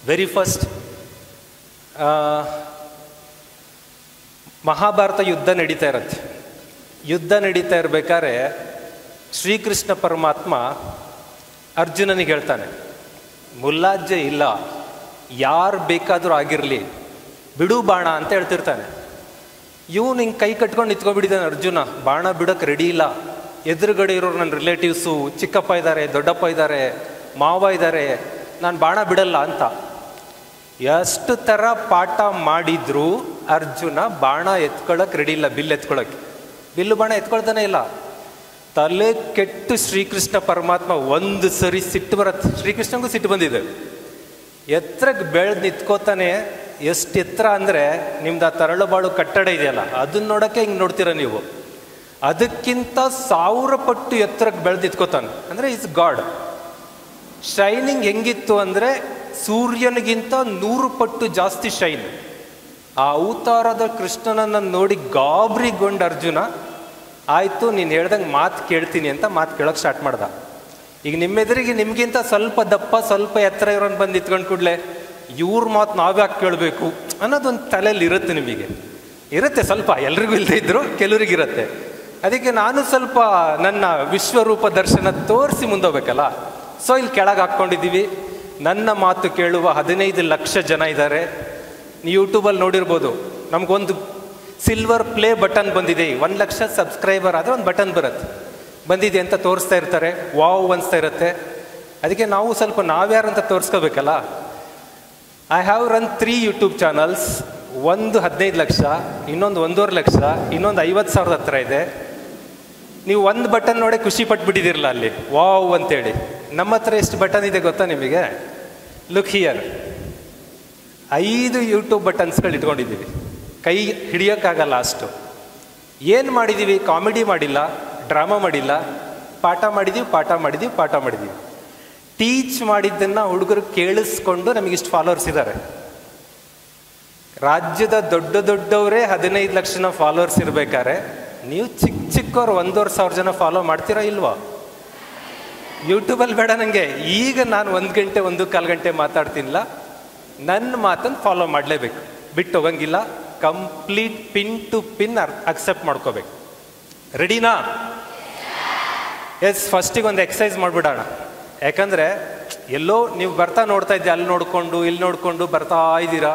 Very first Mahabharata ಯುದ್ಧ ನಡೀತಾ ಇರತ್ತೆ. ಯುದ್ಧ ನಡೀತಾ ಇರ್ಬೇಕಾದ್ರೆ ಶ್ರೀಕೃಷ್ಣ ಪರಮಾತ್ಮ ಅರ್ಜುನನಿಗೆ ಹೇಳ್ತಾನೆ, ಮುಲ್ಲಾಜ್ಜೆ ಇಲ್ಲ, ಯಾರು ಬೇಕಾದರೂ ಆಗಿರಲಿ ಬಿಡು ಬಾಣ ಅಂತ ಹೇಳ್ತಿರ್ತಾನೆ. ಇವನು ಹಿಂಗೆ ಕೈ ಕಟ್ಕೊಂಡು ನಿಂತ್ಕೊಂಡ್ಬಿಟ್ಟಿದ್ದಾನೆ ಅರ್ಜುನ, ಬಾಣ ಬಿಡೋಕ್ಕೆ ರೆಡಿ ಇಲ್ಲ. ಎದುರುಗಡೆ ಇರೋರು ನನ್ನ ರಿಲೇಟಿವ್ಸು, ಚಿಕ್ಕಪ್ಪ ಇದ್ದಾರೆ, ದೊಡ್ಡಪ್ಪ ಇದ್ದಾರೆ, ಮಾವ ಇದ್ದಾರೆ, ನಾನು ಬಾಣ ಬಿಡಲ್ಲ ಅಂತ. ಎಷ್ಟು ಥರ ಪಾಠ ಮಾಡಿದ್ರು ಅರ್ಜುನ ಬಾಣ ಎತ್ಕೊಳ್ಳೋಕೆ ರೆಡಿ ಇಲ್ಲ, ಬಿಲ್ ಎತ್ಕೊಳ್ಳೋಕ್ಕೆ. ಬಿಲ್ಲು ಬಾಣ ಎತ್ಕೊಳ್ತಾನೆ ಇಲ್ಲ. ತಲೆ ಕೆಟ್ಟು ಶ್ರೀಕೃಷ್ಣ ಪರಮಾತ್ಮ ಒಂದು ಸರಿ ಸಿಟ್ಟು ಬರತ್ತೆ. ಶ್ರೀಕೃಷ್ಣಂಗೂ ಸಿಟ್ಟು ಬಂದಿದೆ. ಎತ್ತರಕ್ಕೆ ಬೆಳೆದು ನಿಂತ್ಕೋತಾನೆ. ಎಷ್ಟು ಎತ್ತರ ಅಂದರೆ ನಿಮ್ದು ಆ ತರಳುಬಾಳು ಕಟ್ಟಡ ಇದೆಯಲ್ಲ, ಅದನ್ನ ನೋಡೋಕ್ಕೆ ಹಿಂಗೆ ನೋಡ್ತೀರ ನೀವು. ಅದಕ್ಕಿಂತ 1000 ಪಟ್ಟು ಎತ್ತರಕ್ಕೆ ಬೆಳೆದು ನಿಂತ್ಕೋತಾನೆ. ಅಂದರೆ ಇಸ್ ಗಾಡ್. ಶೈನಿಂಗ್ ಹೆಂಗಿತ್ತು ಅಂದರೆ ಸೂರ್ಯನಿಗಿಂತ 100 ಪಟ್ಟು ಜಾಸ್ತಿ ಶೈನ್. ಆ ಅವತಾರದ ಕೃಷ್ಣನನ್ನು ನೋಡಿ ಗಾಬರಿಗೊಂಡ ಅರ್ಜುನ, ಆಯಿತು ನೀನು ಹೇಳ್ದಂಗೆ ಮಾತು ಕೇಳ್ತೀನಿ ಅಂತ ಮಾತು ಕೇಳೋಕ್ಕೆ ಸ್ಟಾರ್ಟ್ ಮಾಡ್ದ. ಈಗ ನಿಮ್ಮೆದುರಿಗೆ ನಿಮಗಿಂತ ಸ್ವಲ್ಪ ದಪ್ಪ ಸ್ವಲ್ಪ ಎತ್ತರ ಇರೋನು ಬಂದು ನಿಂತ್ಕೊಂಡು ಕೂಡಲೇ ಇವ್ರ ಮಾತು ನಾವ್ಯಾಕೆ ಕೇಳಬೇಕು ಅನ್ನೋದೊಂದು ತಲೆಯಲ್ಲಿ ಇರುತ್ತೆ. ನಿಮಗೆ ಇರುತ್ತೆ ಸ್ವಲ್ಪ, ಎಲ್ರಿಗೂ ಇಲ್ಲದೆ ಇದ್ರು ಕೆಲವ್ರಿಗಿರುತ್ತೆ. ಅದಕ್ಕೆ ನಾನು ಸ್ವಲ್ಪ ನನ್ನ ವಿಶ್ವರೂಪ ದರ್ಶನ ತೋರಿಸಿ ಮುಂದೋಗ್ಬೇಕಲ್ಲ. ಸೊ ಇಲ್ಲಿ ಕೆಳಗೆ ಹಾಕ್ಕೊಂಡಿದ್ದೀವಿ. ನನ್ನ ಮಾತು ಕೇಳುವ 15 ಲಕ್ಷ ಜನ ಇದ್ದಾರೆ. ನೀವು ಯೂಟ್ಯೂಬಲ್ಲಿ ನೋಡಿರ್ಬೋದು, ನಮಗೊಂದು ಸಿಲ್ವರ್ ಪ್ಲೇ ಬಟನ್ ಬಂದಿದೆ. 1 ಲಕ್ಷ ಸಬ್ಸ್ಕ್ರೈಬರ್ ಆದರೆ ಒಂದು ಬಟನ್ ಬರುತ್ತೆ, ಬಂದಿದೆ ಅಂತ ತೋರಿಸ್ತಾ ಇರ್ತಾರೆ. ವಾವ್ ಅನಿಸ್ತಾ ಇರುತ್ತೆ. ಅದಕ್ಕೆ ನಾವು ಸ್ವಲ್ಪ ನಾವ್ಯಾರಂತ ತೋರಿಸ್ಕೋಬೇಕಲ್ಲ. I have run 3 YouTube channels. ಒಂದು 15 ಲಕ್ಷ, ಇನ್ನೊಂದು 1.5 ಲಕ್ಷ, ಇನ್ನೊಂದು 50,000 ಹತ್ರ ಇದೆ. ನೀವು ಒಂದು ಬಟನ್ ನೋಡೇ ಖುಷಿ ಪಟ್ಬಿಟ್ಟಿದ್ದೀರಲ್ಲ ಅಲ್ಲಿ, ವಾವ್ ಅಂತೇಳಿ. ನಮ್ಮ ಹತ್ರ ಎಷ್ಟು ಬಟನ್ ಇದೆ ಗೊತ್ತಾ ನಿಮಗೆ? ಲುಕ್ ಹಿಯರ್, 5 ಯೂಟ್ಯೂಬ್ ಬಟನ್ಸ್ಗಳು ಇಟ್ಕೊಂಡಿದ್ದೀವಿ. ಕೈ ಹಿಡಿಯೋಕ್ಕಾಗಲ್ಲ ಅಷ್ಟು. ಏನು ಮಾಡಿದ್ದೀವಿ? ಕಾಮಿಡಿ ಮಾಡಿಲ್ಲ, ಡ್ರಾಮಾ ಮಾಡಿಲ್ಲ, ಪಾಠ ಮಾಡಿದ್ದೀವಿ. ಟೀಚ್ ಮಾಡಿದ್ದನ್ನು ಹುಡುಗರು ಕೇಳಿಸ್ಕೊಂಡು ನಮಗಿಷ್ಟು ಫಾಲೋವರ್ಸ್ ಇದ್ದಾರೆ. ರಾಜ್ಯದ ದೊಡ್ಡವರೇ 15 ಲಕ್ಷನ ಫಾಲೋವರ್ಸ್ ಇರಬೇಕಾದ್ರೆ ನೀವು ಚಿಕ್ಕವ್ರು 1,500 ಜನ ಫಾಲೋ ಮಾಡ್ತೀರಾ ಇಲ್ವಾ? ಯೂಟ್ಯೂಬಲ್ಲಿ ಬೇಡ ನನಗೆ. ಈಗ ನಾನು 1 ಗಂಟೆ 1.25 ಗಂಟೆ ಮಾತಾಡ್ತೀನಿಲ್ಲ, ನನ್ನ ಮಾತನ್ನು ಫಾಲೋ ಮಾಡಲೇಬೇಕು, ಬಿಟ್ಟು ಹೋಗಂಗಿಲ್ಲ. Complete pin to pin accept ಮಾಡ್ಕೋಬೇಕು. ರೆಡಿನಾ? ಎಸ್. ಫಸ್ಟಿಗೆ ಒಂದು ಎಕ್ಸಸೈಸ್ ಮಾಡಿಬಿಡೋಣ. ಯಾಕಂದರೆ ಎಲ್ಲೋ ನೀವು ಬರ್ತಾ ನೋಡ್ತಾ ಇದ್ದೆ, ಅಲ್ಲಿ ನೋಡಿಕೊಂಡು ಇಲ್ಲಿ ನೋಡಿಕೊಂಡು ಬರ್ತಾ ಇದ್ದೀರಾ.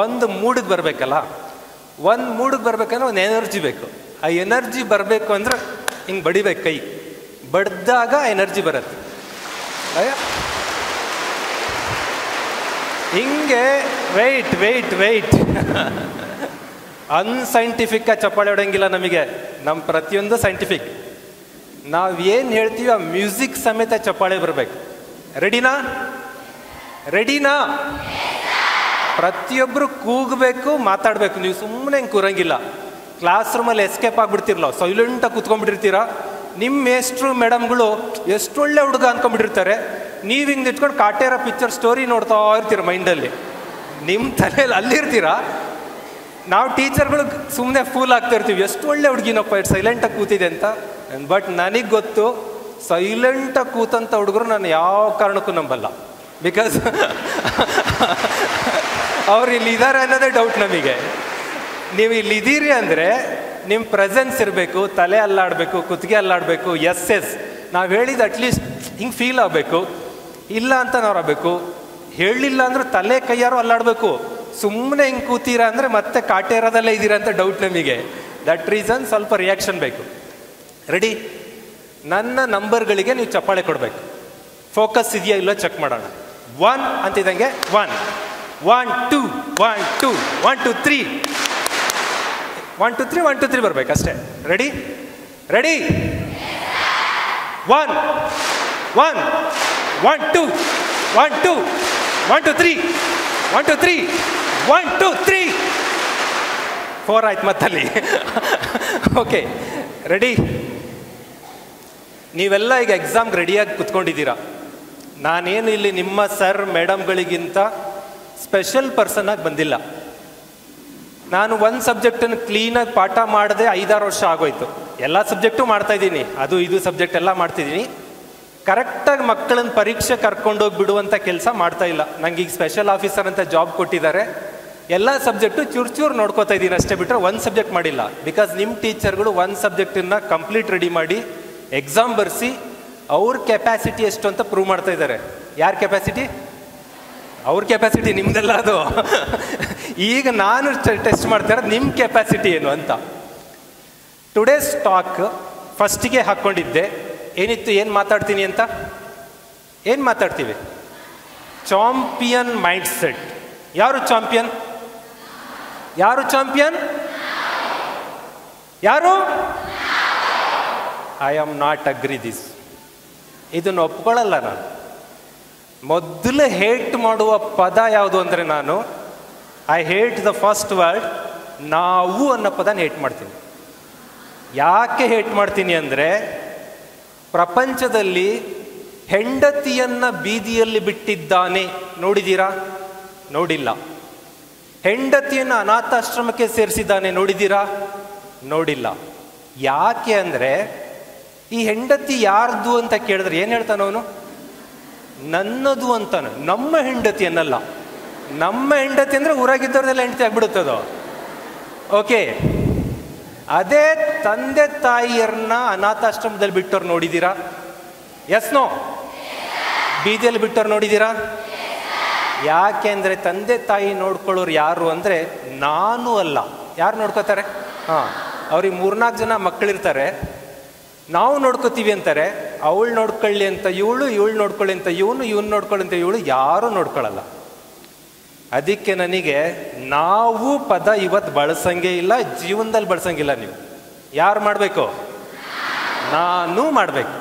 ಒಂದು ಮೂಡಿಗೆ ಬರಬೇಕಲ್ಲ. ಒಂದು ಮೂಡಿಗೆ ಬರಬೇಕಂದ್ರೆ ಒಂದು ಎನರ್ಜಿ ಬೇಕು. ಆ ಎನರ್ಜಿ ಬರಬೇಕು ಅಂದರೆ ಹಿಂಗೆ ಬಡಿಬೇಕು, ಕೈ ಬಡ್ದಾಗ ಎನರ್ಜಿ ಬರುತ್ತೆ. ಹಿಂಗೆ ವೆಯ್ಟ್ ಅನ್ಸೈಂಟಿಫಿಕ್ಕಾಗಿ ಚಪ್ಪಾಳೆ ಹೊಡೋಂಗಿಲ್ಲ ನಮಗೆ. ನಮ್ಮ ಪ್ರತಿಯೊಂದು ಸೈಂಟಿಫಿಕ್. ನಾವೇನು ಹೇಳ್ತೀವಿ ಆ ಮ್ಯೂಸಿಕ್ ಸಮೇತ ಚಪ್ಪಾಳೆ ಬರಬೇಕು. ರೆಡಿನಾ? ಪ್ರತಿಯೊಬ್ಬರು ಕೂಗಬೇಕು, ಮಾತಾಡಬೇಕು. ನೀವು ಸುಮ್ಮನೆ ಹಿಂಗೆ ಕೂರಂಗಿಲ್ಲ. ಕ್ಲಾಸ್ ರೂಮಲ್ಲಿ ಎಸ್ಕೇಪ್ ಆಗಿಬಿಡ್ತಿರಲ್ಲ, ಸೈಲೆಂಟಾಗಿ ಕೂತ್ಕೊಂಡ್ಬಿಟ್ಟಿರ್ತೀರ. ನಿಮ್ಮ ಮೇಸ್ಟ್ರು ಮೇಡಮ್ಗಳು ಎಷ್ಟು ಒಳ್ಳೆ ಹುಡುಗ ಅಂದ್ಕೊಂಡ್ಬಿಟ್ಟಿರ್ತಾರೆ. ನೀವು ಹಿಂಗೆ ನಿಂತ್ಕೊಂಡು ಕಾಟೇರ ಪಿಕ್ಚರ್ ಸ್ಟೋರಿ ನೋಡ್ತಾ ಇರ್ತೀರ ಮೈಂಡಲ್ಲಿ. ನಿಮ್ಮ ತಲೆಯಲ್ಲಿ ಅಲ್ಲಿರ್ತೀರ. ನಾವು ಟೀಚರ್ಗಳು ಸುಮ್ಮನೆ ಫೂಲ್ ಆಗ್ತಾ ಇರ್ತೀವಿ, ಎಷ್ಟು ಒಳ್ಳೆ ಹುಡುಗಿನಪ್ಪ ಇಟ್ಟು ಸೈಲೆಂಟಾಗಿ ಕೂತಿದೆ ಅಂತ. ಬಟ್ ನನಗೆ ಗೊತ್ತು, ಸೈಲೆಂಟಾಗಿ ಕೂತಂಥ ಹುಡುಗರು ನಾನು ಯಾವ ಕಾರಣಕ್ಕೂ ನಂಬಲ್ಲ. ಬಿಕಾಸ್ ಅವ್ರು ಇಲ್ಲಿ ಇದ್ದಾರೆ ಅನ್ನೋದೇ ಡೌಟ್ ನಮಗೆ. ನೀವು ಇಲ್ಲಿದ್ದೀರಿ ಅಂದರೆ ನಿಮ್ಮ ಪ್ರೆಸೆನ್ಸ್ ಇರಬೇಕು, ತಲೆ ಅಲ್ಲಾಡಬೇಕು, ಕುತ್ತಿಗೆ ಅಲ್ಲಾಡಬೇಕು. ಎಸ್ ನಾವು ಹೇಳಿದ್ದು ಅಟ್ಲೀಸ್ಟ್ ಹಿಂಗೆ ಫೀಲ್ ಆಗಬೇಕು. ಇಲ್ಲ ಅಂತ ನಾವು ಆಗಬೇಕು. ಹೇಳಲಿಲ್ಲ ಅಂದ್ರೆ ತಲೆ ಕೈಯಾರು ಅಲ್ಲಾಡಬೇಕು. ಸುಮ್ಮನೆ ಹಿಂಗೆ ಕೂತೀರಾ ಅಂದರೆ ಮತ್ತೆ ಕಾಟೇರದಲ್ಲೇ ಇದ್ದೀರಾ ಅಂತ ಡೌಟ್ ನಮಗೆ. ದಟ್ ರೀಸನ್ ಸ್ವಲ್ಪ ರಿಯಾಕ್ಷನ್ ಬೇಕು. ರೆಡಿ? ನನ್ನ ನಂಬರ್ಗಳಿಗೆ ನೀವು ಚಪ್ಪಾಳೆ ಕೊಡಬೇಕು. ಫೋಕಸ್ ಇದೆಯಾ ಇಲ್ಲೋ ಚೆಕ್ ಮಾಡೋಣ. 1 ಅಂತಿದ್ದಂಗೆ 1 1 2 1 2 1 2 3 1 2 3 1 2 3 ಬರ್ಬೇಕಷ್ಟೇ. ರೆಡಿ? 1 1 1 2 1 2 1 2 3 1 2 3 1 2 3 4 ಆಯ್ತು ಮತ್ತಲ್ಲಿ. Okay, ready? ನೀವೆಲ್ಲ ಈಗ ಎಕ್ಸಾಮ್ಗೆ ರೆಡಿಯಾಗಿ ಕುತ್ಕೊಂಡಿದ್ದೀರಾ. ನಾನೇನು ಇಲ್ಲಿ ನಿಮ್ಮ ಸರ್ ಮೇಡಮ್ಗಳಿಗಿಂತ ಸ್ಪೆಷಲ್ ಪರ್ಸನ್ ಆಗಿ ಬಂದಿಲ್ಲ. ನಾನು ಒಂದು ಸಬ್ಜೆಕ್ಟನ್ನು ಕ್ಲೀನಾಗಿ ಪಾಠ ಮಾಡದೆ 5-6 ವರ್ಷ ಆಗೋಯ್ತು. ಎಲ್ಲ ಸಬ್ಜೆಕ್ಟು ಮಾಡ್ತಾಯಿದ್ದೀನಿ, ಅದು ಇದು ಸಬ್ಜೆಕ್ಟ್ ಎಲ್ಲ ಮಾಡ್ತಿದ್ದೀನಿ. ಕರೆಕ್ಟಾಗಿ ಮಕ್ಕಳನ್ನ ಪರೀಕ್ಷೆ ಕರ್ಕೊಂಡೋಗಿ ಬಿಡುವಂಥ ಕೆಲಸ ಮಾಡ್ತಾ ಇಲ್ಲ. ನಂಗೆ ಈಗ ಸ್ಪೆಷಲ್ ಆಫೀಸರ್ ಅಂತ ಜಾಬ್ ಕೊಟ್ಟಿದ್ದಾರೆ, ಎಲ್ಲ ಸಬ್ಜೆಕ್ಟು ಚೂರು ನೋಡ್ಕೋತಾ ಇದ್ದೀನಿ ಅಷ್ಟೇ, ಬಿಟ್ಟರೆ ಒಂದು ಸಬ್ಜೆಕ್ಟ್ ಮಾಡಿಲ್ಲ. ಬಿಕಾಸ್ ನಿಮ್ಮ ಟೀಚರ್ಗಳು ಒಂದು ಸಬ್ಜೆಕ್ಟನ್ನು ಕಂಪ್ಲೀಟ್ ರೆಡಿ ಮಾಡಿ ಎಕ್ಸಾಮ್ ಬರೆಸಿ ಅವ್ರ ಕೆಪಾಸಿಟಿ ಎಷ್ಟು ಅಂತ ಪ್ರೂವ್ ಮಾಡ್ತಾ ಇದ್ದಾರೆ. ಯಾರ ಕೆಪಾಸಿಟಿ? ಅವ್ರ ಕೆಪಾಸಿಟಿ, ನಿಮ್ದೆಲ್ಲ ಅದು. ಈಗ ನಾನು ಟೆಸ್ಟ್ ಮಾಡ್ತಾ ಇರೋದು ನಿಮ್ಮ ಕೆಪಾಸಿಟಿ ಏನು ಅಂತ. ಟುಡೇಸ್ ಟಾಕ್ ಫಸ್ಟಿಗೆ ಹಾಕ್ಕೊಂಡಿದ್ದೆ, ಏನಿತ್ತು, ಏನು ಮಾತಾಡ್ತೀನಿ ಅಂತ. ಏನು ಮಾತಾಡ್ತೀವಿ? Champion mind set. ಯಾರು ಚಾಂಪಿಯನ್? ಯಾರು ಚಾಂಪಿಯನ್? ಯಾರು? I am not agree this. ಇದನ್ನು ಒಪ್ಕೊಳ್ಳಲ್ಲ ನಾನು. ಮೊದಲು ಹೇಟ್ ಮಾಡುವ ಪದ ಯಾವುದು ಅಂದರೆ ನಾನು I hate the first word, ನಾವು ಅನ್ನೋ ಪದನ ಹೇಟ್ ಮಾಡ್ತೀನಿ. ಯಾಕೆ ಹೇಟ್ ಮಾಡ್ತೀನಿ ಅಂದರೆ, ಪ್ರಪಂಚದಲ್ಲಿ ಹೆಂಡತಿಯನ್ನು ಬೀದಿಯಲ್ಲಿ ಬಿಟ್ಟಿದ್ದಾನೆ ನೋಡಿದ್ದೀರಾ? ನೋಡಿಲ್ಲ. ಹೆಂಡತಿಯನ್ನು ಅನಾಥಾಶ್ರಮಕ್ಕೆ ಸೇರಿಸಿದ್ದಾನೆ ನೋಡಿದ್ದೀರಾ? ನೋಡಿಲ್ಲ. ಯಾಕೆ ಅಂದರೆ, ಈ ಹೆಂಡತಿ ಯಾರ್ದು ಅಂತ ಕೇಳಿದ್ರೆ ಏನು ಹೇಳ್ತಾನ ಅವನು? ನನ್ನದು ಅಂತಾನೆ. ನಮ್ಮ ಹೆಂಡತಿ ಅನ್ನಲ್ಲ. ನಮ್ಮ ಹೆಂಡತಿ ಅಂದರೆ ಊರಾಗಿದ್ದವ್ರದೆಲ್ಲ ಹೆಂಡತಿ ಆಗ್ಬಿಡುತ್ತದೋ. ಓಕೆ, ಅದೇ ತಂದೆ ತಾಯಿಯರನ್ನ ಅನಾಥಾಶ್ರಮದಲ್ಲಿ ಬಿಟ್ಟವ್ರು ನೋಡಿದ್ದೀರಾ? Yes no? ಬೀದಿಯಲ್ಲಿ ಬಿಟ್ಟವ್ರು ನೋಡಿದ್ದೀರಾ? ಯಾಕೆ ಅಂದರೆ, ತಂದೆ ತಾಯಿ ನೋಡ್ಕೊಳ್ಳೋರು ಯಾರು ಅಂದರೆ ನಾನು ಅಲ್ಲ. ಯಾರು ನೋಡ್ಕೋತಾರೆ? ಹಾಂ, ಅವ್ರಿಗೆ 3-4 ಜನ ಮಕ್ಕಳಿರ್ತಾರೆ, ನಾವು ನೋಡ್ಕೋತೀವಿ ಅಂತಾರೆ. ಅವಳು ನೋಡ್ಕೊಳ್ಳಿ ಅಂತ ಇವಳು, ಇವಳು ನೋಡ್ಕೊಳ್ಳಿ ಅಂತ ಇವನು, ಇವನು ನೋಡ್ಕೊಳ್ಳಿ ಅಂತ ಇವಳು, ಯಾರೂ ನೋಡ್ಕೊಳ್ಳಲ್ಲ. ಅದಕ್ಕೆ ನನಗೆ ನಾವು ಪದ ಇವತ್ತು ಬಳಸಂಗೇ ಇಲ್ಲ, ಜೀವನದಲ್ಲಿ ಬಳಸಂಗಿಲ್ಲ. ನೀವು ಯಾರು ಮಾಡಬೇಕು? ನಾನು ಮಾಡಬೇಕು.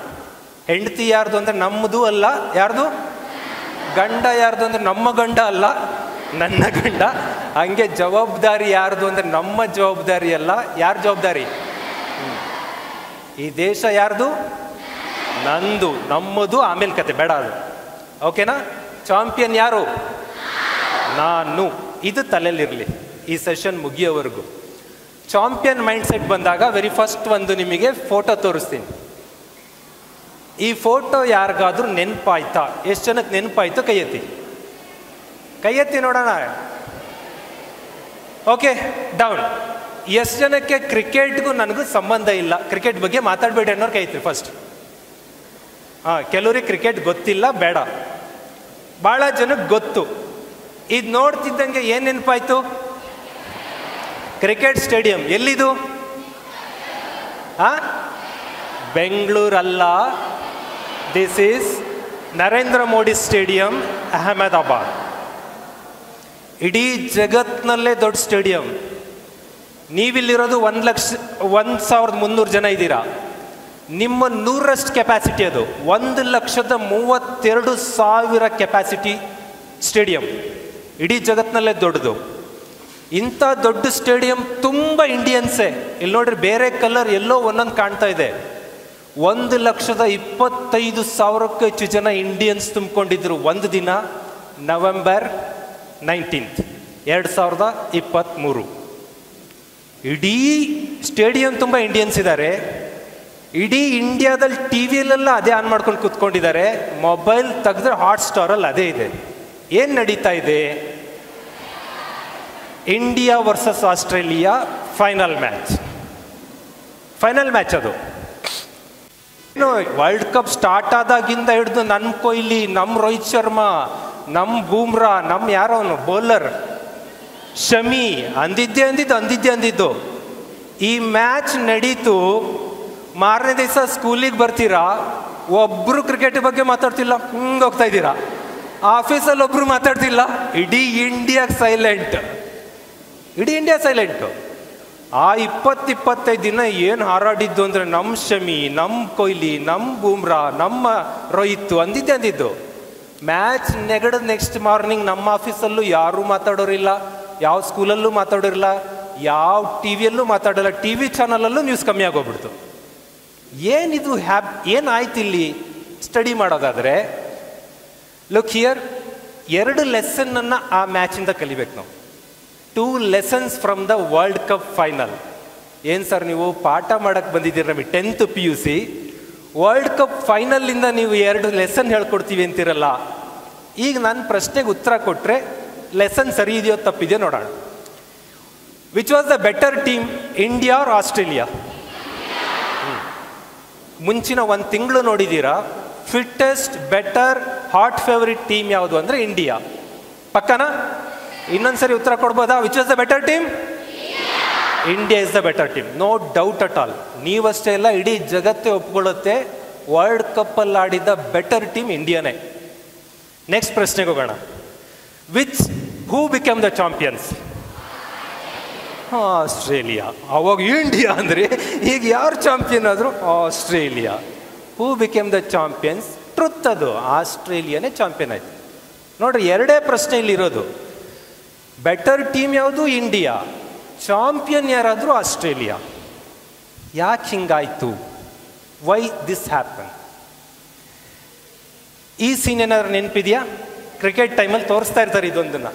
ಹೆಂಡತಿ ಯಾರ್ದು ಅಂದರೆ ನಮ್ಮದು ಅಲ್ಲ. ಯಾರ್ದು? ಗಂಡ ಯಾರ್ದು ಅಂದರೆ ನಮ್ಮ ಗಂಡ ಅಲ್ಲ, ನನ್ನ ಗಂಡ. ಹಂಗೆ ಜವಾಬ್ದಾರಿ ಯಾರ್ದು ಅಂದರೆ ನಮ್ಮ ಜವಾಬ್ದಾರಿ ಅಲ್ಲ. ಯಾರ ಜವಾಬ್ದಾರಿ? ಈ ದೇಶ ಯಾರ್ದು? ನಂದು, ನಮ್ಮದು. ಆಮೇಲೆ ಕತೆ ಬೇಡ ಅದು. ಓಕೆನಾ? ಚಾಂಪಿಯನ್ ಯಾರು? ನಾನು. ಇದು ತಲೆಯಲ್ಲಿರಲಿ ಈ ಸೆಷನ್ ಮುಗಿಯೋವರೆಗೂ. ಚಾಂಪಿಯನ್ ಮೈಂಡ್ ಸೆಟ್ ಬಂದಾಗ ವೆರಿ ಫಸ್ಟ್ ಒಂದು ನಿಮಗೆ ಫೋಟೋ ತೋರಿಸ್ತೀನಿ. ಈ ಫೋಟೋ ಯಾರಿಗಾದ್ರೂ ನೆನಪಾಯ್ತಾ? ಎಷ್ಟು ಜನಕ್ಕೆ ನೆನಪಾಯ್ತು? ಕೈ ಎತ್ತಿ, ಕೈ ಎತ್ತಿ ನೋಡೋಣ. Okay, down. ಎಷ್ಟು ಜನಕ್ಕೆ ಕ್ರಿಕೆಟ್ಗೂ ನನಗೂ ಸಂಬಂಧ ಇಲ್ಲ, ಕ್ರಿಕೆಟ್ ಬಗ್ಗೆ ಮಾತಾಡಬೇಡಿ ಅನ್ನೋರು ಕೈ ಎತ್ತಿ ಫಸ್ಟ್. ಹಾಂ, ಕೆಲವ್ರಿಗೆ ಕ್ರಿಕೆಟ್ ಗೊತ್ತಿಲ್ಲ, ಬೇಡ. ಭಾಳ ಜನಕ್ಕೆ ಗೊತ್ತು. ಇದು ನೋಡ್ತಿದ್ದಂಗೆ ಏನು ನೆನಪಾಯ್ತು? ಕ್ರಿಕೆಟ್ ಸ್ಟೇಡಿಯಂ ಎಲ್ಲಿದು? ಹಾಂ, ಬೆಂಗಳೂರಲ್ಲ. This is Narendra Modi stadium, Ahmedabad. ಇಡೀ ಜಗತ್ನಲ್ಲೇ ದೊಡ್ಡ ಸ್ಟೇಡಿಯಂ. ನೀವಿಲ್ಲಿರೋದು 1,300 ಜನ ಇದ್ದೀರಾ. ನಿಮ್ಮ 100ರಷ್ಟು ಕೆಪಾಸಿಟಿ ಅದು. 1,32,000 ಕೆಪಾಸಿಟಿ ಸ್ಟೇಡಿಯಂ. ಇಡೀ ಜಗತ್ನಲ್ಲೇ ದೊಡ್ಡದು. ಇಂಥ ದೊಡ್ಡ ಸ್ಟೇಡಿಯಂ ತುಂಬ ಇಂಡಿಯನ್ಸೇ. ಇಲ್ಲಿ ನೋಡ್ರಿ, ಬೇರೆ ಕಲರ್ ಎಲ್ಲೋ ಒಂದೊಂದು ಕಾಣ್ತಾ ಇದೆ. 1,25,000ಕ್ಕೂ ಹೆಚ್ಚು ಜನ ಇಂಡಿಯನ್ಸ್ ತುಂಬಿಕೊಂಡಿದ್ರು ಒಂದು ದಿನ, ನವೆಂಬರ್ 19, 2023. ಇಡೀ ಸ್ಟೇಡಿಯಂ ತುಂಬ ಇಂಡಿಯನ್ಸ್ ಇದ್ದಾರೆ. ಇಡೀ ಇಂಡಿಯಾದಲ್ಲಿ ಟಿ ವಿಯಲ್ಲೆಲ್ಲ ಅದೇ ಆನ್ ಮಾಡ್ಕೊಂಡು ಕೂತ್ಕೊಂಡಿದ್ದಾರೆ. ಮೊಬೈಲ್ ತೆಗೆದ್ರೆ ಹಾಟ್ಸ್ಟಾರಲ್ಲಿ ಅದೇ ಇದೆ. ಏನು ನಡೀತಾ ಇದೆ? India versus Australia final match. Final match ಅದು. ವರ್ಲ್ಡ್ ಕಪ್ ಸ್ಟಾರ್ಟ್ ಆದಾಗಿಂದ ಹಿಡಿದು ನಮ್ಮ ಕೊಹ್ಲಿ, ನಮ್ಮ ರೋಹಿತ್ ಶರ್ಮಾ, ನಮ್ಮ ಬೂಮ್ರಾ, ನಮ್ಮ ಯಾರೋನು ಬೌಲರ್ ಶಮಿ ಅಂದಿದ್ದು. ಈ ಮ್ಯಾಚ್ ನಡೀತು. ಮಾರನೇ ದಿವಸ ಸ್ಕೂಲಿಗೆ ಬರ್ತೀರಾ, ಒಬ್ಬರು ಕ್ರಿಕೆಟ್ ಬಗ್ಗೆ ಮಾತಾಡ್ತಿಲ್ಲ, ಹಿಂಗೆ ಹೋಗ್ತಾ ಇದ್ದೀರಾ. ಆಫೀಸಲ್ಲಿ ಒಬ್ಬರು ಮಾತಾಡ್ತಿಲ್ಲ. ಇಡೀ ಇಂಡಿಯಾ ಸೈಲೆಂಟ್. ಇಡೀ ಇಂಡಿಯಾ ಸೈಲೆಂಟು. ಆ 20-25 ದಿನ ಏನು ಹಾರಾಡಿದ್ದು ಅಂದರೆ ನಮ್ಮ ಶಮಿ, ನಮ್ಮ ಕೊಹ್ಲಿ, ನಮ್ಮ ಬೂಮ್ರಾ, ನಮ್ಮ ರೋಹಿತ್ ಅಂದಿದ್ದು. ಮ್ಯಾಚ್ ನೆಗಡ ನೆಕ್ಸ್ಟ್ ಮಾರ್ನಿಂಗ್ ನಮ್ಮ ಆಫೀಸಲ್ಲೂ ಯಾರೂ ಮಾತಾಡೋರಿಲ್ಲ, ಯಾವ ಸ್ಕೂಲಲ್ಲೂ ಮಾತಾಡೋರಿಲ್ಲ, ಯಾವ ಟಿ ವಿಯಲ್ಲೂ ಮಾತಾಡೋಲ್ಲ. ಟಿ ವಿ ಚಾನಲಲ್ಲೂ ನ್ಯೂಸ್ ಕಮ್ಮಿ ಆಗೋಗ್ಬಿಡ್ತು. ಏನಿದು ಏನಾಯ್ತು ಇಲ್ಲಿ ಸ್ಟಡಿ ಮಾಡೋದಾದರೆ? ಲುಕ್ ಹಿಯರ್, 2 ಲೆಸನ್ನನ್ನು ಆ ಮ್ಯಾಚಿಂದ ಕಲಿಬೇಕು ನಾವು. 2 lessons from the world cup final. ಏನು ಸರ್ ನೀವು ಪಾಠ ಮಾಡೋಕ್ಕೆ ಬಂದಿದ್ದೀರಿ ನಮಗೆ 10th PUC? ವರ್ಲ್ಡ್ ಕಪ್ ಫೈನಲ್ಲಿಂದ ನೀವು 2 ಲೆಸನ್ ಹೇಳ್ಕೊಡ್ತೀವಿ ಅಂತಿರಲ್ಲ. ಈಗ ನನ್ನ ಪ್ರಶ್ನೆಗೆ ಉತ್ತರ ಕೊಟ್ಟರೆ ಲೆಸನ್ ಸರಿ ಇದೆಯೋ ತಪ್ಪಿದೆಯೋ ನೋಡೋಣ. Which was the better team, India or Australia? ಮುಂಚಿನ 1 ತಿಂಗಳು ನೋಡಿದ್ದೀರಾ. Fittest, better, hot favourite team ಯಾವುದು ಅಂದರೆ ಇಂಡಿಯಾ. ಪಕ್ಕನಾ? ಇನ್ನೊಂದ್ಸರಿ ಉತ್ತರ ಕೊಡ್ಬೋದಾ? Which was the better team? India is the better team, no doubt at all. ನೀವಷ್ಟೇ ಎಲ್ಲ, ಇಡೀ ಜಗತ್ತೇ ಒಪ್ಕೊಳ್ಳುತ್ತೆ ವರ್ಲ್ಡ್ ಕಪ್ಪಲ್ಲಿ ಆಡಿದ ಬೆಟರ್ ಟೀಮ್ ಇಂಡಿಯಾನೇ. ನೆಕ್ಸ್ಟ್ ಪ್ರಶ್ನೆಗೆ ಹೋಗೋಣ. Who become the champions? Australia. ಅವಾಗ ಇಂಡಿಯಾ ಅಂದರೆ ಈಗ ಯಾರು ಚಾಂಪಿಯನ್ ಆದರು? Australia. Who become the champions? Truth ಅದು, ಆಸ್ಟ್ರೇಲಿಯಾನೇ ಚಾಂಪಿಯನ್ ಆಯ್ತು. ನೋಡ್ರಿ, 2 ಪ್ರಶ್ನೆ ಇಲ್ಲಿರೋದು. ಬೆಟರ್ ಟೀಮ್ ಯಾವುದು? ಇಂಡಿಯಾ. ಚಾಂಪಿಯನ್ ಯಾರಾದರೂ ಆಸ್ಟ್ರೇಲಿಯಾ. ಯಾಕೆ ಹಿಂಗಾಯ್ತು? Why this happen? ಈ ಸೀನ್ ಏನಾದ್ರು ನೆನಪಿದೆಯಾ? ಕ್ರಿಕೆಟ್ ಟೈಮಲ್ಲಿ ತೋರಿಸ್ತಾ ಇರ್ತಾರೆ ಇದೊಂದನ್ನು.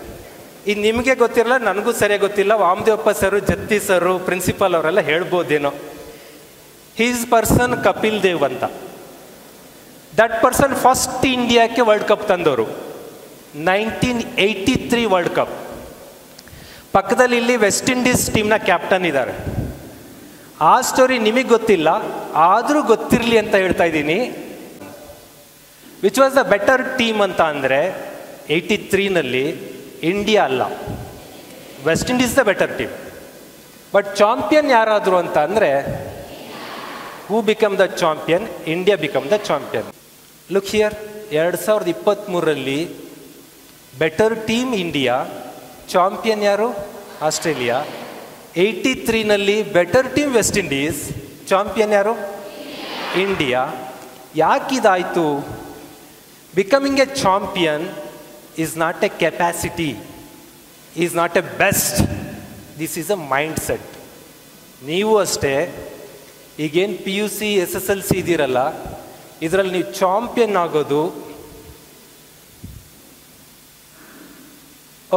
ಇದು ನಿಮಗೆ ಗೊತ್ತಿರಲ್ಲ, ನನಗೂ ಸರಿಯಾಗಿ ಗೊತ್ತಿಲ್ಲ. Vamadevappa sir, Jatti sir, principal ಅವರೆಲ್ಲ ಹೇಳ್ಬೋದೇನೋ. ಹೀಸ್ ಪರ್ಸನ್ ಕಪಿಲ್ ದೇವ್ ಅಂತ. ದಟ್ ಪರ್ಸನ್ ಫಸ್ಟ್ ಇಂಡಿಯಾಕ್ಕೆ ವರ್ಲ್ಡ್ ಕಪ್ ತಂದವರು 1983 ವರ್ಲ್ಡ್ ಕಪ್. ಪಕ್ಕದಲ್ಲಿ ಇಲ್ಲಿ ವೆಸ್ಟ್ ಇಂಡೀಸ್ ಟೀಮ್ನ ಕ್ಯಾಪ್ಟನ್ ಇದ್ದಾರೆ. ಆ ಸ್ಟೋರಿ ನಿಮಗೆ ಗೊತ್ತಿಲ್ಲ, ಆದರೂ ಗೊತ್ತಿರಲಿ ಅಂತ ಹೇಳ್ತಾ ಇದ್ದೀನಿ. Which was the better team ಅಂತ ಅಂದರೆ 83ನಲ್ಲಿ ಇಂಡಿಯಾ ಅಲ್ಲ, West Indies the better team. But champion ಯಾರಾದರು ಅಂತ ಅಂದರೆ, who become the champion? India become the champion. Look here, 2023ರಲ್ಲಿ ಬೆಟರ್ ಟೀಮ್ ಇಂಡಿಯಾ, ಚಾಂಪಿಯನ್ ಯಾರು? ಆಸ್ಟ್ರೇಲಿಯಾ. 83ನಲ್ಲಿ better team West Indies, champion ಯಾರು? ಇಂಡಿಯಾ. ಯಾಕಿದಾಯಿತು? Becoming a champion is not a capacity, is not a best, this is a mindset. ನೀವು ಅಷ್ಟೇ, ಈಗೇನು PUC SSLC ಇದ್ದೀರಲ್ಲ, ಇದರಲ್ಲಿ ನೀವು ಚಾಂಪಿಯನ್ ಆಗೋದು,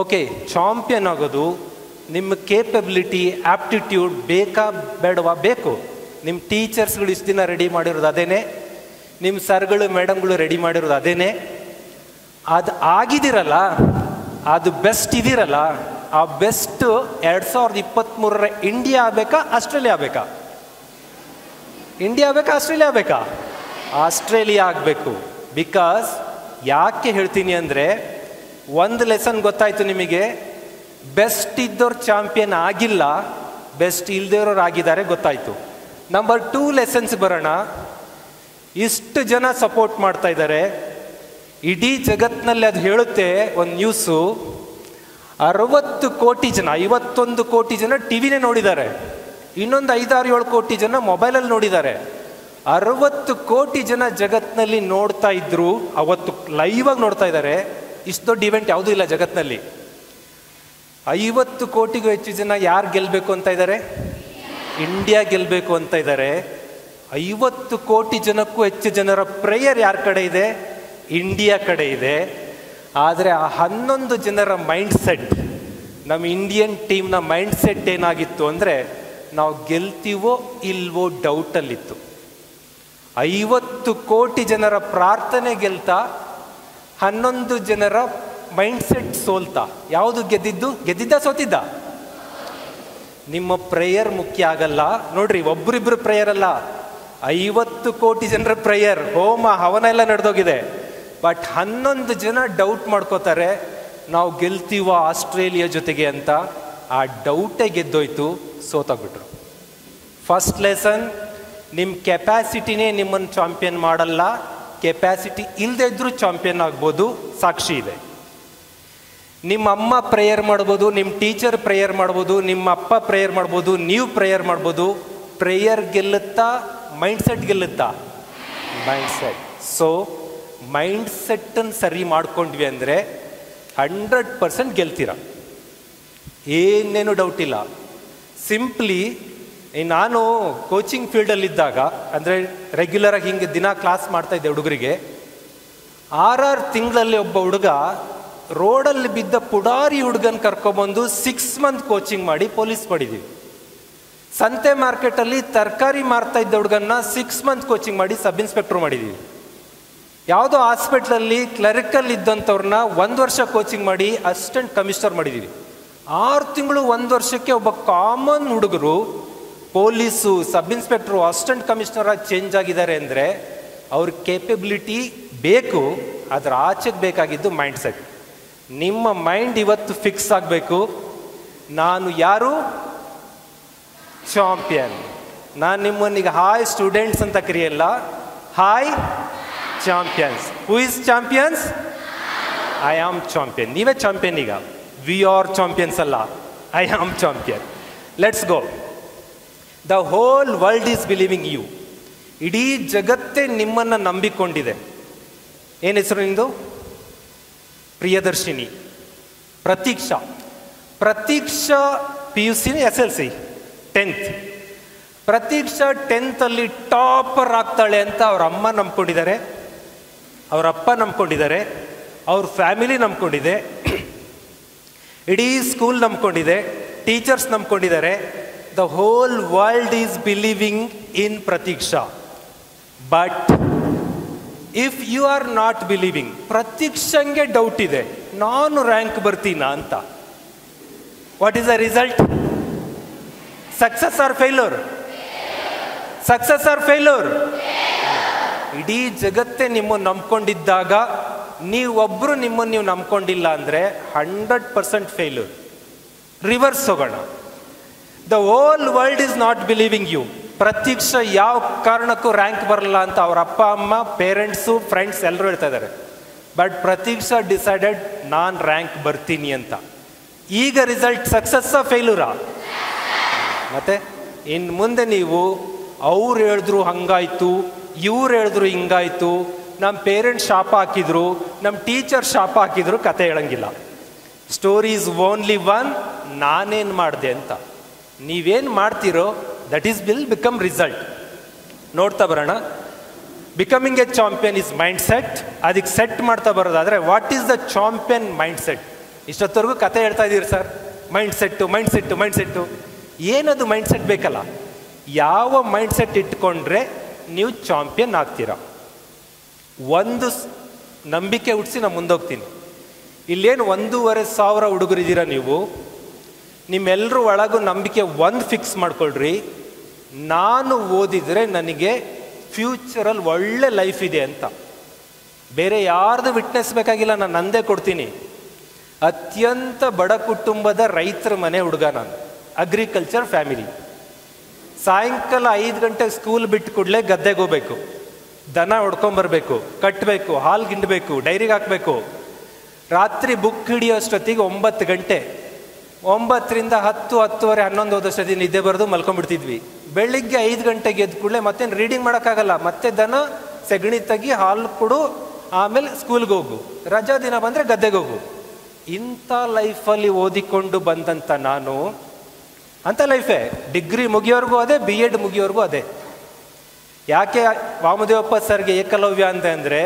ಓಕೆ, ಚಾಂಪಿಯನ್ ಆಗೋದು ನಿಮ್ಮ ಕೇಪಬಿಲಿಟಿ, ಆಪ್ಟಿಟ್ಯೂಡ್ ಬೇಕಾ ಬೇಡವಾ? ಬೇಕು. ನಿಮ್ಮ ಟೀಚರ್ಸ್ಗಳು ಇಷ್ಟು ದಿನ ರೆಡಿ ಮಾಡಿರೋದು ಅದೇನೆ, ನಿಮ್ಮ ಸರ್ಗಳು ಮೇಡಮ್ಗಳು ರೆಡಿ ಮಾಡಿರೋದು ಅದೇನೆ. ಅದು ಆಗಿದ್ದೀರಲ್ಲ, ಅದು ಬೆಸ್ಟ್ ಇದ್ದೀರಲ್ಲ, ಆ ಬೆಸ್ಟ್ 2023ರ ಇಂಡಿಯಾ ಆಗಬೇಕಾ ಆಸ್ಟ್ರೇಲಿಯಾ ಆಗಬೇಕಾ? ಇಂಡಿಯಾ ಆಗಬೇಕಾ ಆಸ್ಟ್ರೇಲಿಯಾ ಆಗಬೇಕಾ? ಆಸ್ಟ್ರೇಲಿಯಾ ಆಗಬೇಕು. ಬಿಕಾಸ್ ಯಾಕೆ ಹೇಳ್ತೀನಿ ಅಂದರೆ, ಒಂದು ಲೆಸನ್ ಗೊತ್ತಾಯ್ತು ನಿಮಗೆ, ಬೆಸ್ಟ್ ಇದ್ದವ್ರು ಚಾಂಪಿಯನ್ ಆಗಿಲ್ಲ, ಬೆಸ್ಟ್ ಇಲ್ದೇವ್ರವ್ರು ಆಗಿದ್ದಾರೆ ಗೊತ್ತಾಯ್ತು. ನಂಬರ್ 2 ಲೆಸನ್ಸ್ ಬರೋಣ. ಇಷ್ಟು ಜನ ಸಪೋರ್ಟ್ ಮಾಡ್ತಾ ಇದ್ದಾರೆ, ಇಡೀ ಜಗತ್ತಿನಲ್ಲಿ ಅದು ಹೇಳುತ್ತೆ ಒಂದು ನ್ಯೂಸು, 60 ಕೋಟಿ ಜನ, 51 ಕೋಟಿ ಜನ ಟಿವಿನೇ ನೋಡಿದ್ದಾರೆ, ಇನ್ನೊಂದು 5-6-7 ಕೋಟಿ ಜನ ಮೊಬೈಲಲ್ಲಿ ನೋಡಿದ್ದಾರೆ. 60 ಕೋಟಿ ಜನ ಜಗತ್ತಿನಲ್ಲಿ ನೋಡ್ತಾ ಇದ್ರು, ಅವತ್ತು ಲೈವ್ ಆಗಿ ನೋಡ್ತಾ ಇದ್ದಾರೆ. ಇಷ್ಟು ದೊಡ್ಡ ಇವೆಂಟ್ ಯಾವುದೂ ಇಲ್ಲ ಜಗತ್ತಿನಲ್ಲಿ. 50 ಕೋಟಿಗೂ ಹೆಚ್ಚು ಜನ ಯಾರು ಗೆಲ್ಲಬೇಕು ಅಂತ ಇದ್ದಾರೆ? ಇಂಡಿಯಾ ಗೆಲ್ಲಬೇಕು ಅಂತ ಇದ್ದಾರೆ. 50 ಕೋಟಿ ಜನಕ್ಕೂ ಹೆಚ್ಚು ಜನರ ಪ್ರೇಯರ್ ಯಾರ ಕಡೆ ಇದೆ? ಇಂಡಿಯಾ ಕಡೆ ಇದೆ. ಆದರೆ ಆ 11 ಜನರ ಮೈಂಡ್ ಸೆಟ್, ನಮ್ಮ ಇಂಡಿಯನ್ ಟೀಮ್ನ ಮೈಂಡ್ ಸೆಟ್ ಏನಾಗಿತ್ತು ಅಂದರೆ, ನಾವು ಗೆಲ್ತೀವೋ ಇಲ್ವೋ ಡೌಟಲ್ಲಿತ್ತು. 50 ಕೋಟಿ ಜನರ ಪ್ರಾರ್ಥನೆ ಗೆಲ್ತಾ, 11 ಜನರ ಮೈಂಡ್ ಸೆಟ್ ಸೋಲ್ತಾ. ಯಾವುದು ಗೆದ್ದಿದ್ದು? ಗೆದ್ದಿದ್ದ ಸೋತಿದ್ದ? ನಿಮ್ಮ ಪ್ರೇಯರ್ ಮುಖ್ಯ ಆಗಲ್ಲ ನೋಡ್ರಿ. ಒಬ್ರಿಬ್ರು ಪ್ರೇಯರ್ ಅಲ್ಲ, 50 ಕೋಟಿ ಜನರ ಪ್ರೇಯರ್, ಹೋಮ ಹವನ ಎಲ್ಲ ನಡೆದೋಗಿದೆ. ಬಟ್ 11 ಜನ ಡೌಟ್ ಮಾಡ್ಕೋತಾರೆ, ನಾವು ಗೆಲ್ತೀವ ಆಸ್ಟ್ರೇಲಿಯಾ ಜೊತೆಗೆ ಅಂತ. ಆ ಡೌಟೇ ಗೆದ್ದೋಯ್ತು, ಸೋತಾಗ್ಬಿಟ್ರು. ಫಸ್ಟ್ ಲೆಸನ್, ನಿಮ್ಮ ಕೆಪ್ಯಾಸಿಟಿನೇ ನಿಮ್ಮನ್ನು ಚಾಂಪಿಯನ್ ಮಾಡಲ್ಲ. ಕೆಪ್ಯಾಸಿಟಿ ಇಲ್ಲದೆ ಇದ್ರೂ ಚಾಂಪಿಯನ್ ಆಗ್ಬೋದು, ಸಾಕ್ಷಿ ಇದೆ. ನಿಮ್ಮ ಅಮ್ಮ ಪ್ರೇಯರ್ ಮಾಡ್ಬೋದು, ನಿಮ್ಮ ಟೀಚರ್ ಪ್ರೇಯರ್ ಮಾಡ್ಬೋದು, ನಿಮ್ಮ ಅಪ್ಪ ಪ್ರೇಯರ್ ಮಾಡ್ಬೋದು, ನೀವು ಪ್ರೇಯರ್ ಮಾಡ್ಬೋದು. ಪ್ರೇಯರ್ ಗೆಲ್ಲುತ್ತಾ, ಮೈಂಡ್ ಸೆಟ್ ಗೆಲ್ಲುತ್ತಾ? Mindset. ಸೊ ಮೈಂಡ್ ಸೆಟ್ಟನ್ನು ಸರಿ ಮಾಡ್ಕೊಂಡ್ವಿ ಅಂದರೆ 100% ಗೆಲ್ತೀರ, ಏನೇನು ಡೌಟ್ ಇಲ್ಲ. ಸಿಂಪ್ಲಿ ನಾನು ಕೋಚಿಂಗ್ ಫೀಲ್ಡಲ್ಲಿದ್ದಾಗ, ಅಂದರೆ ರೆಗ್ಯುಲರಾಗಿ ಹಿಂಗೆ ದಿನ ಕ್ಲಾಸ್ ಮಾಡ್ತಾಯಿದ್ದೆ ಹುಡುಗರಿಗೆ. 6 ತಿಂಗಳಲ್ಲಿ ಒಬ್ಬ ಹುಡುಗ ರೋಡಲ್ಲಿ ಬಿದ್ದ ಪುಡಾರಿ ಹುಡುಗನ ಕರ್ಕೊಬಂದು 6 ಮಂತ್ ಕೋಚಿಂಗ್ ಮಾಡಿ ಪೊಲೀಸ್ ಮಾಡಿದ್ದೀವಿ. ಸಂತೆ ಮಾರ್ಕೆಟಲ್ಲಿ ತರಕಾರಿ ಮಾರ್ತಾ ಇದ್ದ ಹುಡುಗನ್ನ 6 ಮಂತ್ ಕೋಚಿಂಗ್ ಮಾಡಿ ಸಬ್ ಇನ್ಸ್ಪೆಕ್ಟರ್ ಮಾಡಿದ್ದೀವಿ. ಯಾವುದೋ ಹಾಸ್ಪಿಟ್ಲಲ್ಲಿ ಕ್ಲರಿಕಲ್ ಇದ್ದಂಥವ್ರನ್ನ 1 ವರ್ಷ ಕೋಚಿಂಗ್ ಮಾಡಿ ಅಸಿಸ್ಟೆಂಟ್ ಕಮಿಷನರ್ ಮಾಡಿದ್ದೀವಿ. 6 ತಿಂಗಳು 1 ವರ್ಷಕ್ಕೆ ಒಬ್ಬ ಕಾಮನ್ ಹುಡುಗರು police, sub inspector, assistant commissioner ಆಗಿ ಚೇಂಜ್ ಆಗಿದ್ದಾರೆ ಅಂದರೆ ಅವ್ರ ಕೇಪಬಿಲಿಟಿ ಬೇಕು. ಅದರ ಆಚೆಗೆ ಬೇಕಾಗಿದ್ದು ಮೈಂಡ್ ಸೆಟ್. ನಿಮ್ಮ ಮೈಂಡ್ ಇವತ್ತು ಫಿಕ್ಸ್ ಆಗಬೇಕು. ನಾನು ಯಾರು? ಚಾಂಪಿಯನ್. ನಾನು ನಿಮ್ಮನ್ನೀಗ ಹಾಯ್ ಸ್ಟೂಡೆಂಟ್ಸ್ ಅಂತ ಕರೆಯಲ್ಲ, hi champions. Who is champions? I am champion. ನೀವೇ ಚಾಂಪಿಯನ್. ಈಗ ವಿ ಆರ್ ಚಾಂಪಿಯನ್ಸ್ ಅಲ್ಲ, I am champion. Let's go. The whole world is believing you. ಇಡೀ ಜಗತ್ತೇ ನಿಮ್ಮನ್ನು ನಂಬಿಕೊಂಡಿದೆ. ಏನು ಹೆಸರು ನಿಂದು? Priyadarshini. Pratiksha. Pratiksha PUC SLC 10th. Pratiksha 10th topper ಆಗ್ತಾಳೆ ಅಂತ ಅವ್ರ ಅಮ್ಮ ನಂಬ್ಕೊಂಡಿದ್ದಾರೆ, ಅವ್ರ ಅಪ್ಪ ನಂಬ್ಕೊಂಡಿದ್ದಾರೆ, ಅವ್ರ ಫ್ಯಾಮಿಲಿ ನಂಬ್ಕೊಂಡಿದೆ, ಇಡೀ ಸ್ಕೂಲ್ ನಂಬ್ಕೊಂಡಿದೆ, ಟೀಚರ್ಸ್ ನಂಬ್ಕೊಂಡಿದ್ದಾರೆ. The whole world is believing in Pratiksha. But if you are not believing, ಪ್ರತೀಕ್ಷಂಗೆ ಡೌಟ್ ಇದೆ, ನಾನು ರ್ಯಾಂಕ್ ಬರ್ತೀನಾ ಅಂತ. What is the result? Success or failure? Success or failure? ಇಡೀ ಜಗತ್ತೇ ನಿಮ್ಮನ್ನು ನಂಬ್ಕೊಂಡಿದ್ದಾಗ ನೀವೊಬ್ಬರು ನಿಮ್ಮನ್ನು ನೀವು ನಂಬ್ಕೊಂಡಿಲ್ಲ ಅಂದರೆ 100% ಫೇಲ್ಯೂರ್. ರಿವರ್ಸ್ ಹೋಗೋಣ. The whole world is not believing you. Pratiksha ಯಾವ ಕಾರಣಕ್ಕೂ ರ್ಯಾಂಕ್ ಬರಲ್ಲ ಅಂತ ಅವ್ರ ಅಪ್ಪ ಅಮ್ಮ, ಪೇರೆಂಟ್ಸು, ಫ್ರೆಂಡ್ಸ್ ಎಲ್ಲರೂ ಹೇಳ್ತಾ ಇದ್ದಾರೆ. ಬಟ್ ಪ್ರತೀಕ್ಷಾ ಡಿಸೈಡೆಡ್ ನಾನು ರ್ಯಾಂಕ್ ಬರ್ತೀನಿ ಅಂತ. ಈಗ ರಿಸಲ್ಟ್ ಸಕ್ಸಸ್ಸಾ ಫೇಲ್ಯೂರಾ? ಮತ್ತೆ ಇನ್ನು ಮುಂದೆ ನೀವು ಅವ್ರು ಹೇಳಿದ್ರು ಹಂಗಾಯ್ತು, ಇವ್ರು ಹೇಳಿದ್ರು ಹಿಂಗಾಯ್ತು, ನಮ್ಮ ಪೇರೆಂಟ್ಸ್ ಶಾಪ ಹಾಕಿದ್ರು, ನಮ್ಮ ಟೀಚರ್ ಶಾಪ ಹಾಕಿದ್ರು, ಕತೆ ಹೇಳಂಗಿಲ್ಲ. ಸ್ಟೋರಿ ಈಸ್ ಓನ್ಲಿ ಒನ್, ನಾನೇನು ಮಾಡಿದೆ ಅಂತ. ನೀವೇನು ಮಾಡ್ತೀರೋ that is will become result. ನೋಡ್ತಾ ಬರೋಣ. Becoming a champion is mindset. ಅದಕ್ಕೆ ಸೆಟ್ ಮಾಡ್ತಾ ಬರೋದಾದರೆ what is the champion mindset? ಇಷ್ಟೊತ್ತವರೆಗೂ ಕತೆ ಹೇಳ್ತಾ ಇದ್ದೀರಿ sir, mindset mindset mindset. ಏನದು ಮೈಂಡ್ ಸೆಟ್ ಬೇಕಲ್ಲ? ಯಾವ ಮೈಂಡ್ ಸೆಟ್ ಇಟ್ಕೊಂಡ್ರೆ ನೀವು ಚಾಂಪಿಯನ್ ಆಗ್ತೀರಾ? ಒಂದು ನಂಬಿಕೆ ಹುಟ್ಟಿಸಿ ನಾನು ಮುಂದೋಗ್ತೀನಿ. ಇಲ್ಲೇನು 1,500 ಹುಡುಗರಿದ್ದೀರಾ ನೀವು. ನಿಮ್ಮೆಲ್ಲರೂ ಒಳಗೂ ನಂಬಿಕೆ ಒಂದು ಫಿಕ್ಸ್ ಮಾಡ್ಕೊಳ್ರಿ, ನಾನು ಓದಿದರೆ ನನಗೆ ಫ್ಯೂಚರಲ್ಲಿ ಒಳ್ಳೆ ಲೈಫ್ ಇದೆ ಅಂತ. ಬೇರೆ ಯಾರ್ದು ವಿಟ್ನೆಸ್ ಬೇಕಾಗಿಲ್ಲ, ನಾನು ನಂದೇ ಕೊಡ್ತೀನಿ. ಅತ್ಯಂತ ಬಡ ಕುಟುಂಬದ ರೈತರ ಮನೆ ಹುಡುಗ ನಾನು, ಅಗ್ರಿಕಲ್ಚರ್ ಫ್ಯಾಮಿಲಿ. ಸಾಯಂಕಾಲ 5 ಗಂಟೆಗೆ ಸ್ಕೂಲ್ ಬಿಟ್ಟು ಕೂಡಲೇ ಗದ್ದೆಗೆ ಹೋಗ್ಬೇಕು, ದನ ಹೊಡ್ಕೊಂಬರ್ಬೇಕು, ಕಟ್ಟಬೇಕು, ಹಾಲು ಗಿಂಡಬೇಕು, ಡೈರಿಗೆ ಹಾಕಬೇಕು. ರಾತ್ರಿ ಬುಕ್ ಹಿಡಿಯೋಷ್ಟೊತ್ತಿಗೆ 9 ಗಂಟೆ. 9ರಿಂದ 10, 10:30, 11 ಓದೋಷ್ಟೊತ್ತಿಗೆ ನಿದ್ದೆ ಬರೆದು ಮಲ್ಕೊಂಡ್ಬಿಡ್ತಿದ್ವಿ. ಬೆಳಿಗ್ಗೆ 5 ಗಂಟೆಗೆ ಎದ್ದು ಕೂಡಲೇ ಮತ್ತೇನು ರೀಡಿಂಗ್ ಮಾಡೋಕ್ಕಾಗಲ್ಲ, ಮತ್ತೆ ದನ ಸೆಗಣಿ ತೆಗಿ, ಹಾಲು ಕೊಡು, ಆಮೇಲೆ ಸ್ಕೂಲ್ಗೆ ಹೋಗು, ರಜಾ ದಿನ ಬಂದರೆ ಗದ್ದೆಗೆ ಹೋಗು. ಇಂಥ ಲೈಫಲ್ಲಿ ಓದಿಕೊಂಡು ಬಂದಂಥ ನಾನು, ಅಂಥ ಲೈಫೇ ಡಿಗ್ರಿ ಮುಗಿಯೋರ್ಗೂ ಅದೇ, BEd ಮುಗಿಯೋರ್ಗೂ ಅದೇ. ಯಾಕೆ ವಾಮದೇವಪ್ಪ ಸರ್ಗೆ ಏಕಲವ್ಯ ಅಂತ ಅಂದರೆ,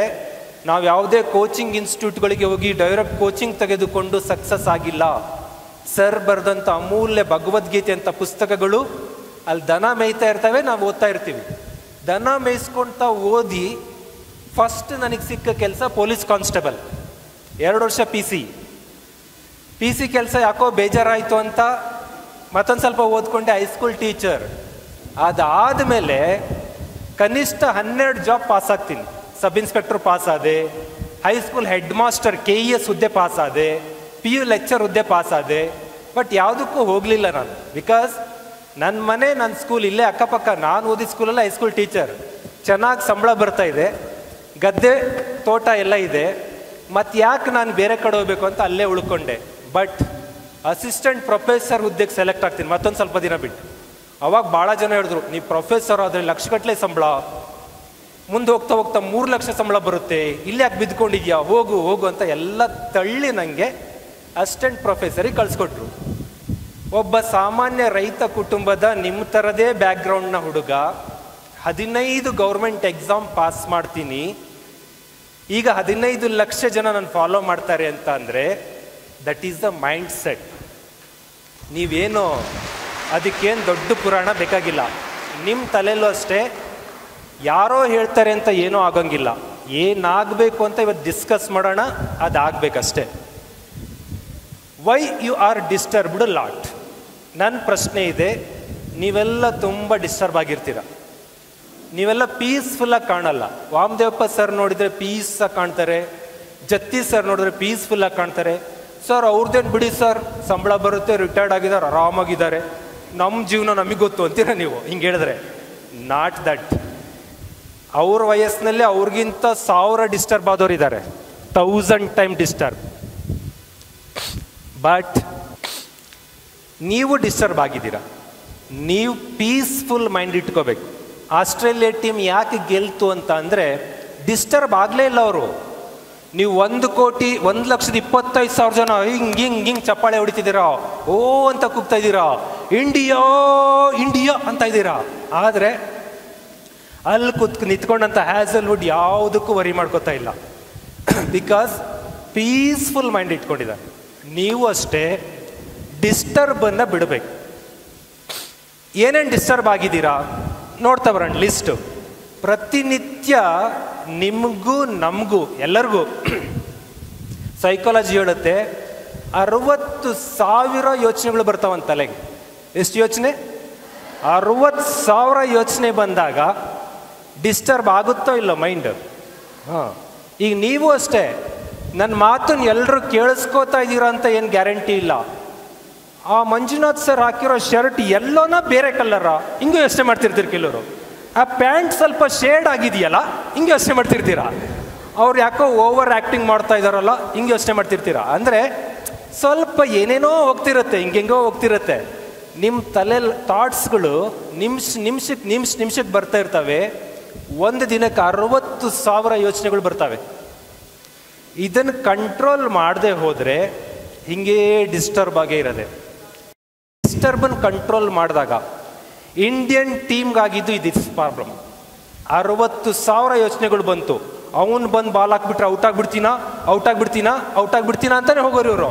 ನಾವು ಯಾವುದೇ ಕೋಚಿಂಗ್ ಇನ್ಸ್ಟಿಟ್ಯೂಟ್ಗಳಿಗೆ ಹೋಗಿ ಡೈರೆಕ್ಟ್ ಕೋಚಿಂಗ್ ತೆಗೆದುಕೊಂಡು ಸಕ್ಸಸ್ ಆಗಿಲ್ಲ. ಸರ್ ಬರೆದಂಥ ಅಮೂಲ್ಯ ಭಗವದ್ಗೀತೆ ಅಂತ ಪುಸ್ತಕಗಳು ಅಲ್ಲಿ ದನ ಮೇಯ್ತಾ ಇರ್ತವೆ, ನಾವು ಓದ್ತಾ ಇರ್ತೀವಿ. ದನ ಮೇಯಿಸ್ಕೊಳ್ತಾ ಓದಿ ಫಸ್ಟ್ ನನಗೆ ಸಿಕ್ಕ ಕೆಲಸ ಪೊಲೀಸ್ ಕಾನ್ಸ್ಟೇಬಲ್. 2 ವರ್ಷ ಪಿ ಸಿ ಕೆಲಸ ಯಾಕೋ ಬೇಜಾರಾಯಿತು ಅಂತ ಮತ್ತೊಂದು ಸ್ವಲ್ಪ ಓದ್ಕೊಂಡೆ ಹೈಸ್ಕೂಲ್ ಟೀಚರ್. ಅದಾದಮೇಲೆ ಕನಿಷ್ಠ 12 ಜಾಬ್ ಪಾಸ್ ಆಗ್ತೀನಿ. ಸಬ್ ಇನ್ಸ್ಪೆಕ್ಟರ್ ಪಾಸ್ ಆದೆ, ಹೈಸ್ಕೂಲ್ ಹೆಡ್ ಮಾಸ್ಟರ್ KES ಹುದ್ದೆ ಪಾಸ್ ಆದೆ, PU ಲೆಕ್ಚರ್ ಹುದ್ದೆ ಪಾಸ್ ಆದೆ. ಬಟ್ ಯಾವುದಕ್ಕೂ ಹೋಗಲಿಲ್ಲ ನಾನು. ಬಿಕಾಸ್ ನನ್ನ ಮನೆ, ನನ್ನ ಸ್ಕೂಲ್ ಇಲ್ಲೇ ಅಕ್ಕಪಕ್ಕ. ನಾನು ಓದಿದ ಸ್ಕೂಲಲ್ಲಿ ಹೈಸ್ಕೂಲ್ ಟೀಚರ್, ಚೆನ್ನಾಗಿ ಸಂಬಳ ಬರ್ತಾ ಇದೆ, ಗದ್ದೆ ತೋಟ ಎಲ್ಲ ಇದೆ. ಮತ್ತು ಯಾಕೆ ನಾನು ಬೇರೆ ಕಡೆ ಹೋಗ್ಬೇಕು ಅಂತ ಅಲ್ಲೇ ಉಳ್ಕೊಂಡೆ. ಬಟ್ ಅಸಿಸ್ಟೆಂಟ್ ಪ್ರೊಫೆಸರ್ ಹುದ್ದೆಗೆ ಸೆಲೆಕ್ಟ್ ಆಗ್ತೀನಿ ಮತ್ತೊಂದು ಸ್ವಲ್ಪ ದಿನ ಬಿಟ್ಟು. ಅವಾಗ ಭಾಳ ಜನ ಹೇಳಿದ್ರು, ನೀವು ಪ್ರೊಫೆಸರ್ ಆದರೆ ಲಕ್ಷಗಟ್ಟಲೆ ಸಂಬಳ, ಮುಂದೆ ಹೋಗ್ತಾ ಹೋಗ್ತಾ 3 ಲಕ್ಷ ಸಂಬಳ ಬರುತ್ತೆ, ಇಲ್ಲಿ ಯಾಕೆ ಬಿದ್ದುಕೊಂಡಿದ್ಯಾ, ಹೋಗು ಹೋಗು ಅಂತ ಎಲ್ಲ ತಳ್ಳಿ ನನಗೆ ಅಸಿಸ್ಟೆಂಟ್ ಪ್ರೊಫೆಸರಿಗೆ ಕಳಿಸ್ಕೊಟ್ರು. ಒಬ್ಬ ಸಾಮಾನ್ಯ ರೈತ ಕುಟುಂಬದ ನಿಮ್ಮ ಥರದೇ ಬ್ಯಾಕ್ಗ್ರೌಂಡ್ನ ಹುಡುಗ 15 ಗೌರ್ಮೆಂಟ್ ಎಕ್ಸಾಮ್ ಪಾಸ್ ಮಾಡ್ತೀನಿ, ಈಗ 15 ಲಕ್ಷ ಜನ ನಾನು ಫಾಲೋ ಮಾಡ್ತಾರೆ ಅಂತ ಅಂದರೆ that is the mind set. ನೀವೇನೋ ಅದಕ್ಕೇನು ದೊಡ್ಡ ಪುರಾಣ ಬೇಕಾಗಿಲ್ಲ. ನಿಮ್ಮ ತಲೆಯಲ್ಲೂ ಅಷ್ಟೇ, ಯಾರೋ ಹೇಳ್ತಾರೆ ಅಂತ ಏನೂ ಆಗೋಂಗಿಲ್ಲ. ಏನಾಗಬೇಕು ಅಂತ ಇವತ್ತು ಡಿಸ್ಕಸ್ ಮಾಡೋಣ, ಅದಾಗಬೇಕಷ್ಟೇ. Why you are disturbed lot? ನನ್ನ ಪ್ರಶ್ನೆ ಇದೆ, ನೀವೆಲ್ಲ ತುಂಬ ಡಿಸ್ಟರ್ಬ್ ಆಗಿರ್ತೀರ, ನೀವೆಲ್ಲ ಪೀಸ್ಫುಲ್ಲಾಗಿ ಕಾಣಲ್ಲ. ವಾಮದೇವಪ್ಪ ಸರ್ ನೋಡಿದರೆ ಪೀಸಾಗಿ ಕಾಣ್ತಾರೆ, ಜತ್ತಿ ಸರ್ ನೋಡಿದ್ರೆ ಪೀಸ್ಫುಲ್ಲಾಗಿ ಕಾಣ್ತಾರೆ. ಸರ್ ಅವ್ರದ್ದೇನು ಬಿಡಿ ಸರ್, ಸಂಬಳ ಬರುತ್ತೆ, ರಿಟೈರ್ಡ್ ಆಗಿದ್ದಾರೆ, ಆರಾಮಾಗಿದ್ದಾರೆ, ನಮ್ಮ ಜೀವನ ನಮಗೆ ಗೊತ್ತು ಅಂತೀರ ನೀವು ಹಿಂಗೆ ಹೇಳಿದ್ರೆ. Not that. ಅವ್ರ ವಯಸ್ಸಿನಲ್ಲಿ ಅವ್ರಿಗಿಂತ 1000 ಡಿಸ್ಟರ್ಬ್ ಆದವ್ರು ಇದ್ದಾರೆ, 1000 ಟೈಮ್ ಡಿಸ್ಟರ್ಬ್. ಬಟ್ ನೀವು ಡಿಸ್ಟರ್ಬ್ ಆಗಿದ್ದೀರಾ, ನೀವು ಪೀಸ್ಫುಲ್ ಮೈಂಡ್ ಇಟ್ಕೋಬೇಕು. ಆಸ್ಟ್ರೇಲಿಯಾ ಟೀಮ್ ಯಾಕೆ ಗೆಲ್ತು ಅಂತ ಅಂದರೆ ಡಿಸ್ಟರ್ಬ್ ಆಗಲೇ ಇಲ್ಲ ಅವರು. ನೀವು 1,25,000 ಜನ ಹಿಂಗೆ ಚಪ್ಪಾಳೆ ಹೊಡಿತಿದ್ದೀರಾ, ಓ ಅಂತ ಕೂಗ್ತಾ ಇದ್ದೀರಾ, ಇಂಡಿಯಾ ಇಂಡಿಯಾ ಅಂತ ಇದ್ದೀರಾ. ಆದರೆ ಅಲ್ಲಿ ನಿಂತ್ಕೊಂಡಂಥ ಹ್ಯಾಸಲ್ವುಡ್ ಯಾವುದಕ್ಕೂ ವರಿ ಮಾಡ್ಕೋತಾ ಇಲ್ಲ, ಬಿಕಾಸ್ ಪೀಸ್ಫುಲ್ ಮೈಂಡ್ ಇಟ್ಕೊಂಡಿದ್ದಾರೆ. ನೀವು ಅಷ್ಟೇ ಡಿಸ್ಟರ್ಬನ್ನು ಬಿಡಬೇಕು. ಏನೇನು ಡಿಸ್ಟರ್ಬ್ ಆಗಿದ್ದೀರಾ ನೋಡ್ತಾ ಬರೋಣ ಲಿಸ್ಟು. ಪ್ರತಿನಿತ್ಯ ನಿಮಗೂ ನಮಗೂ ಎಲ್ಲರಿಗೂ ಸೈಕಾಲಜಿ ಹೇಳುತ್ತೆ 60,000 ಯೋಚನೆಗಳು ಬರ್ತಾವಂತ ತಲೆಗೆ. ಎಷ್ಟು ಯೋಚನೆ? 60,000 ಯೋಚನೆ ಬಂದಾಗ ಡಿಸ್ಟರ್ಬ್ ಆಗುತ್ತೋ ಇಲ್ಲ ಮೈಂಡ್? ಹಾಂ. ಈಗ ನೀವು ಅಷ್ಟೇ, ನನ್ನ ಮಾತನ್ನು ಎಲ್ಲರೂ ಕೇಳಿಸ್ಕೋತಾ ಇದ್ದೀರಾ ಅಂತ ಏನು ಗ್ಯಾರಂಟಿ ಇಲ್ಲ. ಆ ಮಂಜುನಾಥ್ ಸರ್ ಹಾಕಿರೋ ಶರ್ಟ್ ಎಲ್ಲೋನ ಬೇರೆ ಕಲರ, ಹಿಂಗೆ ಯೋಚನೆ ಮಾಡ್ತಿರ್ತೀರಿ ಕೆಲವರು. ಆ ಪ್ಯಾಂಟ್ ಸ್ವಲ್ಪ ಶೇಡ್ ಆಗಿದೆಯಲ್ಲ, ಹಿಂಗೆ ಯೋಚನೆ ಮಾಡ್ತಿರ್ತೀರಾ. ಅವ್ರು ಯಾಕೋ ಓವರ್ ಆ್ಯಕ್ಟಿಂಗ್ ಮಾಡ್ತಾ ಇದ್ದಾರಲ್ಲ, ಹಿಂಗೆ ಯೋಚನೆ ಮಾಡ್ತಿರ್ತೀರಾ. ಅಂದರೆ ಸ್ವಲ್ಪ ಏನೇನೋ ಹೋಗ್ತಿರುತ್ತೆ, ಹಿಂಗೆಂಗೋ ಹೋಗ್ತಿರುತ್ತೆ. ನಿಮ್ಮ ತಲೆಯಲ್ಲಿ ಥಾಟ್ಸ್ಗಳು ನಿಮಿಷಕ್ಕೆ ಬರ್ತಾ ಇರ್ತವೆ. ಒಂದು ದಿನಕ್ಕೆ 60,000 ಯೋಚನೆಗಳು ಬರ್ತವೆ. ಇದನ್ನು ಕಂಟ್ರೋಲ್ ಮಾಡದೆ ಹೋದರೆ ಹಿಂಗೇ ಡಿಸ್ಟರ್ಬ್ ಆಗೇ ಇರೋದೆ. ಡಿಸ್ಟರ್ಬನ್ನು ಕಂಟ್ರೋಲ್ ಮಾಡಿದಾಗ ಇಂಡಿಯನ್ ಟೀಮ್ಗಾಗಿದ್ದು ಇದು ಪ್ರಾಬ್ಲಮ್. 60,000 ಯೋಚನೆಗಳು ಬಂತು. ಅವನು ಬಂದು ಬಾಲ್ ಹಾಕ್ಬಿಟ್ರೆ ಔಟ್ ಆಗ್ಬಿಡ್ತೀನಾ ಅಂತಾನೆ ಹೋಗೋರು ಇವರು.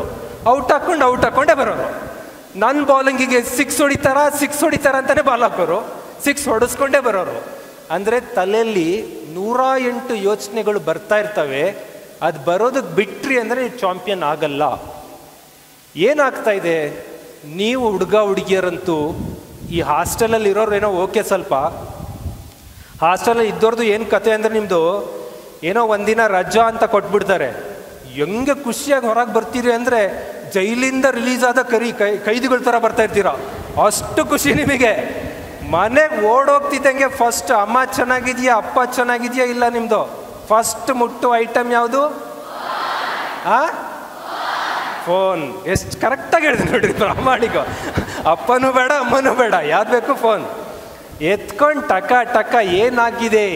ಔಟ್ ಹಾಕ್ಕೊಂಡೇ ಬರೋರು. ನನ್ನ ಬೌಲಿಂಗಿಗೆ ಸಿಕ್ಸ್ ಹೊಡಿತಾರ ಅಂತಾನೆ ಬಾಲ್ ಹಾಕೋರು, 6 ಹೊಡೆಸ್ಕೊಂಡೇ ಬರೋರು. ಅಂದರೆ ತಲೆಯಲ್ಲಿ 108 ಯೋಚನೆಗಳು ಬರ್ತಾ ಇರ್ತವೆ. ಅದು ಬರೋದಕ್ಕೆ ಬಿಟ್ರಿ ಅಂದರೆ ಚಾಂಪಿಯನ್ ಆಗಲ್ಲ. ಏನಾಗ್ತಾ ಇದೆ, ನೀವು ಹುಡುಗಿಯರಂತೂ ಈ ಹಾಸ್ಟೆಲಲ್ಲಿ ಇರೋರೇನೋ ಓಕೆ, ಸ್ವಲ್ಪ ಹಾಸ್ಟೆಲಲ್ಲಿ ಇದ್ದವ್ರದ್ದು ಏನು ಕತೆ ಅಂದರೆ ನಿಮ್ಮದು ಏನೋ ಒಂದಿನ ರಜಾ ಅಂತ ಕೊಟ್ಬಿಡ್ತಾರೆ. ಹೆಂಗೆ ಖುಷಿಯಾಗಿ ಹೊರಗೆ ಬರ್ತೀರಿ ಅಂದರೆ ಜೈಲಿಂದ ರಿಲೀಸ್ ಆದ ಕೈದಿಗಳ ಥರ ಬರ್ತಾ ಇರ್ತೀರ, ಅಷ್ಟು ಖುಷಿ ನಿಮಗೆ. ಮನೆಗೆ ಓಡೋಗ್ತಿದ್ದಂಗೆ ಫಸ್ಟ್ ಅಮ್ಮ ಚೆನ್ನಾಗಿದೆಯಾ, ಅಪ್ಪ ಚೆನ್ನಾಗಿದೆಯಾ ಇಲ್ಲ ನಿಮ್ಮದು ಫಸ್ಟ್ ಮುಟ್ಟು ಐಟಮ್ ಯಾವುದು? ಫೋನ್. ಎಷ್ಟು ಕರೆಕ್ಟಾಗಿ ಹೇಳಿದೆ ನೋಡ್ರಿ ಪ್ರಾಮಾಣಿಕ. ಅಪ್ಪನೂ ಬೇಡ ಅಮ್ಮನೂ ಬೇಡ, ಯಾವ್ದು ಬೇಕು ಫೋನ್ ಎತ್ಕೊಂಡು ಟಕ ಏನಾಗಿದೆ,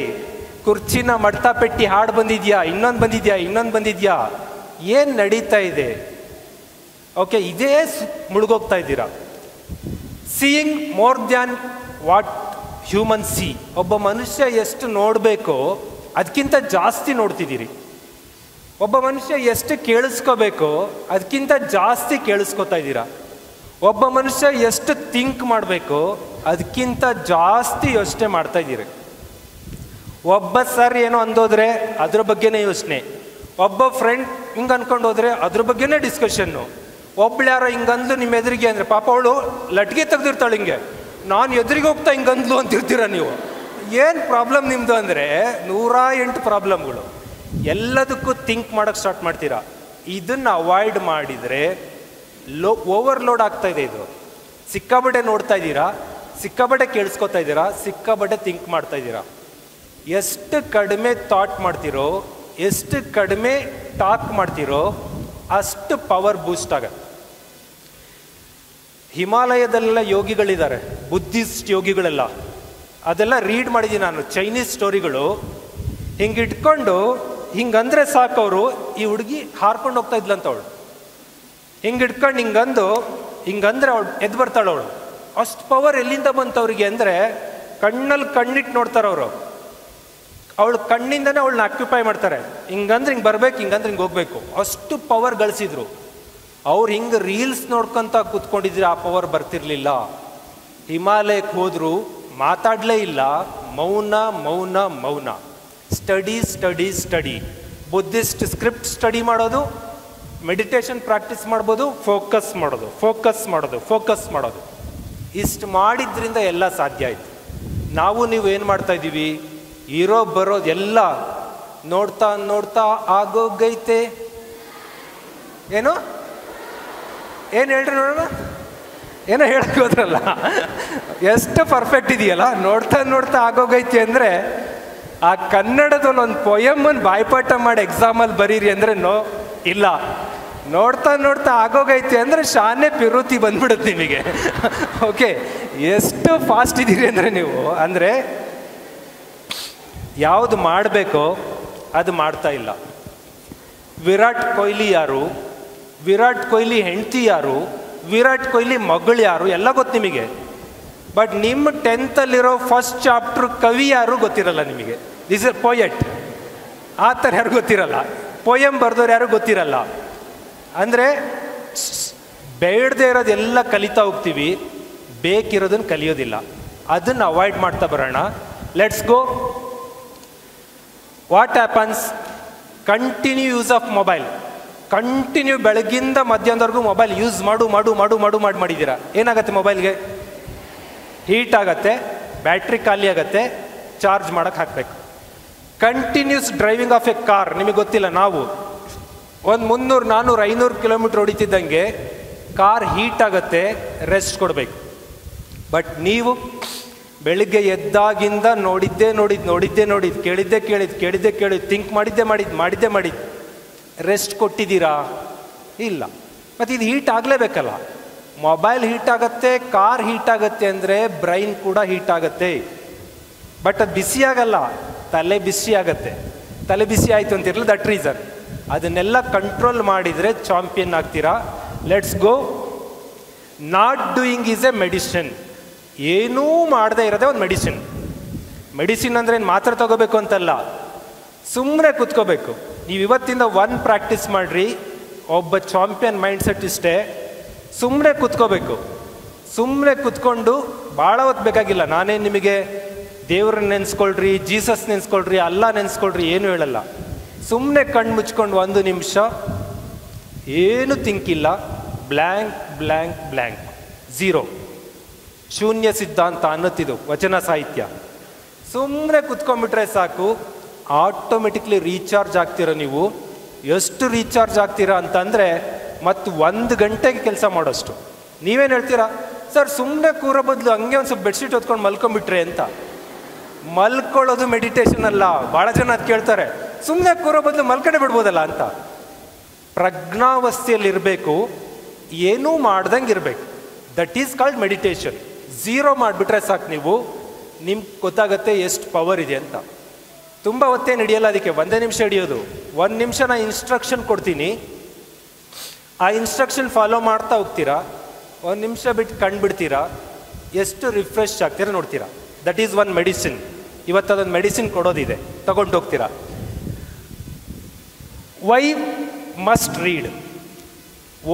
ಕುರ್ಚಿನ ಮಡ್ತಾ ಪೆಟ್ಟಿ ಹಾಡು ಬಂದಿದ್ಯಾ, ಇನ್ನೊಂದು ಬಂದಿದ್ಯಾ, ಏನು ನಡೀತಾ ಇದೆ? ಓಕೆ, ಇದೇ ಮುಳುಗೋಗ್ತಾ ಇದ್ದೀರಾ. Seeing more than what human C. ಒಬ್ಬ ಮನುಷ್ಯ ಎಷ್ಟು ನೋಡಬೇಕೋ ಅದಕ್ಕಿಂತ ಜಾಸ್ತಿ ನೋಡ್ತಿದ್ದೀರಿ. ಒಬ್ಬ ಮನುಷ್ಯ ಎಷ್ಟು ಕೇಳಿಸ್ಕೋಬೇಕೋ ಅದಕ್ಕಿಂತ ಜಾಸ್ತಿ ಕೇಳಿಸ್ಕೋತಾ ಇದ್ದೀರಾ. ಒಬ್ಬ ಮನುಷ್ಯ ಎಷ್ಟು ಥಿಂಕ್ ಮಾಡಬೇಕೋ ಅದಕ್ಕಿಂತ ಜಾಸ್ತಿ ಯೋಚನೆ ಮಾಡ್ತಾ ಇದ್ದೀರಿ. ಒಬ್ಬ ಸರ್ ಏನೋ ಅಂದೋದ್ರೆ ಅದ್ರ ಬಗ್ಗೆನೇ ಯೋಚನೆ, ಒಬ್ಬ ಫ್ರೆಂಡ್ ಹಿಂಗೆ ಅನ್ಕೊಂಡು ಹೋದ್ರೆ ಅದ್ರ ಬಗ್ಗೆನೇ ಡಿಸ್ಕಷನ್ನು. ಒಬ್ಳು ಯಾರೋ ಹಿಂಗಂದ್ಲು ನಿಮ್ಮ ಎದುರಿಗೆ ಅಂದರೆ ಪಾಪ ಅವಳು ಲಟ್ಗೆ ತೆಗೆದಿರ್ತಾಳೆ, ಹಿಂಗೆ ನಾನು ಎದುರಿಗೆ ಹೋಗ್ತಾ ಹಿಂಗಂದ್ಲು ಅಂತಿರ್ತೀರ ನೀವು. ಏನು ಪ್ರಾಬ್ಲಮ್ ನಿಮ್ಮದು ಅಂದರೆ 108 ಪ್ರಾಬ್ಲಮ್ಗಳು. ಎಲ್ಲದಕ್ಕೂ ಥಿಂಕ್ ಮಾಡೋಕ್ಕೆ ಸ್ಟಾರ್ಟ್ ಮಾಡ್ತೀರಾ. ಇದನ್ನು ಅವಾಯ್ಡ್ ಮಾಡಿದರೆ ಓವರ್ಲೋಡ್ ಆಗ್ತಾ ಇದೆ. ಇದು ಸಿಕ್ಕಾಬಟ್ಟೆ ನೋಡ್ತಾ ಇದ್ದೀರಾ, ಸಿಕ್ಕಾಬಟ್ಟೆ ಕೇಳಿಸ್ಕೊತಾ ಇದ್ದೀರಾ, ಸಿಕ್ಕಾಬಟ್ಟೆ ಥಿಂಕ್ ಮಾಡ್ತಾ ಇದ್ದೀರಾ. ಎಷ್ಟು ಕಡಿಮೆ ಥಾಟ್ ಮಾಡ್ತೀರೋ, ಎಷ್ಟು ಕಡಿಮೆ ಟಾಕ್ ಮಾಡ್ತೀರೋ ಅಷ್ಟು ಪವರ್ ಬೂಸ್ಟ್ ಆಗುತ್ತೆ. ಹಿಮಾಲಯದಲ್ಲೆಲ್ಲ ಯೋಗಿಗಳಿದ್ದಾರೆ, ಬುದ್ಧಿಸ್ಟ್ ಯೋಗಿಗಳೆಲ್ಲ, ಅದೆಲ್ಲ ರೀಡ್ ಮಾಡಿದ್ದೀನಿ ನಾನು. ಚೈನೀಸ್ ಸ್ಟೋರಿಗಳು ಹಿಂಗೆ ಇಟ್ಕೊಂಡು ಹಿಂಗಂದ್ರೆ ಸಾಕವರು, ಈ ಹುಡುಗಿ ಹಾರ್ಕೊಂಡು ಹೋಗ್ತಾ ಇದ್ಲಂತ ಅವಳು, ಹಿಂಗೆ ಇಟ್ಕೊಂಡು ಹಿಂಗಂದ್ರೆ ಅವಳು ಎದ್ದು ಬರ್ತಾಳೆ ಅವಳು. ಅಷ್ಟು ಪವರ್ ಎಲ್ಲಿಂದ ಬಂತವ್ರಿಗೆ ಅಂದರೆ ಕಣ್ಣಲ್ಲಿ ಕಣ್ಣಿಟ್ಟು ನೋಡ್ತಾರೆ ಅವಳು ಕಣ್ಣಿಂದನೇ ಅವಳನ್ನ ಆಕ್ಯುಪೈ ಮಾಡ್ತಾರೆ. ಹಿಂಗಂದ್ರೆ ಹಿಂಗೆ ಬರ್ಬೇಕು, ಹಿಂಗಂದ್ರೆ ಹಿಂಗೆ ಹೋಗ್ಬೇಕು, ಅಷ್ಟು ಪವರ್ ಗಳಿಸಿದ್ರು. ಅವ್ರು ಹಿಂಗೆ ರೀಲ್ಸ್ ನೋಡ್ಕೊಂತ ಕೂತ್ಕೊಂಡಿದ್ರೆ ಆ ಪವರ್ ಬರ್ತಿರ್ಲಿಲ್ಲ. ಹಿಮಾಲಯಕ್ಕೆ ಹೋದರೂ ಮಾತಾಡಲೇ ಇಲ್ಲ, ಮೌನ ಮೌನ ಮೌನ. Study study study. Buddhist script study ಮಾಡೋದು, ಮೆಡಿಟೇಷನ್ ಪ್ರಾಕ್ಟೀಸ್ ಮಾಡ್ಬೋದು, ಫೋಕಸ್ ಮಾಡೋದು ಫೋಕಸ್ ಮಾಡೋದು ಫೋಕಸ್ ಮಾಡೋದು. ಇಷ್ಟು ಮಾಡಿದ್ರಿಂದ ಎಲ್ಲ ಸಾಧ್ಯ ಆಯಿತು. ನಾವು ನೀವು ಏನು ಮಾಡ್ತಾ ಇದ್ದೀವಿ, ಇರೋ ಬರೋದು ಎಲ್ಲ ನೋಡ್ತಾ ನೋಡ್ತಾ ಆಗೋಗೈತೆ. ಏನು ಏನು ಹೇಳ್ರಿ ನೋಡೋಣ, ಏನೋ ಹೇಳಕ್ಕೆ ಹೋದ್ರಲ್ಲ, ಎಷ್ಟು ಪರ್ಫೆಕ್ಟ್ ಇದೆಯಲ್ಲ. ನೋಡ್ತಾ ನೋಡ್ತಾ ಆಗೋಗೈತಿ ಅಂದರೆ ಆ ಕನ್ನಡದಲ್ಲಿ ಒಂದು ಪೊಯಮನ್ನು ಬಾಯ್ಪಾಠ ಮಾಡಿ ಎಕ್ಸಾಮಲ್ಲಿ ಬರೀರಿ ಅಂದರೆ ಇಲ್ಲ. ನೋಡ್ತಾ ನೋಡ್ತಾ ಆಗೋಗೈತಿ ಅಂದರೆ ಶಾನೆ ಪಿರುತಿ ಬಂದ್ಬಿಡುತ್ತೆ ನಿಮಗೆ. ಓಕೆ, ಎಷ್ಟು ಫಾಸ್ಟ್ ಇದ್ದೀರಿ ಅಂದರೆ ನೀವು, ಅಂದರೆ ಯಾವುದು ಮಾಡಬೇಕೋ ಅದು ಮಾಡ್ತಾ ಇಲ್ಲ. ವಿರಾಟ್ ಕೊಹ್ಲಿ ಯಾರು, ವಿರಾಟ್ ಕೊಹ್ಲಿ ಹೆಂಡತಿ ಯಾರು, ವಿರಾಟ್ ಕೊಹ್ಲಿ ಮಗಳು ಯಾರು ಎಲ್ಲ ಗೊತ್ತು ನಿಮಗೆ. ಬಟ್ ನಿಮ್ಮ 10th ಫಸ್ಟ್ ಚಾಪ್ಟರ್ ಕವಿ ಯಾರು ಗೊತ್ತಿರಲ್ಲ ನಿಮಗೆ. ದಿಸ್ ಇಸ್ ಪೊಯೆಟ್, ಆ ಥರ ಯಾರು ಗೊತ್ತಿರಲ್ಲ. ಪೊಯಮ್ ಬರೆದವ್ರು ಯಾರು ಗೊತ್ತಿರಲ್ಲ. ಅಂದರೆ ಬೇಡದೇ ಇರೋದೆಲ್ಲ ಕಲಿತಾ ಹೋಗ್ತೀವಿ, ಬೇಕಿರೋದನ್ನು ಕಲಿಯೋದಿಲ್ಲ. ಅದನ್ನು ಅವಾಯ್ಡ್ ಮಾಡ್ತಾ ಬರೋಣ. Let's go. What happens? Continue use of mobile. Continue ಬೆಳಗ್ಗಿಂದ ಮಧ್ಯಾಹ್ನದವರೆಗೂ ಮೊಬೈಲ್ ಯೂಸ್ ಮಾಡಿದ್ದೀರಾ. ಏನಾಗುತ್ತೆ ಮೊಬೈಲ್ಗೆ? ಹೀಟ್ ಆಗುತ್ತೆ, ಬ್ಯಾಟ್ರಿ ಖಾಲಿ ಆಗುತ್ತೆ, ಚಾರ್ಜ್ ಮಾಡೋಕ್ಕೆ ಹಾಕಬೇಕು. Continuous driving of a car. ನಿಮಗೆ ಗೊತ್ತಿಲ್ಲ, ನಾವು ಒಂದು 300, 400, 500 ಕಿಲೋಮೀಟ್ರ್ ಹೊಡಿತಿದ್ದಂಗೆ ಕಾರ್ ಹೀಟ್ ಆಗುತ್ತೆ, ರೆಸ್ಟ್ ಕೊಡಬೇಕು. ಬಟ್ ನೀವು ಬೆಳಿಗ್ಗೆ ಎದ್ದಾಗಿಂದ ನೋಡಿದ್ದು, ಕೇಳಿದ್ದು, ಥಿಂಕ್ ಮಾಡಿದ್ದೆ, ರೆಸ್ಟ್ ಕೊಟ್ಟಿದ್ದೀರಾ? ಇಲ್ಲ. ಮತ್ತು ಇದು ಹೀಟ್ ಆಗಲೇಬೇಕಲ್ಲ. ಮೊಬೈಲ್ ಹೀಟ್ ಆಗುತ್ತೆ, ಕಾರ್ ಹೀಟ್ ಆಗುತ್ತೆ ಅಂದರೆ ಬ್ರೈನ್ ಕೂಡ ಹೀಟ್ ಆಗುತ್ತೆ. ಬಟ್ ಅದು ಬಿಸಿ ಆಗಲ್ಲ, ತಲೆ ಬಿಸಿ ಆಗುತ್ತೆ. ತಲೆ ಬಿಸಿ ಆಯಿತು ಅಂತಿರಲ್ಲ, ದಟ್ ರೀಸನ್. ಅದನ್ನೆಲ್ಲ ಕಂಟ್ರೋಲ್ ಮಾಡಿದರೆ ಚಾಂಪಿಯನ್ ಆಗ್ತೀರಾ. Let's go. Not doing is A medicine. ಏನೂ ಮಾಡದೇ ಇರೋದೇ ಒಂದು ಮೆಡಿಸಿನ್. ಮೆಡಿಸಿನ್ ಅಂದರೆ ಏನು ಮಾತ್ರೆ ತಗೋಬೇಕು ಅಂತಲ್ಲ, ಸುಮ್ಮನೆ ಕೂತ್ಕೋಬೇಕು. ನೀವು ಇವತ್ತಿಂದ ಪ್ರಾಕ್ಟೀಸ್ ಮಾಡಿರಿ. ಒಬ್ಬ ಚಾಂಪಿಯನ್ ಮೈಂಡ್ಸೆಟ್ ಇಷ್ಟೇ, ಸುಮ್ಮನೆ ಕೂತ್ಕೋಬೇಕು. ಸುಮ್ಮನೆ ಕೂತ್ಕೊಂಡು ಭಾಳ ಹೊತ್ತು ಬೇಕಾಗಿಲ್ಲ. ನಾನೇನು ನಿಮಗೆ ದೇವ್ರನ್ನ ನೆನೆಸ್ಕೊಳ್ರಿ, ಜೀಸಸ್ ನೆನೆಸ್ಕೊಳ್ರಿ, ಅಲ್ಲ ನೆನೆಸ್ಕೊಳ್ರಿ ಏನು ಹೇಳಲ್ಲ. ಸುಮ್ಮನೆ ಕಣ್ಣು ಮುಚ್ಕೊಂಡು 1 ನಿಮಿಷ ಏನು ಥಿಂಕಿಲ್ಲ, ಬ್ಲ್ಯಾಂಕ್ ಬ್ಲ್ಯಾಂಕ್ ಬ್ಲ್ಯಾಂಕ್, ಝೀರೋ. ಶೂನ್ಯ ಸಿದ್ಧಾಂತ ಅನ್ನತ್ತಿದು ವಚನ ಸಾಹಿತ್ಯ. ಸುಮ್ಮನೆ ಕುತ್ಕೊಂಡ್ಬಿಟ್ರೆ ಸಾಕು, ಆಟೋಮೆಟಿಕ್ಲಿ ರೀಚಾರ್ಜ್ ಆಗ್ತೀರ. ನೀವು ಎಷ್ಟು ರೀಚಾರ್ಜ್ ಆಗ್ತೀರಾ ಅಂತಂದರೆ ಮತ್ತು 1 ಗಂಟೆಗೆ ಕೆಲಸ ಮಾಡೋಷ್ಟು. ನೀವೇನು ಹೇಳ್ತೀರಾ, ಸರ್ ಸುಮ್ಮನೆ ಕೂರೋ ಬದಲು ಹಂಗೆ ಒಂದು ಸ್ವಲ್ಪ ಬೆಡ್ಶೀಟ್ ಹೊತ್ಕೊಂಡು ಮಲ್ಕೊಂಬಿಟ್ರೆ ಅಂತ. ಮಲ್ಕೊಳ್ಳೋದು ಮೆಡಿಟೇಷನ್ ಅಲ್ಲ. ಭಾಳ ಜನ ಅದು ಕೇಳ್ತಾರೆ, ಸುಮ್ಮನೆ ಕೂರೋ ಬದಲು ಮಲ್ಕೊಂಡೆ ಬಿಡ್ಬೋದಲ್ಲ ಅಂತ. ಪ್ರಜ್ಞಾವಸ್ಥೆಯಲ್ಲಿರಬೇಕು, ಏನೂ ಮಾಡ್ದಂಗೆ ಇರಬೇಕು. That is called meditation. Zero ಮಾಡಿಬಿಟ್ರೆ ಸಾಕು, ನೀವು ನಿಮ್ಗೆ ಗೊತ್ತಾಗತ್ತೆ ಎಷ್ಟು ಪವರ್ ಇದೆ ಅಂತ. ತುಂಬ ಹೊತ್ತೇನು ಹಿಡಿಯಲ್ಲ, ಅದಕ್ಕೆ 1 ನಿಮಿಷ ಹಿಡಿಯೋದು. 1 ನಿಮಿಷ ನಾನು ಇನ್ಸ್ಟ್ರಕ್ಷನ್ ಕೊಡ್ತೀನಿ, ಆ ಇನ್ಸ್ಟ್ರಕ್ಷನ್ ಫಾಲೋ ಮಾಡ್ತಾ ಹೋಗ್ತೀರಾ. 1 ನಿಮಿಷ ಬಿಟ್ಟು ಕಂಡುಬಿಡ್ತೀರಾ, ಎಷ್ಟು ರಿಫ್ರೆಶ್ ಆಗ್ತೀರಾ ನೋಡ್ತೀರಾ. That is one medicine. ಇವತ್ತು ಅದೊಂದು ಮೆಡಿಸಿನ್ ಕೊಡೋದಿದೆ, ತಗೊಂಡು ಹೋಗ್ತೀರಾ. Y must read.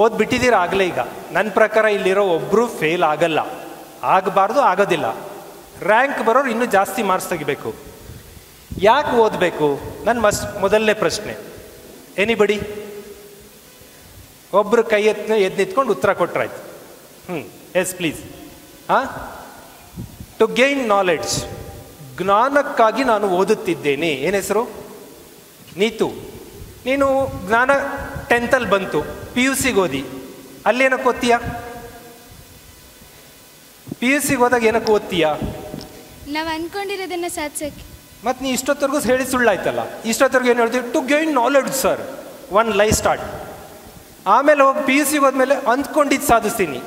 ಓದ್ಬಿಟ್ಟಿದ್ದೀರಾ ಆಗಲೇ. ಈಗ ನನ್ನ ಪ್ರಕಾರ ಇಲ್ಲಿರೋ ಒಬ್ಬರು ಫೇಲ್ ಆಗಲ್ಲ, ಆಗಬಾರ್ದು, ಆಗೋದಿಲ್ಲ. ರ್ಯಾಂಕ್ ಬರೋರು ಇನ್ನೂ ಜಾಸ್ತಿ ಮಾರ್ಕ್ಸ್ ತೆಗಿಬೇಕು. ಯಾಕೆ ಓದಬೇಕು? ನನ್ನ ಮೊದಲನೇ ಪ್ರಶ್ನೆ. ಎನಿಬಡಿ? ಒಬ್ಬರು ಕೈ ಎದ್ದು ನಿಂತ್ಕೊಂಡು ಉತ್ತರ ಕೊಟ್ರಾಯ್ತು. Yes please. To gain knowledge. ಜ್ಞಾನಕ್ಕಾಗಿ ನಾನು ಓದುತ್ತಿದ್ದೇನೆ. ಏನು ಹೆಸರು? ನೀತು. ನೀನು ಜ್ಞಾನ 10th ಬಂತು, PUC ಓದಿ, ಅಲ್ಲೇನಕ್ಕೆ ಓದ್ತೀಯಾ? PUC ಹೋದಾಗ ಏನಕ್ಕೆ ಓದ್ತೀಯಾ? ನಾವು ಅನ್ಕೊಂಡಿರೋದನ್ನ ಸಾಧಿಸಕ್ಕೆ. ಮತ್ತು ನೀ ಇಷ್ಟೊತ್ತರೆಗೂ ಹೇಳಿ ಸುಳ್ಳಾಯ್ತಲ್ಲ. ಇಷ್ಟೊತ್ತರೆಗೂ ಏನು ಹೇಳ್ತೀವಿ? To gain knowledge sir. One lie start. ಆಮೇಲೆ ಹೋಗಿ PUC ಹೋದ್ಮೇಲೆ ಅಂದ್ಕೊಂಡಿದ್ದು ಸಾಧಿಸ್ತೀನಿ.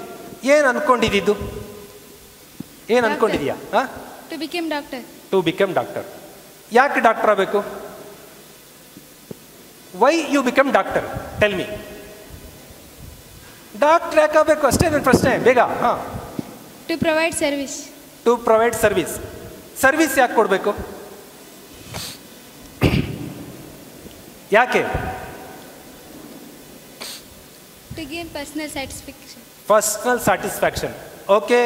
ಏನು ಅಂದ್ಕೊಂಡಿದ್ದು? ಏನು ಅಂದ್ಕೊಂಡಿದ್ಯಾ? To become doctor. To become doctor. ಯಾಕೆ ಡಾಕ್ಟರ್ ಆಗಬೇಕು? Why you become doctor? Tell me. Doctor ಯಾಕಾಗಬೇಕು ಅಷ್ಟೇ ನನ್ನ ಪ್ರಶ್ನೆ. ಬೇಗ. To provide service. To provide service. Service ಯಾಕೆ ಕೊಡಬೇಕು? ಯಾಕೆ? To gain personal satisfaction. Personal satisfaction. Okay,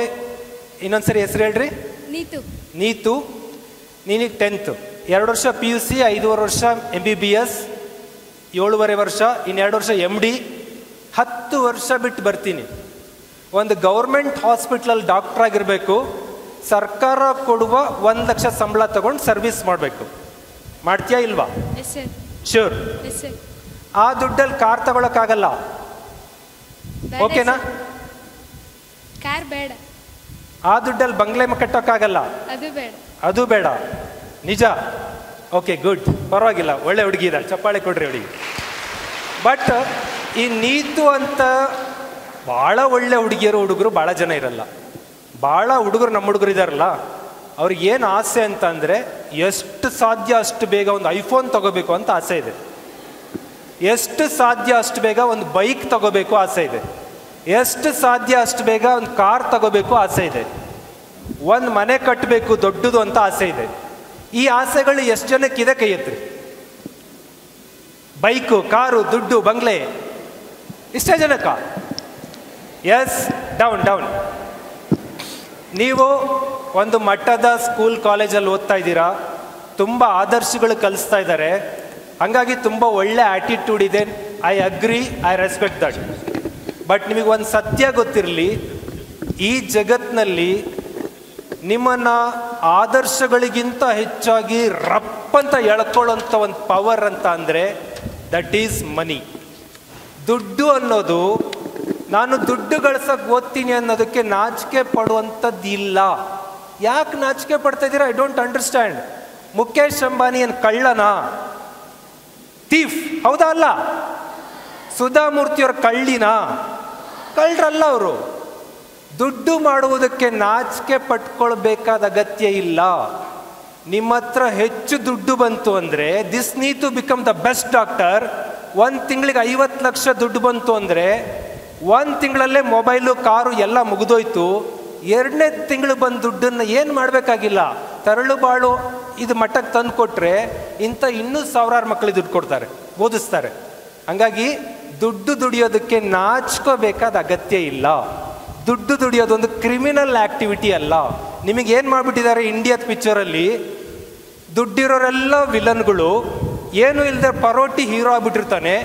ಇನ್ನೊಂದ್ಸರಿ ಹೆಸರು ಹೇಳ್ರಿ. ನೀತು. ನೀತು, ನೀನಿಗೆ 10th, 2 ವರ್ಷ PUC, 5.5 ವರ್ಷ MBBS, 7.5 ವರ್ಷ, ಇನ್ನು 2 ವರ್ಷ MD, 10 ವರ್ಷ ಬಿಟ್ಟು ಬರ್ತೀನಿ. ಒಂದು ಗೌರ್ಮೆಂಟ್ ಹಾಸ್ಪಿಟ್ಲಲ್ಲಿ ಡಾಕ್ಟರ್ ಆಗಿರಬೇಕು, ಸರ್ಕಾರ ಕೊಡುವ 1 ಲಕ್ಷ ಸಂಬಳ ತಗೊಂಡು ಸರ್ವಿಸ್ ಮಾಡಬೇಕು. ಮಾಡ್ತೀಯಾ ಇಲ್ವಾ? Yes sir. Sure. Yes sir. ಆ ದುಡ್ಡಲ್ಲಿ ಕಾರ್ ತಗೊಳಕ್ಕಾಗಲ್ಲ, ಓಕೆನಾ? ಕಾರ್ ಬೇಡ. ಆ ದುಡ್ಡಲ್ಲಿ ಬಂಗ್ಲೆ ಕಟ್ಟೋಕ್ಕಾಗಲ್ಲ, ಅದು ಬೇಡ. ಅದು ಬೇಡ. ನಿಜ? ಓಕೆ, ಗುಡ್, ಪರವಾಗಿಲ್ಲ, ಒಳ್ಳೆ ಹುಡುಗಿ ಇದ್ದಾರೆ, ಚಪ್ಪಾಳೆ ಕೊಡ್ರಿ ಹುಡುಗಿ. ಬಟ್ ಈ ನೀತು ಅಂತ ಭಾಳ ಒಳ್ಳೆ ಹುಡುಗಿಯರು ಹುಡುಗರು ಭಾಳ ಜನ ಇರಲ್ಲ. ಭಾಳ ಹುಡುಗರು, ನಮ್ಮ ಹುಡುಗರು ಇದ್ದಾರಲ್ಲ, ಅವ್ರಿಗೆ ಏನು ಆಸೆ ಅಂತ ಅಂದರೆ ಎಷ್ಟು ಸಾಧ್ಯ ಅಷ್ಟು ಬೇಗ ಒಂದು ಐಫೋನ್ ತಗೋಬೇಕು ಅಂತ ಆಸೆ ಇದೆ, ಎಷ್ಟು ಸಾಧ್ಯ ಅಷ್ಟು ಬೇಗ ಒಂದು ಬೈಕ್ ತಗೋಬೇಕು ಆಸೆ ಇದೆ, ಎಷ್ಟು ಸಾಧ್ಯ ಅಷ್ಟು ಬೇಗ ಒಂದು ಕಾರ್ ತಗೋಬೇಕು ಆಸೆ ಇದೆ, ಒಂದು ಮನೆ ಕಟ್ಟಬೇಕು ದೊಡ್ಡದು ಅಂತ ಆಸೆ ಇದೆ. ಈ ಆಸೆಗಳು ಎಷ್ಟು ಜನಕ್ಕಿದೆ? ಕೈ ಎತ್ರಿ. ಬೈಕು, ಕಾರು, ದುಡ್ಡು, ಬಂಗ್ಲೆ, ಇಷ್ಟೇ ಜನಕ್ಕ? Yes, down down. ನೀವು ಒಂದು ಮಟ್ಟದ ಸ್ಕೂಲ್ ಕಾಲೇಜಲ್ಲಿ ಓದ್ತಾ ಇದ್ದೀರಾ, ತುಂಬ ಆದರ್ಶಗಳು ಕಲಿಸ್ತಾ ಇದ್ದಾರೆ, ಹಾಗಾಗಿ ತುಂಬ ಒಳ್ಳೆ ಆ್ಯಟಿಟ್ಯೂಡ್ ಇದೆ. I agree, I respect that. But ನಿಮಗೊಂದು ಸತ್ಯ ಗೊತ್ತಿರಲಿ, ಈ ಜಗತ್ತಿನಲ್ಲಿ ನಿಮ್ಮನ್ನು ಆದರ್ಶಗಳಿಗಿಂತ ಹೆಚ್ಚಾಗಿ ರಪ್ಪಂತ ಎಳ್ಕೊಳ್ಳೋಂಥ ಒಂದು ಪವರ್ ಅಂತ ಅಂದರೆ ದಟ್ ಈಸ್ ಮನಿ. ದುಡ್ಡು ಅನ್ನೋದು, ನಾನು ದುಡ್ಡು ಗಳಿಸೋಕೆ ಓದ್ತೀನಿ ಅನ್ನೋದಕ್ಕೆ ನಾಚಿಕೆ ಪಡುವಂಥದ್ದು ಇಲ್ಲ. ಯಾಕೆ ನಾಚಿಕೆ ಪಡ್ತಾ ಇದ್ದೀರಾ? I don't understand. Mukesh Ambani ಏನು ಕಳ್ಳನಾ? ಥೀಫ್, ಹೌದಾ ಅಲ್ಲ? ಸುಧಾಮೂರ್ತಿಯವ್ರ ಕಳ್ಳಿನಾ? ಕಳ್ಳರಲ್ಲ ಅವರು. ದುಡ್ಡು ಮಾಡುವುದಕ್ಕೆ ನಾಚಿಕೆ ಪಟ್ಕೊಳ್ಬೇಕಾದ ಅಗತ್ಯ ಇಲ್ಲ. ನಿಮ್ಮ ಹತ್ರ ಹೆಚ್ಚು ದುಡ್ಡು ಬಂತು ಅಂದರೆ, this need to become the best doctor. 1 ತಿಂಗಳಿಗೆ 50 ಲಕ್ಷ ದುಡ್ಡು ಬಂತು ಅಂದರೆ 1 ತಿಂಗಳಲ್ಲೇ ಮೊಬೈಲು, ಕಾರು ಎಲ್ಲ ಮುಗಿದೋಯ್ತು. 2ನೇ ತಿಂಗಳು ಬಂದು ದುಡ್ಡನ್ನು ಏನು ಮಾಡಬೇಕಾಗಿಲ್ಲ, ತರಳು ಬಾಳು ಇದು ಮಟ್ಟಕ್ಕೆ ತಂದು ಕೊಟ್ಟರೆ ಇಂಥ ಇನ್ನೂ 1000 ಮಕ್ಕಳಿಗೆ ದುಡ್ಡು ಕೊಡ್ತಾರೆ, ಓದಿಸ್ತಾರೆ. ಹಂಗಾಗಿ ದುಡ್ಡು ದುಡಿಯೋದಕ್ಕೆ ನಾಚ್ಕೋಬೇಕಾದ ಅಗತ್ಯ ಇಲ್ಲ. ದುಡ್ಡು ದುಡಿಯೋದೊಂದು ಕ್ರಿಮಿನಲ್ ಆ್ಯಕ್ಟಿವಿಟಿ ಅಲ್ಲ. ನಿಮಗೇನು ಮಾಡಿಬಿಟ್ಟಿದ್ದಾರೆ ಇಂಡಿಯಾದ ಪಿಕ್ಚರಲ್ಲಿ, ದುಡ್ಡಿರೋರೆಲ್ಲ ವಿಲನ್ಗಳು, ಏನು ಇಲ್ಲದೆ ಪರೋಟಿ ಹೀರೋ ಆಗ್ಬಿಟ್ಟಿರ್ತಾನೆ,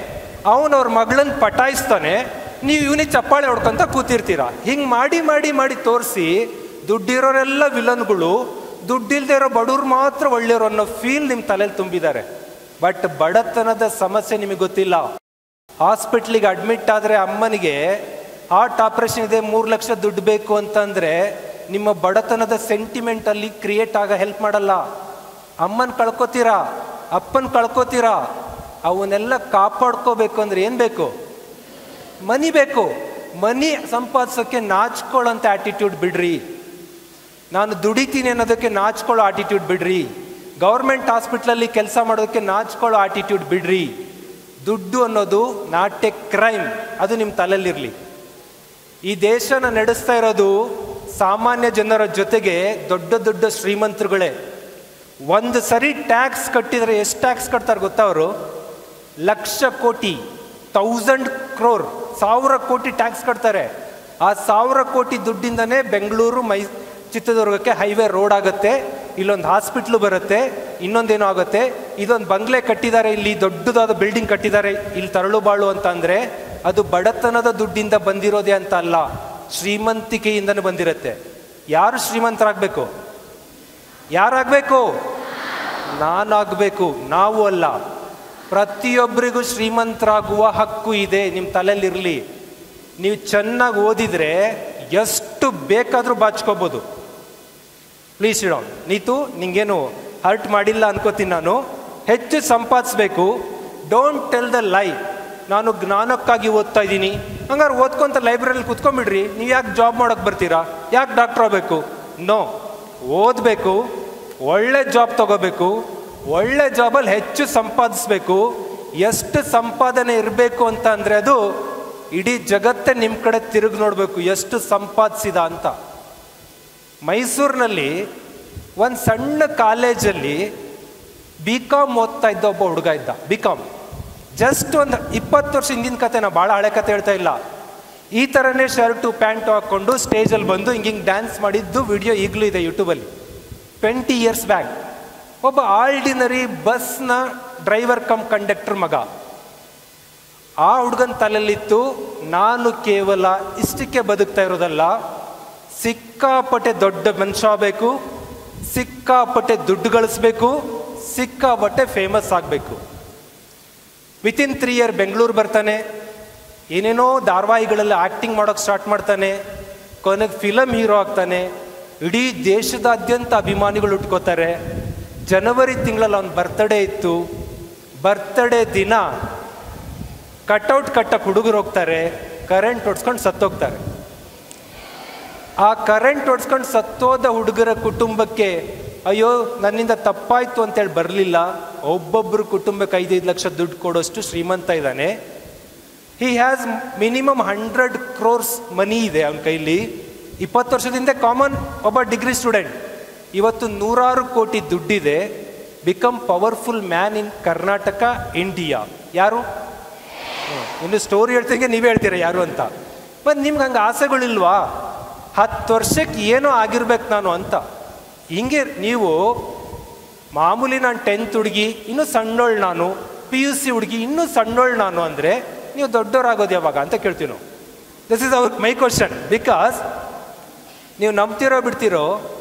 ಅವನವ್ರ ಮಗಳನ್ನ ಪಟಾಯಿಸ್ತಾನೆ, ನೀವು ಇವನಿಗೆ ಚಪ್ಪಾಳೆ ಹೊಡ್ಕೊಂತ ಕೂತಿರ್ತೀರ. ಹಿಂಗೆ ಮಾಡಿ ಮಾಡಿ ಮಾಡಿ ತೋರಿಸಿ ದುಡ್ಡಿರೋರೆಲ್ಲ ವಿಲನ್ಗಳು, ದುಡ್ಡಿಲ್ಲದೆ ಇರೋ ಬಡವ್ರು ಮಾತ್ರ ಒಳ್ಳೆಯವರು ಅನ್ನೋ ಫೀಲ್ ನಿಮ್ಮ ತಲೆಯಲ್ಲಿ ತುಂಬಿದ್ದಾರೆ. ಬಟ್ ಬಡತನದ ಸಮಸ್ಯೆ ನಿಮಗೆ ಗೊತ್ತಿಲ್ಲ. ಹಾಸ್ಪಿಟ್ಲಿಗೆ ಅಡ್ಮಿಟ್ ಆದರೆ ಅಮ್ಮನಿಗೆ ಹಾರ್ಟ್ ಆಪ್ರೇಷನ್ ಇದೆ, 3 ಲಕ್ಷ ದುಡ್ಡು ಬೇಕು ಅಂತಂದರೆ ನಿಮ್ಮ ಬಡತನದ ಸೆಂಟಿಮೆಂಟಲ್ಲಿ ಕ್ರಿಯೇಟ್ ಆಗ ಹೆಲ್ಪ್ ಮಾಡಲ್ಲ. ಅಮ್ಮನ ಕಳ್ಕೊತೀರಾ, ಅಪ್ಪನ ಕಳ್ಕೊತೀರಾ. ಅವನ್ನೆಲ್ಲ ಕಾಪಾಡ್ಕೋಬೇಕು ಅಂದರೆ ಏನು ಬೇಕು? ಮನಿ ಬೇಕು. ಮನಿ ಸಂಪಾದಿಸೋಕ್ಕೆ ನಾಚ್ಕೊಳ್ಳೋಂಥ ಆ್ಯಟಿಟ್ಯೂಡ್ ಬಿಡ್ರಿ. ನಾನು ದುಡಿತೀನಿ ಅನ್ನೋದಕ್ಕೆ ನಾಚ್ಕೊಳ್ಳೋ ಆಟಿಟ್ಯೂಡ್ ಬಿಡ್ರಿ. ಗೌರ್ಮೆಂಟ್ ಹಾಸ್ಪಿಟ್ಲಲ್ಲಿ ಕೆಲಸ ಮಾಡೋದಕ್ಕೆ ನಾಚ್ಕೊಳ್ಳೋ ಆಟಿಟ್ಯೂಡ್ ಬಿಡ್ರಿ. ದುಡ್ಡು ಅನ್ನೋದು ನಾಟ್ ಎ ಕ್ರೈಮ್, ಅದು ನಿಮ್ಮ ತಲೆಯಲ್ಲಿರಲಿ. ಈ ದೇಶನ ನಡೆಸ್ತಾ ಇರೋದು ಸಾಮಾನ್ಯ ಜನರ ಜೊತೆಗೆ ದೊಡ್ಡ ದೊಡ್ಡ ಶ್ರೀಮಂತರುಗಳೇ. ಒಂದು ಸರಿ ಟ್ಯಾಕ್ಸ್ ಕಟ್ಟಿದರೆ ಎಷ್ಟು ಟ್ಯಾಕ್ಸ್ ಕಟ್ತಾರೆ ಗೊತ್ತಾ? ಅವರು 1,00,000 ಕೋಟಿ, 1000 crore, 1000 ಕೋಟಿ ಟ್ಯಾಕ್ಸ್ ಕಟ್ತಾರೆ. ಆ 1000 ಕೋಟಿ ದುಡ್ಡಿಂದನೇ ಬೆಂಗಳೂರು ಚಿತ್ರದುರ್ಗಕ್ಕೆ ಹೈವೇ ರೋಡ್ ಆಗುತ್ತೆ, ಇಲ್ಲೊಂದು ಹಾಸ್ಪಿಟ್ಲು ಬರುತ್ತೆ, ಇನ್ನೊಂದೇನೋ ಆಗುತ್ತೆ. ಇದೊಂದು ಬಂಗ್ಲೆ ಕಟ್ಟಿದ್ದಾರೆ, ಇಲ್ಲಿ ದೊಡ್ಡದಾದ ಬಿಲ್ಡಿಂಗ್ ಕಟ್ಟಿದ್ದಾರೆ, ಇಲ್ಲಿ ತರಳು ಬಾಳು ಅಂತ ಅಂದರೆ ಅದು ಬಡತನದ ದುಡ್ಡಿಂದ ಬಂದಿರೋದೇ ಅಂತ ಅಲ್ಲ, ಶ್ರೀಮಂತಿಕೆಯಿಂದನೂ ಬಂದಿರುತ್ತೆ. ಯಾರು ಶ್ರೀಮಂತರಾಗಬೇಕು? ಯಾರಾಗಬೇಕು? ನಾನಾಗಬೇಕು, ನಾವು ಅಲ್ಲ. ಪ್ರತಿಯೊಬ್ಬರಿಗೂ ಶ್ರೀಮಂತರಾಗುವ ಹಕ್ಕು ಇದೆ, ನಿಮ್ಮ ತಲೆಯಲ್ಲಿರಲಿ. ನೀವು ಚೆನ್ನಾಗಿ ಓದಿದರೆ ಎಷ್ಟು ಬೇಕಾದರೂ ಬಾಚ್ಕೋಬೋದು. ಪ್ಲೀಸ್ ಇಡೋ ನೀತು, ನಿಂಗೇನು ಹರ್ಟ್ ಮಾಡಿಲ್ಲ ಅನ್ಕೋತೀನಿ ನಾನು. ಹೆಚ್ಚು ಸಂಪಾದಿಸ್ಬೇಕು. ಡೋಂಟ್ ಟೆಲ್ ದ ಲೈ. ನಾನು ಜ್ಞಾನಕ್ಕಾಗಿ ಓದ್ತಾ ಇದ್ದೀನಿ, ಹಂಗಾರೆ ಓದ್ಕೊಂತ ಲೈಬ್ರರಿಲಿ ಕುತ್ಕೊಂಡ್ಬಿಡ್ರಿ. ನೀವು ಯಾಕೆ ಜಾಬ್ ಮಾಡೋಕ್ಕೆ ಬರ್ತೀರಾ? ಯಾಕೆ ಡಾಕ್ಟ್ರ್ ಆಗಬೇಕು? ನೋ, ಓದಬೇಕು, ಒಳ್ಳೆ ಜಾಬ್ ತಗೋಬೇಕು, ಒಳ್ಳೆ ಜಾಬಲ್ಲಿ ಹೆಚ್ಚು ಸಂಪಾದಿಸ್ಬೇಕು. ಎಷ್ಟು ಸಂಪಾದನೆ ಇರಬೇಕು ಅಂತ ಅಂದರೆ ಅದು ಇಡೀ ಜಗತ್ತೇ ನಿಮ್ಮ ಕಡೆ ತಿರುಗಿ ನೋಡಬೇಕು, ಎಷ್ಟು ಸಂಪಾದಿಸಿದ ಅಂತ. ಮೈಸೂರಿನಲ್ಲಿ ಒಂದು ಸಣ್ಣ ಕಾಲೇಜಲ್ಲಿ BCom ಓದ್ತಾ ಇದ್ದ ಒಬ್ಬ ಹುಡುಗ ಇದ್ದ. BCom ಜಸ್ಟ್ ಒಂದು 20 ವರ್ಷ ಹಿಂದಿನ ಕತೆ, ನಾವು ಭಾಳ ಹಳೆ ಕತೆ ಹೇಳ್ತಾ ಇಲ್ಲ. ಈ ಥರನೇ ಶರ್ಟು ಪ್ಯಾಂಟು ಹಾಕ್ಕೊಂಡು ಸ್ಟೇಜಲ್ಲಿ ಬಂದು ಹಿಂಗೆ ಡ್ಯಾನ್ಸ್ ಮಾಡಿದ್ದು ವಿಡಿಯೋ ಈಗಲೂ ಇದೆ ಯೂಟ್ಯೂಬಲ್ಲಿ. 20 years ಬ್ಯಾಕ್. ಒಬ್ಬ ಆರ್ಡಿನರಿ ಬಸ್ನ ಡ್ರೈವರ್ ಕಮ್ ಕಂಡಕ್ಟರ್ ಮಗ. ಆ ಹುಡುಗನ ತಲೆಯಲ್ಲಿತ್ತು, ನಾನು ಕೇವಲ ಇಷ್ಟಕ್ಕೆ ಬದುಕ್ತಾ ಇರೋದಲ್ಲ, ಸಿಕ್ಕಾಪಟ್ಟೆ ದೊಡ್ಡ ಮನುಷ್ಯ ಆಗಬೇಕು, ಸಿಕ್ಕಾಪಟ್ಟೆ ದುಡ್ಡು ಗಳಿಸ್ಬೇಕು, ಸಿಕ್ಕಾಪಟ್ಟೆ ಫೇಮಸ್ ಆಗಬೇಕು. ವಿತಿನ್ 3 years ಬೆಂಗಳೂರು ಬರ್ತಾನೆ, ಏನೇನೋ ಧಾರಾವಾಹಿಗಳಲ್ಲಿ ಆ್ಯಕ್ಟಿಂಗ್ ಮಾಡೋಕ್ಕೆ ಸ್ಟಾರ್ಟ್ ಮಾಡ್ತಾನೆ, ಕೊನೆಗೆ ಫಿಲಮ್ ಹೀರೋ ಆಗ್ತಾನೆ. ಇಡೀ ದೇಶದಾದ್ಯಂತ ಅಭಿಮಾನಿಗಳು ಉಟ್ಕೋತಾರೆ. ಜನವರಿ ತಿಂಗಳಲ್ಲಿ ಅವನ ಬರ್ತ್ಡೇ ಇತ್ತು. ಬರ್ತ್ಡೇ ದಿನ ಕಟ್ಔಟ್ ಕಟ್ಟಕ್ಕೆ ಹುಡುಗರು ಹೋಗ್ತಾರೆ, ಕರೆಂಟ್ ಹೊಡ್ಸ್ಕೊಂಡು ಸತ್ತೋಗ್ತಾರೆ. ಆ ಕರೆಂಟ್ ಹೊಡ್ಸ್ಕೊಂಡು ಸತ್ತೋದ ಹುಡುಗರ ಕುಟುಂಬಕ್ಕೆ ಅಯ್ಯೋ ನನ್ನಿಂದ ತಪ್ಪಾಯ್ತು ಅಂತೇಳಿ ಬರಲಿಲ್ಲ. ಒಬ್ಬೊಬ್ಬರು ಕುಟುಂಬಕ್ಕೆ 5-5 ಲಕ್ಷ ದುಡ್ಡು ಕೊಡೋಷ್ಟು ಶ್ರೀಮಂತ ಇದ್ದಾನೆ. ಹಿ ಹ್ಯಾಸ್ ಮಿನಿಮಮ್ 100 crores ಮನಿ ಇದೆ ಅವನ ಕೈಲಿ. 20 ವರ್ಷದಿಂದ ಕಾಮನ್ ಒಬ್ಬ ಡಿಗ್ರಿ ಸ್ಟೂಡೆಂಟ್. ಇವತ್ತು 100 ಕೋಟಿ ದುಡ್ಡಿದೆ. Become powerful man in Karnataka, India. ಯಾರು? ಇನ್ನು ಸ್ಟೋರಿ ಹೇಳ್ದಂಗೆ ನೀವೇ ಹೇಳ್ತೀರಾ ಯಾರು ಅಂತ. ಮತ್ತು ನಿಮ್ಗೆ ಹಂಗೆ ಆಸೆಗಳಿಲ್ವಾ? 10 ವರ್ಷಕ್ಕೆ ಏನೋ ಆಗಿರ್ಬೇಕು ನಾನು ಅಂತ. ಹಿಂಗೆ ನೀವು ಮಾಮೂಲಿ ನಾನು 10th ಹುಡುಗಿ ಇನ್ನೂ ಸಣ್ಣೋಳು, ನಾನು PUC ಹುಡುಗಿ ಇನ್ನೂ ಸಣ್ಣೋಳು ನಾನು ಅಂದರೆ ನೀವು ದೊಡ್ಡವರಾಗೋದು ಯಾವಾಗ ಅಂತ ಕೇಳ್ತೀವಿ ನಾವು. This is our my question. Because ನೀವು ನಂಬ್ತಿರೋ ಬಿಡ್ತಿರೋ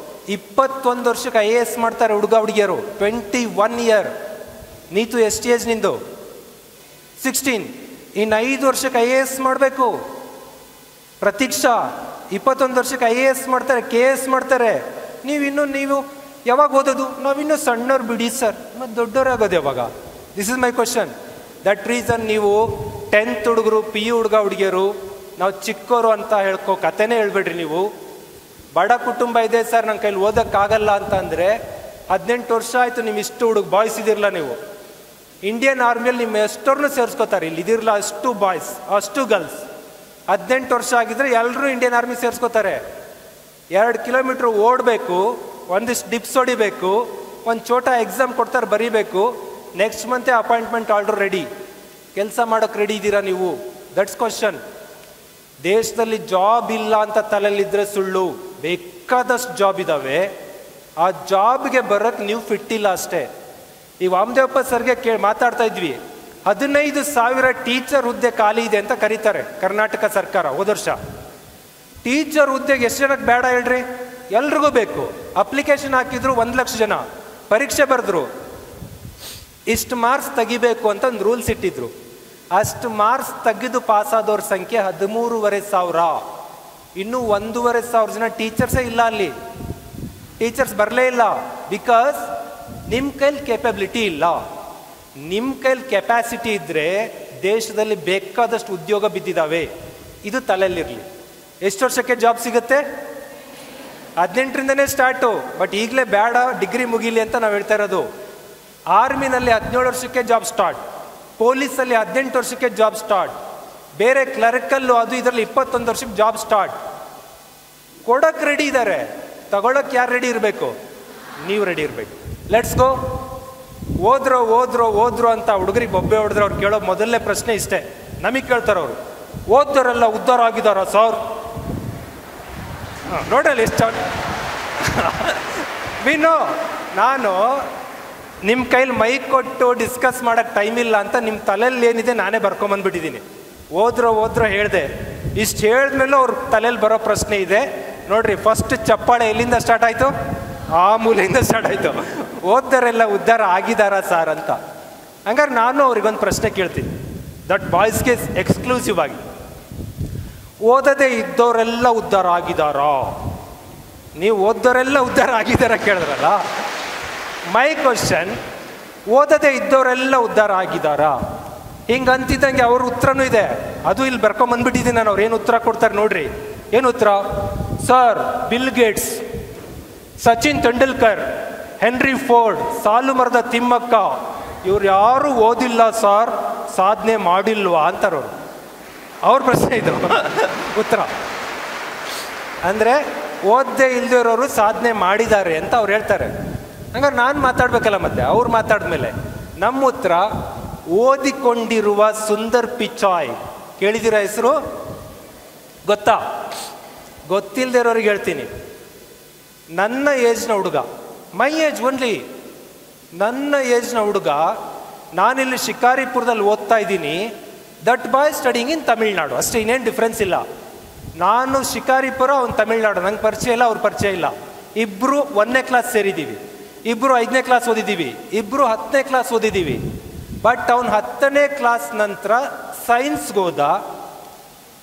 21 ವರ್ಷಕ್ಕೆ IAS ಮಾಡ್ತಾರೆ ಹುಡುಗ ಹುಡುಗಿಯರು. 21 years. ನೀತು ಎಷ್ಟು ಏಜ್ ನಿಂದು? 16. ಇನ್ನು 5 ವರ್ಷಕ್ಕೆ IAS ಮಾಡಬೇಕು. ಪ್ರತೀಕ್ಷಾ 21 ವರ್ಷಕ್ಕೆ IAS ಮಾಡ್ತಾರೆ, KS ಮಾಡ್ತಾರೆ. ನೀವು ಯಾವಾಗ ಓದೋದು? ನಾವಿನ್ನೂ ಸಣ್ಣವ್ರು ಬಿಡಿ ಸರ್, ಮತ್ತು ದೊಡ್ಡವರಾಗೋದು ಯಾವಾಗ? This is my question. That reason ನೀವು 10th ಹುಡುಗರು, PU ಹುಡುಗ ಹುಡುಗಿಯರು ನಾವು ಚಿಕ್ಕವರು ಅಂತ ಹೇಳ್ಕೊ ಕತೆನೇ ಹೇಳ್ಬೇಡ್ರಿ. ನೀವು ಬಡ ಕುಟುಂಬ ಇದೆ ಸರ್, ನನ್ನ ಕೈಲಿ ಓದೋಕ್ಕಾಗಲ್ಲ ಅಂತ ಅಂದರೆ 18 ವರ್ಷ ಆಯಿತು ನಿಮ್ಮ ಇಷ್ಟು ಬಾಯ್ಸ್ ಇದಿರಲ್ಲ. ನೀವು ಇಂಡಿಯನ್ ಆರ್ಮಿಯಲ್ಲಿ ನಿಮ್ಮ ಎಷ್ಟೋರ್ನೂ ಸೇರಿಸ್ಕೋತಾರೆ. ಇಲ್ಲಿ ಇದಿರಲ್ಲ ಅಷ್ಟು ಬಾಯ್ಸ್, ಅಷ್ಟು ಗರ್ಲ್ಸ್. 18 ವರ್ಷ ಆಗಿದ್ರೆ ಎಲ್ಲರೂ ಇಂಡಿಯನ್ ಆರ್ಮಿ ಸೇರಿಸ್ಕೋತಾರೆ. 2 ಕಿಲೋಮೀಟ್ರ್ ಓಡಬೇಕು, ಒಂದಿಷ್ಟು ಡಿಪ್ಸ್ ಹೊಡಿಬೇಕು, ಒಂದು ಚೋಟ ಎಕ್ಸಾಮ್ ಕೊಡ್ತಾರೆ ಬರೀಬೇಕು. Next month appointment order ready. ಕೆಲಸ ಮಾಡೋಕ್ಕೆ ರೆಡಿ ಇದ್ದೀರಾ ನೀವು? That's question. ದೇಶದಲ್ಲಿ ಜಾಬ್ ಇಲ್ಲ ಅಂತ ತಲೆಯಲ್ಲಿದ್ದರೆ ಸುಳ್ಳು. ಬೇಕಾದಷ್ಟು ಜಾಬ್ ಇದ್ದಾವೆ. ಆ ಜಾಬ್ಗೆ ಬರೋಕ್ಕೆ ನೀವು ಫಿಟ್ ಇಲ್ಲ ಅಷ್ಟೇ. ಈ ವಾಮದೇವಪ್ಪ ಸರ್ಗೆ ಮಾತಾಡ್ತಾ ಇದ್ವಿ. 15,000 ಟೀಚರ್ ಹುದ್ದೆ ಖಾಲಿ ಇದೆ ಅಂತ ಕರೀತಾರೆ ಕರ್ನಾಟಕ ಸರ್ಕಾರ ಹೋದ ವರ್ಷ. ಟೀಚರ್ ಹುದ್ದೆಗೆ ಎಷ್ಟು ಜನಕ್ಕೆ ಬೇಡ ಹೇಳ್ರಿ? ಎಲ್ರಿಗೂ ಬೇಕು. ಅಪ್ಲಿಕೇಶನ್ ಹಾಕಿದ್ರು 1 ಲಕ್ಷ ಜನ, ಪರೀಕ್ಷೆ ಬರೆದ್ರು. ಇಷ್ಟು ಮಾರ್ಕ್ಸ್ ತೆಗಿಬೇಕು ಅಂತ ಒಂದು ರೂಲ್ಸ್ ಇಟ್ಟಿದ್ರು. ಅಷ್ಟು ಮಾರ್ಕ್ಸ್ ತೆಗೆದು ಪಾಸಾದವ್ರ ಸಂಖ್ಯೆ 13,500. ಇನ್ನೂ 1,500 ಜನ ಟೀಚರ್ಸೇ ಇಲ್ಲ ಅಲ್ಲಿ. ಟೀಚರ್ಸ್ ಬರಲೇ ಇಲ್ಲ. ಬಿಕಾಸ್ ನಿಮ್ಮ ಕೈಲಿ ಕೇಪಬಿಲಿಟಿ ಇಲ್ಲ. ನಿಮ್ಮ ಕೈಲಿ ಕೆಪಾಸಿಟಿ ಇದ್ದರೆ ದೇಶದಲ್ಲಿ ಬೇಕಾದಷ್ಟು ಉದ್ಯೋಗ ಬಿದ್ದಿದ್ದಾವೆ. ಇದು ತಲೆಯಲ್ಲಿರಲಿ. ಎಷ್ಟು ವರ್ಷಕ್ಕೆ ಜಾಬ್ ಸಿಗುತ್ತೆ? 18ರಿಂದನೇ ಸ್ಟಾರ್ಟು. ಬಟ್ ಈಗಲೇ ಬೇಡ, ಡಿಗ್ರಿ ಮುಗೀಲಿ ಅಂತ ನಾವು ಹೇಳ್ತಾ ಇರೋದು. ಆರ್ಮಿನಲ್ಲಿ 17 ವರ್ಷಕ್ಕೆ ಜಾಬ್ ಸ್ಟಾರ್ಟ್, ಪೊಲೀಸಲ್ಲಿ 18 ವರ್ಷಕ್ಕೆ ಜಾಬ್ ಸ್ಟಾರ್ಟ್, ಬೇರೆ ಕ್ಲರ್ಕಲ್ಲು ಅದು ಇದರಲ್ಲಿ 21 ವರ್ಷಕ್ಕೆ ಜಾಬ್ ಸ್ಟಾರ್ಟ್. ಕೊಡೋಕ್ಕೆ ರೆಡಿ ಇದ್ದಾರೆ, ತಗೊಳಕ್ಕೆ ಯಾರು ರೆಡಿ ಇರಬೇಕು? ನೀವು ರೆಡಿ ಇರಬೇಕು. Let's go. ಓದ್ರು ಅಂತ ಹುಡುಗರಿಗೆ ಬೊಬ್ಬೆ ಹೊಡೆದ್ರೆ ಅವ್ರು ಕೇಳೋ ಮೊದಲನೇ ಪ್ರಶ್ನೆ ಇಷ್ಟೇ. ನಮಗೆ ಕೇಳ್ತಾರೆ ಅವರು, ಓದ್ದವರೆಲ್ಲ ಉದ್ಧಾರ ಆಗಿದಾರ ಸರ್? ನೋಡಲ್ಲ ಎಷ್ಟು ವಿನೋ. ನಾನು ನಿಮ್ಮ ಕೈಲಿ ಮೈಕ್ ಕೊಟ್ಟು ಡಿಸ್ಕಸ್ ಮಾಡೋಕ್ಕೆ ಟೈಮ್ ಇಲ್ಲ ಅಂತ ನಿಮ್ಮ ತಲೆಯಲ್ಲಿ ಏನಿದೆ ನಾನೇ ಬರ್ಕೊಂಬಂದ್ಬಿಟ್ಟಿದ್ದೀನಿ. ಓದ್ರೋ ಹೇಳಿದೆ. ಇಷ್ಟು ಹೇಳಿದ್ಮೇಲೆ ಅವ್ರ ತಲೆಯಲ್ಲಿ ಬರೋ ಪ್ರಶ್ನೆ ಇದೆ ನೋಡ್ರಿ. ಫಸ್ಟ್ ಚಪ್ಪಾಳೆ ಎಲ್ಲಿಂದ ಸ್ಟಾರ್ಟ್ ಆಯಿತು? ಆ ಮೂಲೆಯಿಂದ ಸ್ಟಾರ್ಟ್ ಆಯಿತು. ಓದ್ದವರೆಲ್ಲ ಉದ್ಧಾರ ಆಗಿದಾರ ಸರ್ ಅಂತ. ಹಂಗಾರೆ ನಾನು ಅವ್ರಿಗೊಂದು ಪ್ರಶ್ನೆ ಕೇಳ್ತೀನಿ, ದಟ್ ಬಾಯ್ಸ್ಗೆ ಎಕ್ಸ್ಕ್ಲೂಸಿವ್ ಆಗಿ. ಓದದೇ ಇದ್ದವರೆಲ್ಲ ಉದ್ಧಾರ ಆಗಿದಾರಾ? ನೀವು ಓದ್ದವರೆಲ್ಲ ಉದ್ಧಾರ ಆಗಿದಾರ ಕೇಳಿದ್ರಲ್ಲ. ಮೈ ಕ್ವಶನ್, ಓದದೇ ಇದ್ದವರೆಲ್ಲ ಉದ್ಧಾರ ಆಗಿದಾರಾ? ಹಿಂಗೆ ಅಂತಿದ್ದಂಗೆ ಅವ್ರ ಉತ್ತರನೂ ಇದೆ. ಅದು ಇಲ್ಲಿ ಬರ್ಕೊಂಬಂದ್ಬಿಟ್ಟಿದ್ದೀನಿ ನಾನು. ಅವ್ರು ಏನು ಉತ್ತರ ಕೊಡ್ತಾರೆ ನೋಡ್ರಿ. ಏನು ಉತ್ತರ? Sir, bill Gates, Sachin Tendulkar, henry Ford, ಸಾಲು ಮರದ ತಿಮ್ಮಕ್ಕ ಇವ್ರು ಯಾರೂ ಓದಿಲ್ಲ ಸರ್, ಸಾಧನೆ ಮಾಡಿಲ್ವಾ ಅಂತಾರವ್ರು. ಅವ್ರ ಪ್ರಶ್ನೆ ಇದು ಉತ್ತರ. ಅಂದರೆ ಓದದೇ ಇಲ್ದಿರೋರು ಸಾಧನೆ ಮಾಡಿದ್ದಾರೆ ಅಂತ ಅವ್ರು ಹೇಳ್ತಾರೆ. ಹಂಗಾರೆ ನಾನು ಮಾತಾಡ್ಬೇಕಲ್ಲ ಮತ್ತೆ. ಅವ್ರು ಮಾತಾಡಿದ್ಮೇಲೆ ನಮ್ಮ ಉತ್ತರ, ಓದಿಕೊಂಡಿರುವ ಸುಂದರ್ ಪಿಚಾಯ್. ಕೇಳಿದಿರ ಹೆಸರು? ಗೊತ್ತಾ? ಗೊತ್ತಿಲ್ಲದೆ ಇರೋರಿಗೆ ಹೇಳ್ತೀನಿ. ನನ್ನ ಏಜ್ನ ಹುಡುಗ, ಮೈ ಏಜ್ ಓನ್ಲಿ, ನನ್ನ ಏಜ್ನ ಹುಡುಗ, ನಾನಿಲ್ಲಿ ಶಿಕಾರಿಪುರದಲ್ಲಿ ಓದ್ತಾ ಇದ್ದೀನಿ. That boy studying in Tamil Nadu, ಅಷ್ಟೇ, ಇನ್ನೇನು ಡಿಫ್ರೆನ್ಸ್ ಇಲ್ಲ. ನಾನು ಶಿಕಾರಿಪುರ, ಅವ್ನು ತಮಿಳ್ನಾಡು. ನಂಗೆ ಪರಿಚಯ ಇಲ್ಲ, ಅವ್ರ ಪರಿಚಯ ಇಲ್ಲ. ಇಬ್ಬರು 1ನೇ ಕ್ಲಾಸ್ ಸೇರಿದ್ದೀವಿ, ಇಬ್ಬರು 5ನೇ ಕ್ಲಾಸ್ ಓದಿದ್ದೀವಿ, ಇಬ್ಬರು 10ನೇ ಕ್ಲಾಸ್ ಓದಿದ್ದೀವಿ. ಬಟ್ ಅವ್ನು 10ನೇ ಕ್ಲಾಸ್ ನಂತರ ಸೈನ್ಸ್ಗೆ ಹೋದ.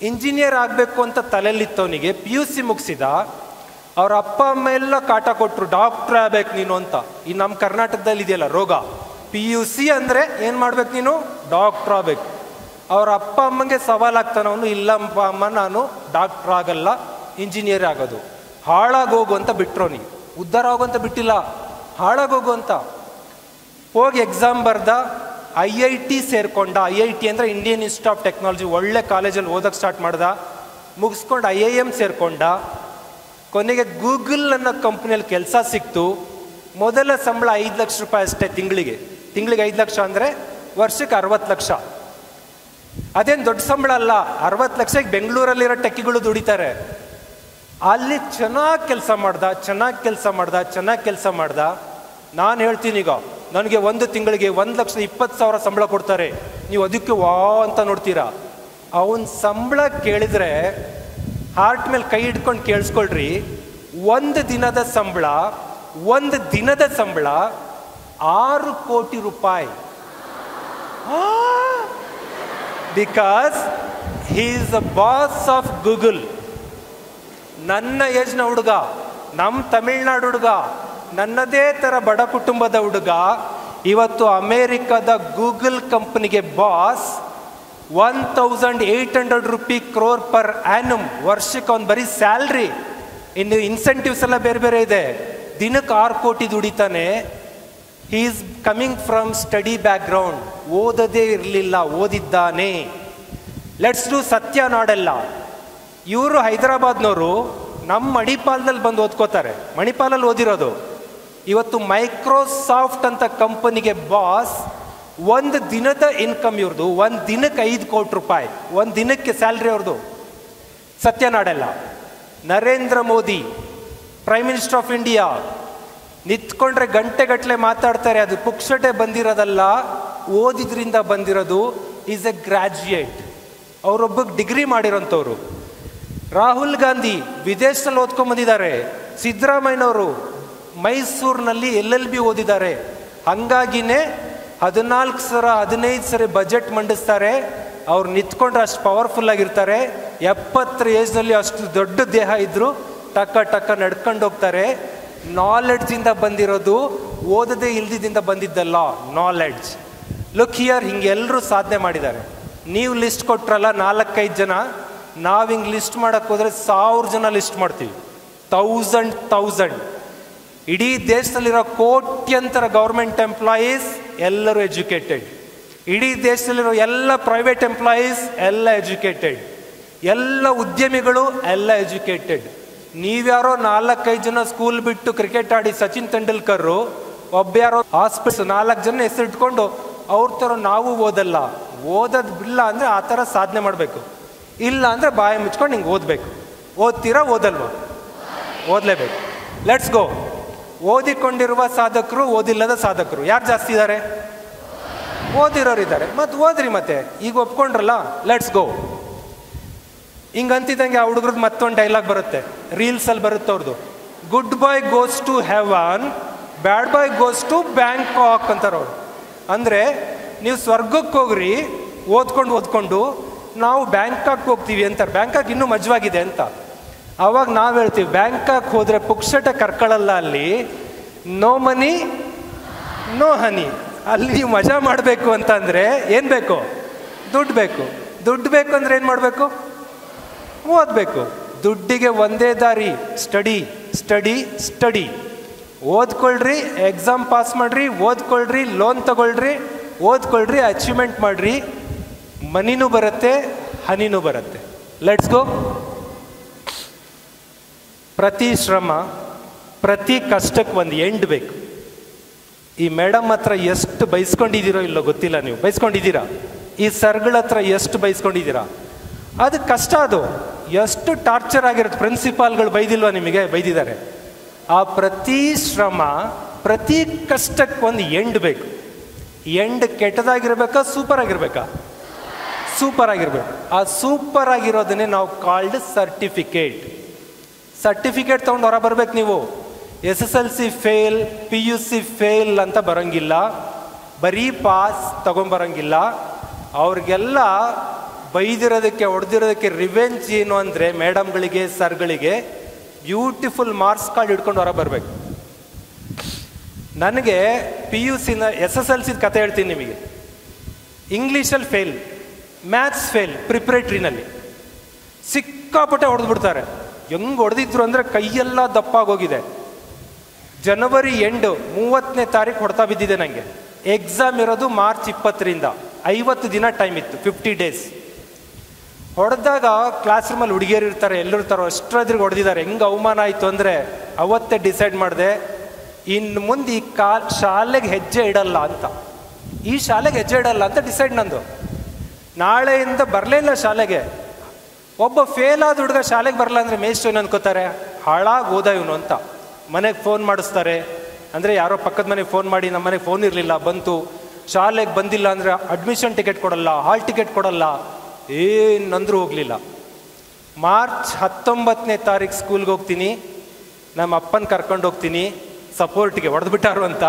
ಇಂಜಿನಿಯರ್ ಆಗಬೇಕು ಅಂತ ತಲೆಯಲ್ಲಿತ್ತವನಿಗೆ. PUC ಮುಗಿಸಿದ. ಅವ್ರ ಅಪ್ಪ ಅಮ್ಮ ಎಲ್ಲ ಕಾಟ ಕೊಟ್ಟರು, ಡಾಕ್ಟ್ರ್ ಆಗ್ಬೇಕು ನೀನು ಅಂತ. ಈ ನಮ್ಮ ಕರ್ನಾಟಕದಲ್ಲಿ ಇದೆಯಲ್ಲ ರೋಗ, PUC ಅಂದರೆ ಏನು ಮಾಡ್ಬೇಕು ನೀನು? ಡಾಕ್ಟ್ರ್ ಆಗಬೇಕು. ಅವ್ರ ಅಪ್ಪ ಅಮ್ಮಂಗೆ ಸವಾಲಾಗ್ತಾನೆ ಅವನು, ಇಲ್ಲಪ್ಪ ಅಮ್ಮ ನಾನು ಡಾಕ್ಟ್ರ್ ಆಗಲ್ಲ, ಇಂಜಿನಿಯರ್ ಆಗೋದು. ಹಾಳಾಗೋಗು ಅಂತ ಬಿಟ್ರು ಅವನಿಗೆ. ಉದ್ಧಾರ ಆಗೋಂತ ಬಿಟ್ಟಿಲ್ಲ, ಹಾಳಾಗೋಗು ಅಂತ. ಹೋಗಿ ಎಕ್ಸಾಮ್ ಬರ್ದ, IIT ಸೇರ್ಕೊಂಡ. IIT ಅಂದರೆ ಇಂಡಿಯನ್ ಇನ್ಸ್ಟಿಟ್ಯೂಟ್ ಆಫ್ ಟೆಕ್ನಾಲಜಿ, ಒಳ್ಳೆ ಕಾಲೇಜಲ್ಲಿ ಓದೋಕ್ಕೆ ಸ್ಟಾರ್ಟ್ ಮಾಡ್ದ. ಮುಗಿಸ್ಕೊಂಡು IIM ಸೇರ್ಕೊಂಡ. ಕೊನೆಗೆ ಗೂಗಲ್ ಅನ್ನೋ ಕಂಪ್ನಿಯಲ್ಲಿ ಕೆಲಸ ಸಿಕ್ತು. ಮೊದಲ ಸಂಬಳ 5 ಲಕ್ಷ ರೂಪಾಯಿ ಅಷ್ಟೇ ತಿಂಗಳಿಗೆ 5 ಲಕ್ಷ ಅಂದರೆ ವರ್ಷಕ್ಕೆ 60 ಲಕ್ಷ. ಅದೇನು ದೊಡ್ಡ ಸಂಬಳ ಅಲ್ಲ. 60 ಲಕ್ಷಕ್ಕೆ ಬೆಂಗಳೂರಲ್ಲಿರೋ ಟೆಕ್ಕಿಗಳು ದುಡಿತಾರೆ. ಅಲ್ಲಿ ಚೆನ್ನಾಗಿ ಕೆಲಸ ಮಾಡ್ದ. ನಾನು ಹೇಳ್ತೀನಿ, ಈಗ ನನಗೆ ಒಂದು ತಿಂಗಳಿಗೆ 1,20,000 ಸಂಬಳ ಕೊಡ್ತಾರೆ, ನೀವು ಅದಕ್ಕೆ ವಾ ಅಂತ ನೋಡ್ತೀರಾ. ಅವನ ಸಂಬಳ ಕೇಳಿದ್ರೆ ಹಾರ್ಟ್ ಮೇಲೆ ಕೈ ಹಿಡ್ಕೊಂಡು ಕೇಳಿಸ್ಕೊಳ್ರಿ. ಒಂದು ದಿನದ ಸಂಬಳ 6 ಕೋಟಿ ರೂಪಾಯಿ. Because he is the boss of Google. ನನ್ನ ಏಜ್ನ ಹುಡುಗ, ನಮ್ಮ ತಮಿಳ್ನಾಡು ಹುಡುಗ, ನನ್ನದೇ ಥರ ಬಡ ಕುಟುಂಬದ ಹುಡುಗ, ಇವತ್ತು ಅಮೇರಿಕದ ಗೂಗಲ್ ಕಂಪನಿಗೆ boss. 1,800 rupee crore per annum, ವರ್ಷಕ್ಕೆ ಅವ್ನು ಬರೀ ಸ್ಯಾಲ್ರಿ. ಇನ್ನು ಇನ್ಸೆಂಟಿವ್ಸ್ ಎಲ್ಲ ಬೇರೆ ಬೇರೆ ಇದೆ. ದಿನಕ್ಕೆ 6 ಕೋಟಿ ದುಡಿತಾನೆ. He is coming from study background, ಓದದೇ ಇರಲಿಲ್ಲ, ಓದಿದ್ದಾನೆ. ಲೆಟ್ಸ್ ಡೂ ಸತ್ಯ ನಾಡೆಲ್ಲ. ಇವರು ಹೈದರಾಬಾದ್ನವರು ನಮ್ಮ ಮಣಿಪಾಲದಲ್ಲಿ ಬಂದು ಓದ್ಕೋತಾರೆ, ಮಣಿಪಾಲಲ್ಲಿ ಓದಿರೋದು. ಇವತ್ತು ಮೈಕ್ರೋಸಾಫ್ಟ್ ಅಂತ ಕಂಪನಿಗೆ ಬಾಸ್. ಒಂದು ದಿನದ ಇನ್ಕಮ್ ಇವ್ರದ್ದು, ಒಂದು ದಿನಕ್ಕೆ 5 ಕೋಟಿ ರೂಪಾಯಿ, ಒಂದು ದಿನಕ್ಕೆ ಸ್ಯಾಲ್ರಿ ಅವ್ರದ್ದು. Satya Nadella. Narendra Modi, prime minister of India, ನಿಂತ್ಕೊಂಡ್ರೆ ಗಂಟೆಗಟ್ಟಲೆ ಮಾತಾಡ್ತಾರೆ. ಅದು ಪುಕ್ಷಟೆ ಬಂದಿರೋದಲ್ಲ, ಓದಿದ್ರಿಂದ ಬಂದಿರೋದು. ಈಸ್ ಎ ಗ್ರ್ಯಾಜುಯೇಟ್, ಅವರೊಬ್ಬಗೆ ಡಿಗ್ರಿ ಮಾಡಿರೋಂಥವ್ರು. ರಾಹುಲ್ ಗಾಂಧಿ ವಿದೇಶದಲ್ಲಿ ಓದ್ಕೊಂಬಂದಿದ್ದಾರೆ. ಸಿದ್ದರಾಮಯ್ಯನವರು ಮೈಸೂರಿನಲ್ಲಿ LLB ಓದಿದ್ದಾರೆ. ಹಾಗಾಗಿನೇ 14 ಸಲ 15 ಸರಿ ಬಜೆಟ್ ಮಂಡಿಸ್ತಾರೆ. ಅವ್ರು ನಿಂತ್ಕೊಂಡ್ರೆ ಅಷ್ಟು ಪವರ್ಫುಲ್ ಆಗಿರ್ತಾರೆ. 70 ಏಜ್ನಲ್ಲಿ ಅಷ್ಟು ದೊಡ್ಡ ದೇಹ ಇದ್ದರು ಟಕ್ಕ ನಡ್ಕೊಂಡು ಹೋಗ್ತಾರೆ. ನಾಲೆಡ್ಜಿಂದ ಬಂದಿರೋದು, ಓದದೇ ಇಲ್ದಿದಿಂದ ಬಂದಿದ್ದಲ್ಲ ನಾಲೆಡ್ಜ್. ಲುಕ್ ಹಿಯರ್, ಹಿಂಗೆ ಎಲ್ಲರೂ ಸಾಧನೆ ಮಾಡಿದ್ದಾರೆ. ನೀವು ಲಿಸ್ಟ್ ಕೊಟ್ರಲ್ಲ 4-5 ಜನ, ನಾವು ಹಿಂಗೆ ಲಿಸ್ಟ್ ಮಾಡೋಕ್ಕೆ ಹೋದರೆ 1000 ಜನ ಲಿಸ್ಟ್ ಮಾಡ್ತೀವಿ. 1000 ಇಡೀ ದೇಶದಲ್ಲಿರೋ ಕೋಟ್ಯಂತರ ಗೌರ್ಮೆಂಟ್ ಎಂಪ್ಲಾಯೀಸ್ ಎಲ್ಲರೂ ಎಜುಕೇಟೆಡ್. ಇಡೀ ದೇಶದಲ್ಲಿರೋ ಎಲ್ಲ ಪ್ರೈವೇಟ್ ಎಂಪ್ಲಾಯೀಸ್ ಎಲ್ಲ ಎಜುಕೇಟೆಡ್. ಎಲ್ಲ ಉದ್ಯಮಿಗಳು ಎಲ್ಲ ಎಜುಕೇಟೆಡ್. ನೀವ್ಯಾರೋ 4-5 ಜನ ಸ್ಕೂಲ್ ಬಿಟ್ಟು ಕ್ರಿಕೆಟ್ ಆಡಿ ಸಚಿನ್ ತೆಂಡೂಲ್ಕರ್, ಒಬ್ಬ ಹಾಸ್ಪಿಟಲ್ 4 ಜನ ಹೆಸರಿಟ್ಕೊಂಡು ಅವ್ರ ಥರ ನಾವು ಓದಲ್ಲ. ಓದೋದು ಬಿಲ್ಲ ಅಂದರೆ ಆ ಥರ ಸಾಧನೆ ಮಾಡಬೇಕು. ಇಲ್ಲ ಅಂದರೆ ಬಾಯಿ ಮುಚ್ಕೊಂಡು ಹಿಂಗೆ ಓದಬೇಕು. ಓದ್ತೀರಾ ಓದಲ್ವ? ಓದಲೇಬೇಕು. Let's go. ಓದಿಕೊಂಡಿರುವ ಸಾಧಕರು, ಓದಿಲ್ಲದ ಸಾಧಕರು ಯಾರು ಜಾಸ್ತಿ ಇದ್ದಾರೆ? ಓದಿರೋರು ಇದ್ದಾರೆ. ಮತ್ತು ಓದ್ರಿ, ಮತ್ತೆ ಈಗ ಒಪ್ಕೊಂಡ್ರಲ್ಲ, ಲೆಟ್ಸ್ ಗೋ. ಹಿಂಗಂತಿದ್ದಂಗೆ ಆ ಹುಡುಗ್ರದ್ದು ಮತ್ತೊಂದು ಡೈಲಾಗ್ ಬರುತ್ತೆ, ರೀಲ್ಸಲ್ಲಿ ಬರುತ್ತೆ ಅವ್ರದ್ದು. Good boy goes to heaven, bad boy goes to Bangkok ಅಂತಾರೆ ಅವ್ರು. ಅಂದರೆ ನೀವು ಸ್ವರ್ಗಕ್ಕೆ ಹೋಗ್ರಿ ಓದ್ಕೊಂಡು ನಾವು ಬ್ಯಾಂಕಾಕ್ ಹೋಗ್ತೀವಿ ಅಂತಾರೆ. ಬ್ಯಾಂಕಾಕ್ ಇನ್ನೂ ಮಜವಾಗಿದೆ ಅಂತ. ಆವಾಗ ನಾವು ಹೇಳ್ತೀವಿ, ಬ್ಯಾಂಕಾಕ್ ಹೋದರೆ ಪುಕ್ಷಟ ಕರ್ಕೊಳ್ಳಲ್ಲ, ಅಲ್ಲಿ ನೋ ಮನಿ ನೋ ಹನಿ. ಅಲ್ಲಿ ನೀವು ಮಜಾ ಮಾಡಬೇಕು ಅಂತಂದರೆ ಏನು ಬೇಕು? ದುಡ್ಡು ಬೇಕು. ದುಡ್ಡು ಬೇಕು ಅಂದರೆ ಏನು ಮಾಡಬೇಕು? ಓದಬೇಕು. ದುಡ್ಡಿಗೆ ಒಂದೇ ದಾರಿ, ಸ್ಟಡಿ. ಓದ್ಕೊಳ್ರಿ, ಎಕ್ಸಾಮ್ ಪಾಸ್ ಮಾಡಿರಿ, ಓದ್ಕೊಳ್ರಿ, ಲೋನ್ ತಗೊಳ್ರಿ, ಅಚೀವ್ಮೆಂಟ್ ಮಾಡಿರಿ. ಮನಿನೂ ಬರುತ್ತೆ, ಹನಿನೂ ಬರುತ್ತೆ. Let's go. ಪ್ರತಿ ಶ್ರಮ, ಪ್ರತಿ ಕಷ್ಟಕ್ಕೆ ಒಂದು ಎಂಡ್ ಬೇಕು. ಈ ಮೇಡಮ್ ಹತ್ರ ಎಷ್ಟು ಬೈಸ್ಕೊಂಡಿದ್ದೀರೋ ಇಲ್ಲೋ ಗೊತ್ತಿಲ್ಲ. ನೀವು ಬೈಸ್ಕೊಂಡಿದ್ದೀರಾ? ಈ ಸರ್ಗಳ ಹತ್ರ ಎಷ್ಟು ಬೈಸ್ಕೊಂಡಿದ್ದೀರಾ? ಅದು ಕಷ್ಟ. ಅದು ಎಷ್ಟು ಟಾರ್ಚರ್ ಆಗಿರುತ್ತೆ. ಪ್ರಿನ್ಸಿಪಾಲ್ಗಳು ಬೈದಿಲ್ವಾ ನಿಮಗೆ? ಬೈದಿದ್ದಾರೆ. ಆ ಪ್ರತಿ ಶ್ರಮ, ಪ್ರತಿ ಕಷ್ಟಕ್ಕೆ ಒಂದು ಎಂಡ್ ಬೇಕು. ಎಂಡ್ ಕೆಟ್ಟದಾಗಿರ್ಬೇಕಾ, ಸೂಪರ್ ಆಗಿರ್ಬೇಕಾ? ಸೂಪರ್ ಆಗಿರ್ಬೇಕು. ಆ ಸೂಪರ್ ಆಗಿರೋದನ್ನೇ ನಾವು ಕಾಲ್ಡ್ ಸರ್ಟಿಫಿಕೇಟ್. ಸರ್ಟಿಫಿಕೇಟ್ ತೊಗೊಂಡು ಹೊರ ಬರ್ಬೇಕು. ನೀವು SSLC ಫೇಲ್, PUC ಫೇಲ್ ಅಂತ ಬರೋಂಗಿಲ್ಲ, ಬರೀ ಪಾಸ್ ತಗೊಂಬರೋಂಗಿಲ್ಲ. ಅವ್ರಿಗೆಲ್ಲ ಬೈದಿರೋದಕ್ಕೆ, ಹೊಡೆದಿರೋದಕ್ಕೆ ರಿವೆಂಜ್ ಏನು ಅಂದರೆ ಮೇಡಮ್ಗಳಿಗೆ, ಸರ್ಗಳಿಗೆ ಬ್ಯೂಟಿಫುಲ್ ಮಾರ್ಕ್ಸ್ ಕಾರ್ಡ್ ಹಿಡ್ಕೊಂಡು ಹೊರ ಬರಬೇಕು. ನನಗೆ PUC SSLC ಕತೆ ಹೇಳ್ತೀನಿ ನಿಮಗೆ. ಇಂಗ್ಲೀಷಲ್ಲಿ ಫೇಲ್, ಮ್ಯಾಥ್ಸ್ ಫೇಲ್, ಪ್ರಿಪ್ರೇಟ್ರಿನಲ್ಲಿ ಸಿಕ್ಕಾಪಟ್ಟೆ ಹೊಡೆದ್ಬಿಡ್ತಾರೆ. ಹೆಂಗೆ ಹೊಡೆದಿದ್ರು ಅಂದರೆ ಕೈಯೆಲ್ಲ ದಪ್ಪಾಗೋಗಿದೆ. ಜನವರಿ ಎಂಡ್ 30ನೇ ತಾರೀಕು ಹೊಡ್ತಾ ಬಿದ್ದಿದೆ ನನಗೆ. ಎಕ್ಸಾಮ್ ಇರೋದು ಮಾರ್ಚ್ 20ರಿಂದ, 50 ದಿನ ಟೈಮ್ ಇತ್ತು, 50 ಡೇಸ್. ಹೊಡೆದಾಗ ಕ್ಲಾಸ್ ರೂಮಲ್ಲಿ ಹುಡುಗಿಯರು ಇರ್ತಾರೆ, ಎಲ್ಲರೂ ಇರ್ತಾರೋ ಅಷ್ಟರದ್ರಿಗೆ ಹೊಡೆದಿದ್ದಾರೆ. ಹೆಂಗೆ ಅವಮಾನ ಆಯಿತು ಅಂದರೆ ಅವತ್ತೇ ಡಿಸೈಡ್ ಮಾಡಿದೆ, ಇನ್ನು ಮುಂದೆ ಈ ಶಾಲೆಗೆ ಹೆಜ್ಜೆ ಇಡಲ್ಲ ಅಂತ. ಈ ಶಾಲೆಗೆ ಹೆಜ್ಜೆ ಇಡಲ್ಲ ಅಂತ ಡಿಸೈಡ್ ನಂದು. ನಾಳೆಯಿಂದ ಬರಲೇ ಇಲ್ಲ ಶಾಲೆಗೆ. ಒಬ್ಬ ಫೇಲ್ ಆದ ಹುಡುಗ ಶಾಲೆಗೆ ಬರಲ್ಲ ಅಂದರೆ ಮೇಷ್ಟ್ರು ಏನು ಅನ್ಕೋತಾರೆ? ಹಾಳಾಗಿ ಓದ ಇವನು ಅಂತ. ಮನೆಗೆ ಫೋನ್ ಮಾಡಿಸ್ತಾರೆ. ಅಂದರೆ ಯಾರೋ ಪಕ್ಕದ ಮನೆಗೆ ಫೋನ್ ಮಾಡಿ, ನಮ್ಮ ಮನೆಗೆ ಫೋನ್ ಇರಲಿಲ್ಲ, ಬಂತು. ಶಾಲೆಗೆ ಬಂದಿಲ್ಲ ಅಂದರೆ ಅಡ್ಮಿಷನ್ ಟಿಕೆಟ್ ಕೊಡಲ್ಲ, ಹಾಲ್ ಟಿಕೆಟ್ ಕೊಡಲ್ಲ, ಏನಂದ್ರೂ ಹೋಗಲಿಲ್ಲ. ಮಾರ್ಚ್ 19ನೇ ತಾರೀಕು ಸ್ಕೂಲ್ಗೆ ಹೋಗ್ತೀನಿ. ನಮ್ಮ ಅಪ್ಪನ ಕರ್ಕೊಂಡು ಹೋಗ್ತೀನಿ ಸಪೋರ್ಟ್ಗೆ, ಹೊಡೆದ್ಬಿಟ್ಟಾರು ಅಂತ.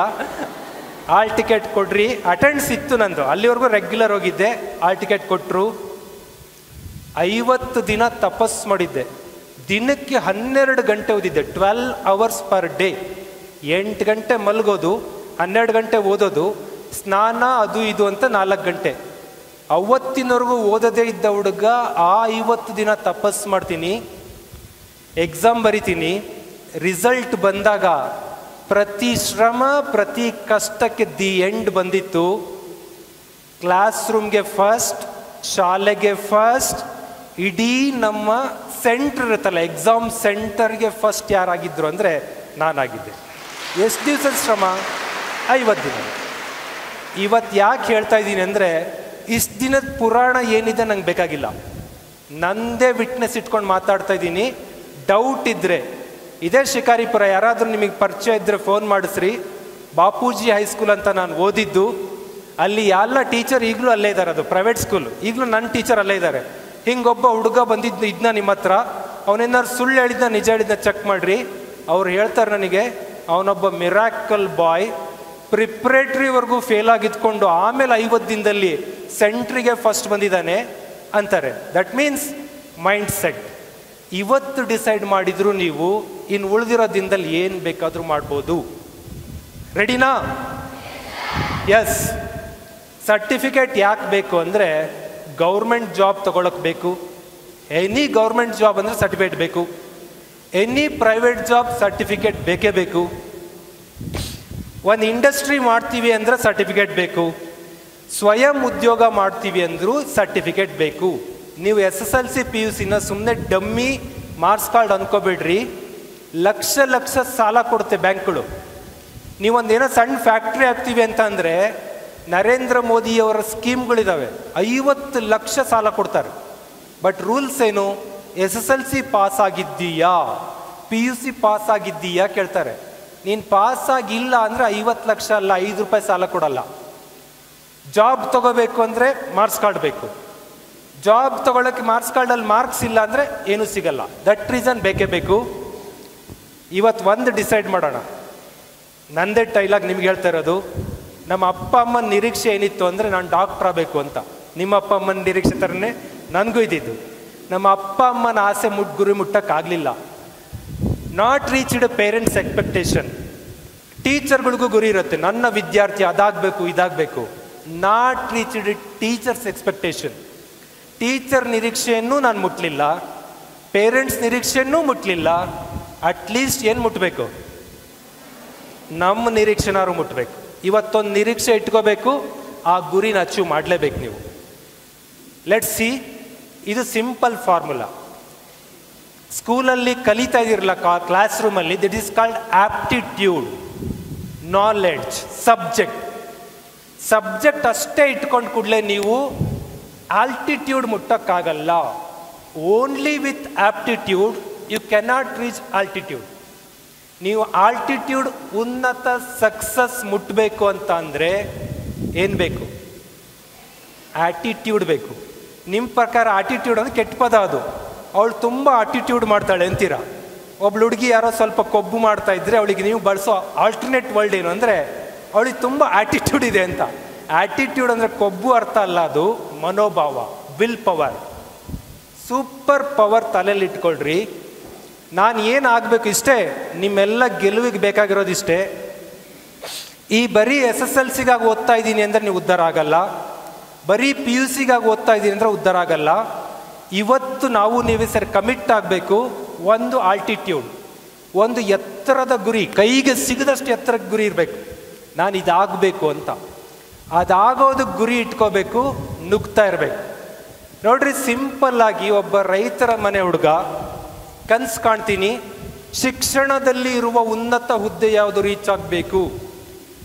ಹಾಲ್ ಟಿಕೆಟ್ ಕೊಡ್ರಿ. ಅಟೆಂಡ್ಸ್ ಇತ್ತು ನಂದು, ಅಲ್ಲಿವರೆಗೂ ರೆಗ್ಯುಲರ್ ಹೋಗಿದ್ದೆ. ಹಾಲ್ ಟಿಕೆಟ್ ಕೊಟ್ಟರು. 50 ದಿನ ತಪಸ್ ಮಾಡಿದ್ದೆ. ದಿನಕ್ಕೆ 12 ಗಂಟೆ ಓದಿದ್ದೆ. 12 hours ಪರ್ ಡೇ. 8 ಗಂಟೆ ಮಲಗೋದು, 12 ಗಂಟೆ ಓದೋದು, ಸ್ನಾನ ಅದು ಇದು ಅಂತ 4 ಗಂಟೆ. ಅವತ್ತಿನವರೆಗೂ ಓದದೇ ಇದ್ದ ಹುಡುಗ ಆ 50 ದಿನ ತಪಸ್ ಮಾಡ್ತೀನಿ. ಎಕ್ಸಾಮ್ ಬರಿತೀನಿ. ರಿಸಲ್ಟ್ ಬಂದಾಗ ಪ್ರತಿ ಶ್ರಮ, ಪ್ರತಿ ಕಷ್ಟಕ್ಕೆ ದಿ ಎಂಡ್ ಬಂದಿತ್ತು. ಕ್ಲಾಸ್ ರೂಮ್ಗೆ ಫಸ್ಟ್, ಶಾಲೆಗೆ ಫಸ್ಟ್, ಇಡೀ ನಮ್ಮ ಸೆಂಟರ್ ಇರುತ್ತಲ್ಲ ಎಕ್ಸಾಮ್ ಸೆಂಟರ್ಗೆ ಫಸ್ಟ್ ಯಾರಾಗಿದ್ರು ಅಂದರೆ ನಾನಾಗಿದ್ದೆ. ಎಷ್ಟು ದಿವಸದ ಶ್ರಮ? 50 ದಿನ. ಇವತ್ತು ಯಾಕೆ ಹೇಳ್ತಾ ಇದ್ದೀನಿ ಅಂದರೆ, ಇಷ್ಟು ದಿನದ ಪುರಾಣ ಏನಿದೆ ನಂಗೆ ಬೇಕಾಗಿಲ್ಲ. ನಂದೇ ವಿಟ್ನೆಸ್ ಇಟ್ಕೊಂಡು ಮಾತಾಡ್ತಾ ಇದ್ದೀನಿ. ಡೌಟ್ ಇದ್ದರೆ ಇದೇ ಶಿಕಾರಿಪುರ, ಯಾರಾದರೂ ನಿಮಗೆ ಪರಿಚಯ ಇದ್ದರೆ ಫೋನ್ ಮಾಡಿಸ್ರಿ. ಬಾಪೂಜಿ ಹೈಸ್ಕೂಲ್ ಅಂತ ನಾನು ಓದಿದ್ದು. ಅಲ್ಲಿ ಎಲ್ಲ ಟೀಚರ್ ಈಗಲೂ ಅಲ್ಲೇ ಇದ್ದಾರೆ. ಅದು ಪ್ರೈವೇಟ್ ಸ್ಕೂಲ್. ಈಗಲೂ ನನ್ನ ಟೀಚರ್ ಅಲ್ಲೇ ಇದ್ದಾರೆ. ಹಿಂಗೊಬ್ಬ ಹುಡುಗ ಬಂದಿದ್ದು ಇದನ್ನ ನಿಮ್ಮ ಹತ್ರ, ಅವನೇನಾದ್ರು ಸುಳ್ಳು ಹೇಳಿದ್ನ ನಿಜ ಹೇಳಿದ್ನ ಚೆಕ್ ಮಾಡಿರಿ. ಅವ್ರು ಹೇಳ್ತಾರೆ ನನಗೆ, ಅವನೊಬ್ಬ ಮಿರಾಕಲ್ ಬಾಯ್, ಪ್ರಿಪ್ರೇಟ್ರಿವರೆಗೂ ಫೇಲ್ ಆಗಿದ್ಕೊಂಡು ಆಮೇಲೆ 50 ದಿನದಲ್ಲಿ ಸೆಂಟ್ರಿಗೆ ಫಸ್ಟ್ ಬಂದಿದ್ದಾನೆ ಅಂತಾರೆ. That means mind set. ಇವತ್ತು ಡಿಸೈಡ್ ಮಾಡಿದ್ರು ನೀವು ಇನ್ನು ಉಳಿದಿರೋ ದಿನದಲ್ಲಿ ಏನು ಬೇಕಾದರೂ ಮಾಡ್ಬೋದು. ರೆಡಿನಾ? ಎಸ್. ಸರ್ಟಿಫಿಕೇಟ್ ಯಾಕೆ ಬೇಕು ಅಂದರೆ, ಗೌರ್ಮೆಂಟ್ ಜಾಬ್ ತಗೊಳಕ್ಕೆ ಬೇಕು. ಎನಿ ಗೌರ್ಮೆಂಟ್ ಜಾಬ್ ಅಂದರೆ ಸರ್ಟಿಫಿಕೇಟ್ ಬೇಕು. ಎನಿ ಪ್ರೈವೇಟ್ ಜಾಬ್ ಸರ್ಟಿಫಿಕೇಟ್ ಬೇಕೇ ಬೇಕು. ಒಂದು ಇಂಡಸ್ಟ್ರಿ ಮಾಡ್ತೀವಿ ಅಂದರೆ ಸರ್ಟಿಫಿಕೇಟ್ ಬೇಕು. ಸ್ವಯಂ ಉದ್ಯೋಗ ಮಾಡ್ತೀವಿ ಅಂದರೂ ಸರ್ಟಿಫಿಕೇಟ್ ಬೇಕು. ನೀವು SSLC PUCನ ಸುಮ್ಮನೆ ಡಮ್ಮಿ ಮಾರ್ಕ್ಸ್ ಕಾರ್ಡ್ ಅನ್ಕೋಬೇಡ್ರಿ. ಲಕ್ಷ ಲಕ್ಷ ಸಾಲ ಕೊಡುತ್ತೆ ಬ್ಯಾಂಕ್ಗಳು. ನೀವೊಂದೇನೋ ಸಣ್ಣ ಫ್ಯಾಕ್ಟ್ರಿ ಹಾಕ್ತೀವಿ ಅಂತ ಅಂದರೆ ನರೇಂದ್ರ ಮೋದಿಯವರ ಸ್ಕೀಮ್ಗಳಿದ್ದಾವೆ. 50 ಲಕ್ಷ ಸಾಲ ಕೊಡ್ತಾರೆ. ಬಟ್ ರೂಲ್ಸ್ ಏನು? SSLC ಪಾಸ್ ಆಗಿದ್ದೀಯಾ, PUC ಪಾಸ್ ಆಗಿದ್ದೀಯಾ ಕೇಳ್ತಾರೆ. ನೀನು ಪಾಸ್ ಆಗಿಲ್ಲ ಅಂದರೆ 50 ಲಕ್ಷ ಅಲ್ಲ, 5 ರೂಪಾಯಿ ಸಾಲ ಕೊಡಲ್ಲ. ಜಾಬ್ ತಗೋಬೇಕು ಅಂದರೆ ಮಾರ್ಕ್ಸ್ ಕಾರ್ಡ್ ಬೇಕು. ಜಾಬ್ ತಗೊಳ್ಳೋಕ್ಕೆ ಮಾರ್ಕ್ಸ್ ಕಾರ್ಡಲ್ಲಿ ಮಾರ್ಕ್ಸ್ ಇಲ್ಲ ಅಂದರೆ ಏನೂ ಸಿಗಲ್ಲ. ದಟ್ ರೀಸನ್ ಬೇಕೇ ಬೇಕು. ಇವತ್ತು ಒಂದು ಡಿಸೈಡ್ ಮಾಡೋಣ. ನಂದೇ ಡೈಲಾಗ್ ನಿಮ್ಗೆ ಹೇಳ್ತಾ ಇರೋದು. ನಮ್ಮ ಅಪ್ಪ ಅಮ್ಮನ ನಿರೀಕ್ಷೆ ಏನಿತ್ತು ಅಂದರೆ ನಾನು ಡಾಕ್ಟ್ರ್ ಆಗಬೇಕು ಅಂತ. ನಿಮ್ಮ ಅಪ್ಪ ಅಮ್ಮನ ನಿರೀಕ್ಷೆ ಥರನೇ ನನಗೂ ಇದ್ದಿದ್ದು. ನಮ್ಮ ಅಪ್ಪ ಅಮ್ಮನ ಆಸೆ ಗುರಿ ಮುಟ್ಟಕ್ಕಾಗಲಿಲ್ಲ. Not reached parents expectation. ಟೀಚರ್ಗಳಿಗೂ ಗುರಿ ಇರುತ್ತೆ, ನನ್ನ ವಿದ್ಯಾರ್ಥಿ ಅದಾಗಬೇಕು ಇದಾಗಬೇಕು. Not reached teachers expectation. Teacher ನಿರೀಕ್ಷೆಯನ್ನು ನಾನು ಮುಟ್ಟಲಿಲ್ಲ, ಪೇರೆಂಟ್ಸ್ ನಿರೀಕ್ಷೆಯನ್ನೂ ಮುಟ್ಟಲಿಲ್ಲ. ಅಟ್ಲೀಸ್ಟ್ ಏನು ಮುಟ್ಟಬೇಕು? ನಮ್ಮ ನಿರೀಕ್ಷೆನಾರು ಮುಟ್ಟಬೇಕು. ಇವತ್ತೊಂದು ನಿರೀಕ್ಷೆ ಇಟ್ಕೋಬೇಕು, ಆ ಗುರಿನ ಅಚೀವ್ ಮಾಡಲೇಬೇಕು ನೀವು. Let's see. ಇದು ಸಿಂಪಲ್ ಫಾರ್ಮುಲಾ. ಸ್ಕೂಲಲ್ಲಿ ಕಲಿತಾ ಇದಿರಲ್ಲ, ಕ್ಲಾಸ್ ರೂಮಲ್ಲಿ, this is called aptitude, knowledge, subject. Subject ಅಷ್ಟೇ ಇಟ್ಕೊಂಡು ಕೂಡಲೇ ನೀವು ಆಲ್ಟಿಟ್ಯೂಡ್ ಮುಟ್ಟಕ್ಕಾಗಲ್ಲ. Only with aptitude you cannot reach altitude. ನೀವು ಆಲ್ಟಿಟ್ಯೂಡ್ ಉನ್ನತ ಸಕ್ಸಸ್ ಮುಟ್ಟಬೇಕು ಅಂತ ಅಂದರೆ ಏನು ಬೇಕು? ಆಟಿಟ್ಯೂಡ್ ಬೇಕು. ನಿಮ್ಮ ಪ್ರಕಾರ ಆಟಿಟ್ಯೂಡ್ ಅಂದರೆ ಕೆಟ್ಟ ಪದ ಅದು. ಅವಳು ತುಂಬ ಆಟಿಟ್ಯೂಡ್ ಮಾಡ್ತಾಳೆ ಅಂತೀರಾ. ಒಬ್ಳು ಹುಡುಗಿ ಯಾರೋ ಸ್ವಲ್ಪ ಕೊಬ್ಬು ಮಾಡ್ತಾ ಇದ್ರೆ ಅವಳಿಗೆ ನೀವು ಬಳಸೋ ಆಲ್ಟರ್ನೇಟ್ ವರ್ಡ್ ಏನು ಅಂದರೆ ಅವಳಿಗೆ ತುಂಬ ಆಟಿಟ್ಯೂಡ್ ಇದೆ ಅಂತ. ಆಟಿಟ್ಯೂಡ್ ಅಂದರೆ ಕೊಬ್ಬು ಅರ್ಥ ಅಲ್ಲ, ಅದು ಮನೋಭಾವ, ವಿಲ್ ಪವರ್, ಸೂಪರ್ ಪವರ್ ತಲೆಯಲ್ಲಿ ಇಟ್ಕೊಳ್ರಿ. ನಾನು ಏನು ಆಗಬೇಕು ಇಷ್ಟೇ, ನಿಮ್ಮೆಲ್ಲ ಗೆಲುವಿಗೆ ಬೇಕಾಗಿರೋದು ಇಷ್ಟೇ. ಈ ಬರೀ SSLCಗಾಗಿ ಓದ್ತಾ ಇದ್ದೀನಿ ಅಂದರೆ ನೀವು ಉದ್ಧಾರ ಆಗಲ್ಲ, ಬರೀ PUCಗಾಗಿ ಓದ್ತಾ ಇದ್ದೀನಿ ಅಂದರೆ ಉದ್ಧಾರ ಆಗಲ್ಲ. ಇವತ್ತು ನಾವು ನೀವೇ ಸರಿ ಕಮಿಟ್ ಆಗಬೇಕು. ಒಂದು ಆಲ್ಟಿಟ್ಯೂಡ್, ಒಂದು ಎತ್ತರದ ಗುರಿ, ಕೈಗೆ ಸಿಗದಷ್ಟು ಎತ್ತರಕ್ಕೆ ಗುರಿ ಇರಬೇಕು. ನಾನು ಇದಾಗಬೇಕು ಅಂತ, ಅದಾಗೋದಕ್ಕೆ ಗುರಿ ಇಟ್ಕೋಬೇಕು, ನುಗ್ತಾ ಇರಬೇಕು. ನೋಡ್ರಿ, ಸಿಂಪಲ್ ಆಗಿ ಒಬ್ಬ ರೈತರ ಮನೆ ಹುಡುಗ ಕನಸು ಕಾಣ್ತೀನಿ, ಶಿಕ್ಷಣದಲ್ಲಿ ಇರುವ ಉನ್ನತ ಹುದ್ದೆ ಯಾವುದು ರೀಚ್ ಆಗಬೇಕು.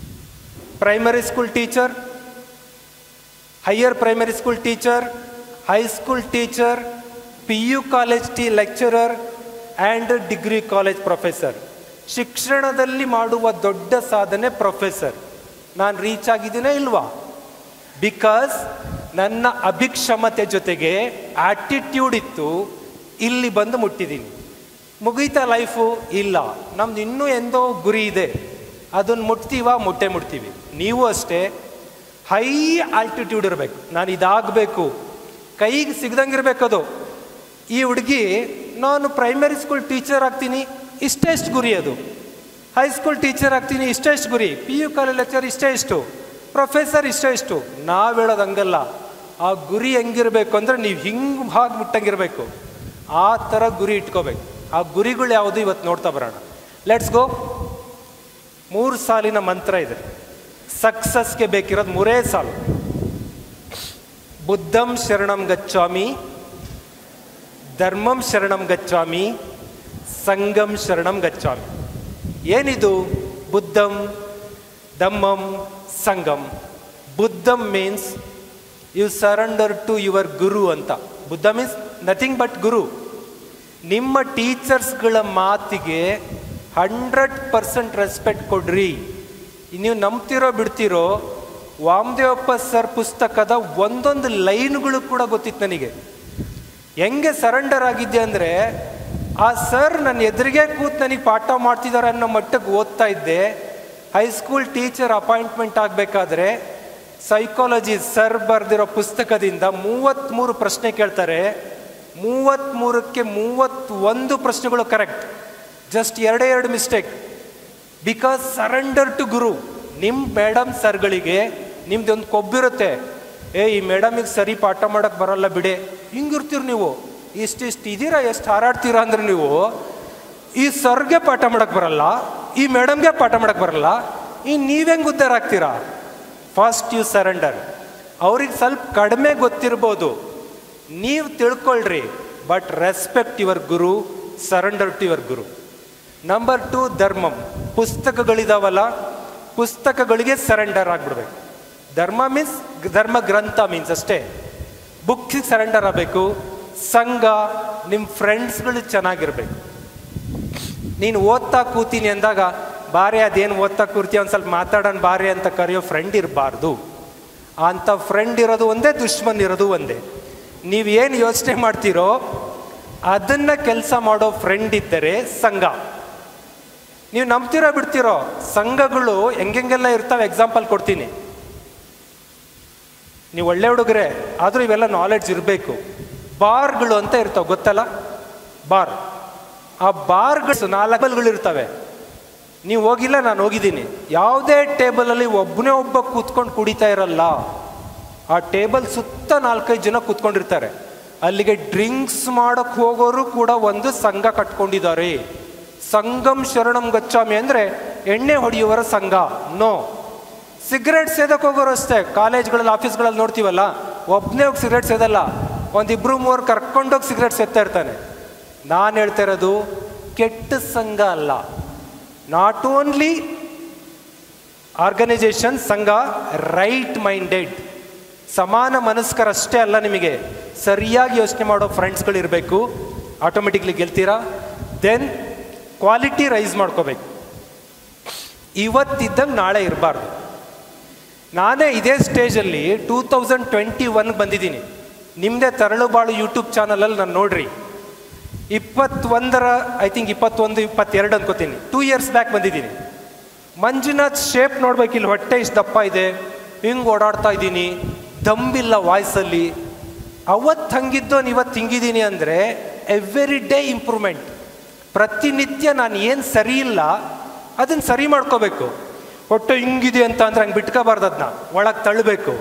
Primary school teacher, higher primary school teacher, high school teacher, PU college lecturer and degree college professor. ಶಿಕ್ಷಣದಲ್ಲಿ ಮಾಡುವ ದೊಡ್ಡ ಸಾಧನೆ ಪ್ರೊಫೆಸರ್. ನಾನು ರೀಚ್ ಆಗಿದ್ದೀನೇ ಇಲ್ವಾ? ಬಿಕಾಸ್ ನನ್ನ ಅಭಿಕ್ಷಮತೆ ಜೊತೆಗೆ ಆಟಿಟ್ಯೂಡ್ ಇತ್ತು, ಇಲ್ಲಿ ಬಂದು ಮುಟ್ಟಿದ್ದೀನಿ. ಮುಗೀತಾ ಲೈಫು? ಇಲ್ಲ, ನಮ್ದು ಇನ್ನೂ ಎಂದೋ ಗುರಿ ಇದೆ, ಅದನ್ನು ಮುಟ್ತೀವಿ. ನೀವು ಅಷ್ಟೇ ಹೈ ಆಲ್ಟಿಟ್ಯೂಡ್ ಇರಬೇಕು. ನಾನು ಇದಾಗಬೇಕು, ಕೈಗೆ ಸಿಗ್ದಂಗಿರ್ಬೇಕು ಅದು. ಈ ಹುಡುಗಿ ನಾನು ಪ್ರೈಮರಿ ಸ್ಕೂಲ್ ಟೀಚರ್ ಆಗ್ತೀನಿ, ಇಷ್ಟೆಷ್ಟು ಗುರಿ ಅದು. ಹೈಸ್ಕೂಲ್ ಟೀಚರ್ ಆಗ್ತೀನಿ, ಇಷ್ಟೆಷ್ಟು ಗುರಿ. PU ಕಾಲೇಜ್ ಲೆಕ್ಚರ್ ಇಷ್ಟು, ಪ್ರೊಫೆಸರ್ ಇಷ್ಟು. ನಾವು ಹೇಳೋದು ಹಂಗಲ್ಲ. ಆ ಗುರಿ ಹೆಂಗಿರಬೇಕು ಅಂದರೆ ನೀವು ಹಿಂಗೆ ಹಾಗೆ ಮುಟ್ಟಂಗಿರಬೇಕು. ಆ ಥರ ಗುರಿ ಇಟ್ಕೋಬೇಕು. ಆ ಗುರಿಗಳು ಯಾವುದು ಇವತ್ತು ನೋಡ್ತಾ ಬರೋಣ. ಲೆಟ್ಸ್ ಗೋ. 3 ಸಾಲಿನ ಮಂತ್ರ ಇದೆ. ಸಕ್ಸಸ್ಗೆ ಬೇಕಿರೋದು 3 ಸಾಲು. ಬುದ್ಧಂ ಶರಣಂ ಗಚ್ಚಾಮಿ, ಧರ್ಮಂ ಶರಣಂ ಗಚ್ಚಾಮಿ, ಸಂಘಂ ಶರಣಂ ಗಚ್ಚಾಮಿ. ಏನಿದು? ಬುದ್ಧಂ, ಧಮ್ಮಂ, ಸಂಘಂ. ಬುದ್ಧಂ means you surrender to your guru ಅಂತ. Buddha means nothing but guru. ನಿಮ್ಮ ಟೀಚರ್ಸ್ಗಳ ಮಾತಿಗೆ 100% ರೆಸ್ಪೆಕ್ಟ್ ಕೊಡ್ರಿ. ನೀವು ನಂಬ್ತಿರೋ ಬಿಡ್ತಿರೋ, ವಾಮದೇವಪ್ಪ ಸರ್ ಪುಸ್ತಕದ ಒಂದೊಂದು ಲೈನ್ಗಳು ಕೂಡ ಗೊತ್ತಿತ್ತು ನನಗೆ. ಹೆಂಗೆ ಸರೆಂಡರ್ ಆಗಿದ್ದೆ ಅಂದರೆ, ಆ ಸರ್ ನನ್ನ ಎದುರಿಗೆ ಕೂತು ನನಗೆ ಪಾಠ ಮಾಡ್ತಿದ್ದಾರೆ ಅನ್ನೋ ಮಟ್ಟಕ್ಕೆ ಓದ್ತಾ ಇದ್ದೆ. ಹೈಸ್ಕೂಲ್ ಟೀಚರ್ ಅಪಾಯಿಂಟ್ಮೆಂಟ್ ಆಗಬೇಕಾದ್ರೆ ಸೈಕಾಲಜಿ ಸರ್ ಬರೆದಿರೋ ಪುಸ್ತಕದಿಂದ 33 ಪ್ರಶ್ನೆ ಕೇಳ್ತಾರೆ. 33ಕ್ಕೆ 31 ಪ್ರಶ್ನೆಗಳು correct, just 2 mistake. Because surrender to guru. ನಿಮ್ಮ ಮೇಡಮ್ ಸರ್ಗಳಿಗೆ ನಿಮ್ದೊಂದು ಕೊಬ್ಬಿರುತ್ತೆ, ಈ ಮೇಡಮಿಗೆ ಸರಿ ಪಾಠ ಮಾಡೋಕ್ಕೆ ಬರಲ್ಲ ಬಿಡೆ, ಹಿಂಗಿರ್ತೀರಿ ನೀವು. ಇಷ್ಟು ಇದ್ದೀರಾ, ಎಷ್ಟು ಹಾರಾಡ್ತೀರಾ ಅಂದರೆ ನೀವು ಈ ಸರ್ಗೆ ಪಾಠ ಮಾಡೋಕ್ಕೆ ಬರಲ್ಲ, ಈ ಮೇಡಮ್ಗೆ ಪಾಠ ಮಾಡೋಕ್ಕೆ ಬರಲ್ಲ, ನೀವೆಂಗೆ ಉದ್ಧಾರ ಆಗ್ತೀರಾ? First you surrender. ಅವ್ರಿಗೆ ಸ್ವಲ್ಪ ಕಡಿಮೆ ಗೊತ್ತಿರ್ಬೋದು, ನೀವು ತಿಳ್ಕೊಳ್ರಿ, but respect your guru, surrender to your guru. Number 2 ಧರ್ಮಂ. ಪುಸ್ತಕಗಳಿದಾವಲ್ಲ, ಪುಸ್ತಕಗಳಿಗೆ ಸರೆಂಡರ್ ಆಗಿಬಿಡ್ಬೇಕು. ಧರ್ಮ ಮೀನ್ಸ್ ಧರ್ಮ ಗ್ರಂಥ ಮೀನ್ಸ್ ಅಷ್ಟೇ, ಬುಕ್ಸಿಗೆ ಸರೆಂಡರ್ ಆಗಬೇಕು. ಸಂಘ, ನಿಮ್ಮ ಫ್ರೆಂಡ್ಸ್ಗಳು ಚೆನ್ನಾಗಿರ್ಬೇಕು. ನೀನು ಓದ್ತಾ ಕೂತೀನಿ ಅಂದಾಗ ಬಾರಿ ಅದೇನು ಓದ್ತಾ ಕೂರ್ತೀಯ, ಒಂದು ಸ್ವಲ್ಪ ಮಾತಾಡೋಣ ಬಾರಿ ಅಂತ ಕರೆಯೋ ಫ್ರೆಂಡ್ ಇರಬಾರ್ದು. ಅಂಥ ಫ್ರೆಂಡ್ ಇರೋದು ಒಂದೇ, ದುಶ್ಮನ್ ಇರೋದು ಒಂದೇ. ನೀವೇನು ಯೋಚನೆ ಮಾಡ್ತೀರೋ ಅದನ್ನು ಕೆಲಸ ಮಾಡೋ ಫ್ರೆಂಡ್ ಇದ್ದರೆ ಸಂಘ. ನೀವು ನಂಬ್ತಿರೋ ಬಿಡ್ತಿರೋ, ಸಂಘಗಳು ಹೆಂಗೆಲ್ಲ ಇರ್ತಾವೆ. ಎಕ್ಸಾಂಪಲ್ ಕೊಡ್ತೀನಿ. ನೀವು ಒಳ್ಳೆ ಹುಡುಗರೆ ಆದರೂ ಇವೆಲ್ಲ ನಾಲೆಡ್ಜ್ ಇರಬೇಕು. ಬಾರ್ಗಳು ಅಂತ ಇರ್ತಾವೆ, ಗೊತ್ತಲ್ಲ? ಬಾರ್. ಆ ಬಾರ್ಗಳು 4 ಇರ್ತವೆ. ನೀವು ಹೋಗಿಲ್ಲ, ನಾನು ಹೋಗಿದ್ದೀನಿ. ಯಾವುದೇ ಟೇಬಲಲ್ಲಿ ಒಬ್ಬ ಕೂತ್ಕೊಂಡು ಕುಡಿತಾ ಇರಲ್ಲ. ಆ ಟೇಬಲ್ ಸುತ್ತ 4-5 ಜನ ಕೂತ್ಕೊಂಡಿರ್ತಾರೆ. ಅಲ್ಲಿಗೆ ಡ್ರಿಂಕ್ಸ್ ಮಾಡೋಕ್ಕೆ ಹೋಗೋರು ಕೂಡ ಒಂದು ಸಂಘ ಕಟ್ಕೊಂಡಿದ್ದಾರೆ. ಸಂಘಂ ಶರಣಂ ಗಚ್ಚಾಮಿ ಅಂದರೆ ಎಣ್ಣೆ ಹೊಡೆಯುವರ ಸಂಘ. ನೋ. ಸಿಗರೇಟ್ ಸೇದಕ್ಕೆ ಹೋಗೋರು ಅಷ್ಟೇ. ಕಾಲೇಜ್ಗಳಲ್ಲಿ, ಆಫೀಸ್ಗಳಲ್ಲಿ ನೋಡ್ತೀವಲ್ಲ, ಒಬ್ಬನೇ ಹೋಗಿ ಸಿಗರೇಟ್ ಸೇದಲ್ಲ, 1-2-3 ಕರ್ಕೊಂಡೋಗಿ ಸಿಗರೇಟ್ ಸೇದ್ತಾ ಇರ್ತಾನೆ. ನಾನು ಹೇಳ್ತಾ ಇರೋದು ಕೆಟ್ಟ ಸಂಘ ಅಲ್ಲ. ನಾಟ್ ಓನ್ಲಿ ಆರ್ಗನೈಸೇಷನ್, ಸಂಘ, ರೈಟ್ ಮೈಂಡೆಡ್ ಸಮಾನ ಮನಸ್ಕರಷ್ಟೇ ಅಲ್ಲ, ನಿಮಗೆ ಸರಿಯಾಗಿ ಯೋಚನೆ ಮಾಡೋ ಫ್ರೆಂಡ್ಸ್ಗಳಿರಬೇಕು, ಆಟೋಮೆಟಿಕ್ಲಿ ಗೆಲ್ತೀರಾ. ದೆನ್ ಕ್ವಾಲಿಟಿ ರೈಸ್ ಮಾಡ್ಕೋಬೇಕು. ಇವತ್ತಿದ್ದಂಗೆ ನಾಳೆ ಇರಬಾರ್ದು. ನಾನೇ ಇದೇ ಸ್ಟೇಜಲ್ಲಿ 2021 ಬಂದಿದ್ದೀನಿ. ನಿಮ್ಮದೇ ತರಳುಬಾಳು ಯೂಟ್ಯೂಬ್ ಚಾನಲಲ್ಲಿ ನಾನು ನೋಡ್ರಿ, 21 ಐ ಥಿಂಕ್ 21, 22 ಅನ್ಕೋತೀನಿ, 2 years ಬ್ಯಾಕ್ ಬಂದಿದ್ದೀನಿ. ಮಂಜುನಾಥ್ ಶೇಪ್ ನೋಡ್ಬೇಕು, ಇಲ್ಲಿ ಹೊಟ್ಟೆ ಇಷ್ಟು ದಪ್ಪ ಇದೆ, ಹಿಂಗೆ ಓಡಾಡ್ತಾ ಇದ್ದೀನಿ, ದಮ್ಮಿಲ್ಲ ವಾಯ್ಸಲ್ಲಿ. ಅವತ್ತು ಹಂಗಿದ್ದೋನು ಇವತ್ತು ಹಿಂಗಿದ್ದೀನಿ ಅಂದರೆ ಎವ್ರಿ ಡೇ ಇಂಪ್ರೂವ್ಮೆಂಟ್. ಪ್ರತಿನಿತ್ಯ ನಾನು ಏನು ಸರಿ ಇಲ್ಲ ಅದನ್ನು ಸರಿ ಮಾಡ್ಕೋಬೇಕು. ಹೊಟ್ಟೆ ಹಿಂಗಿದೆ ಅಂತ ಅಂದರೆ ಹಂಗೆ ಬಿಟ್ಕೋಬಾರ್ದು, ಅದನ್ನ ಒಳಗೆ ತಳ್ಳಬೇಕು.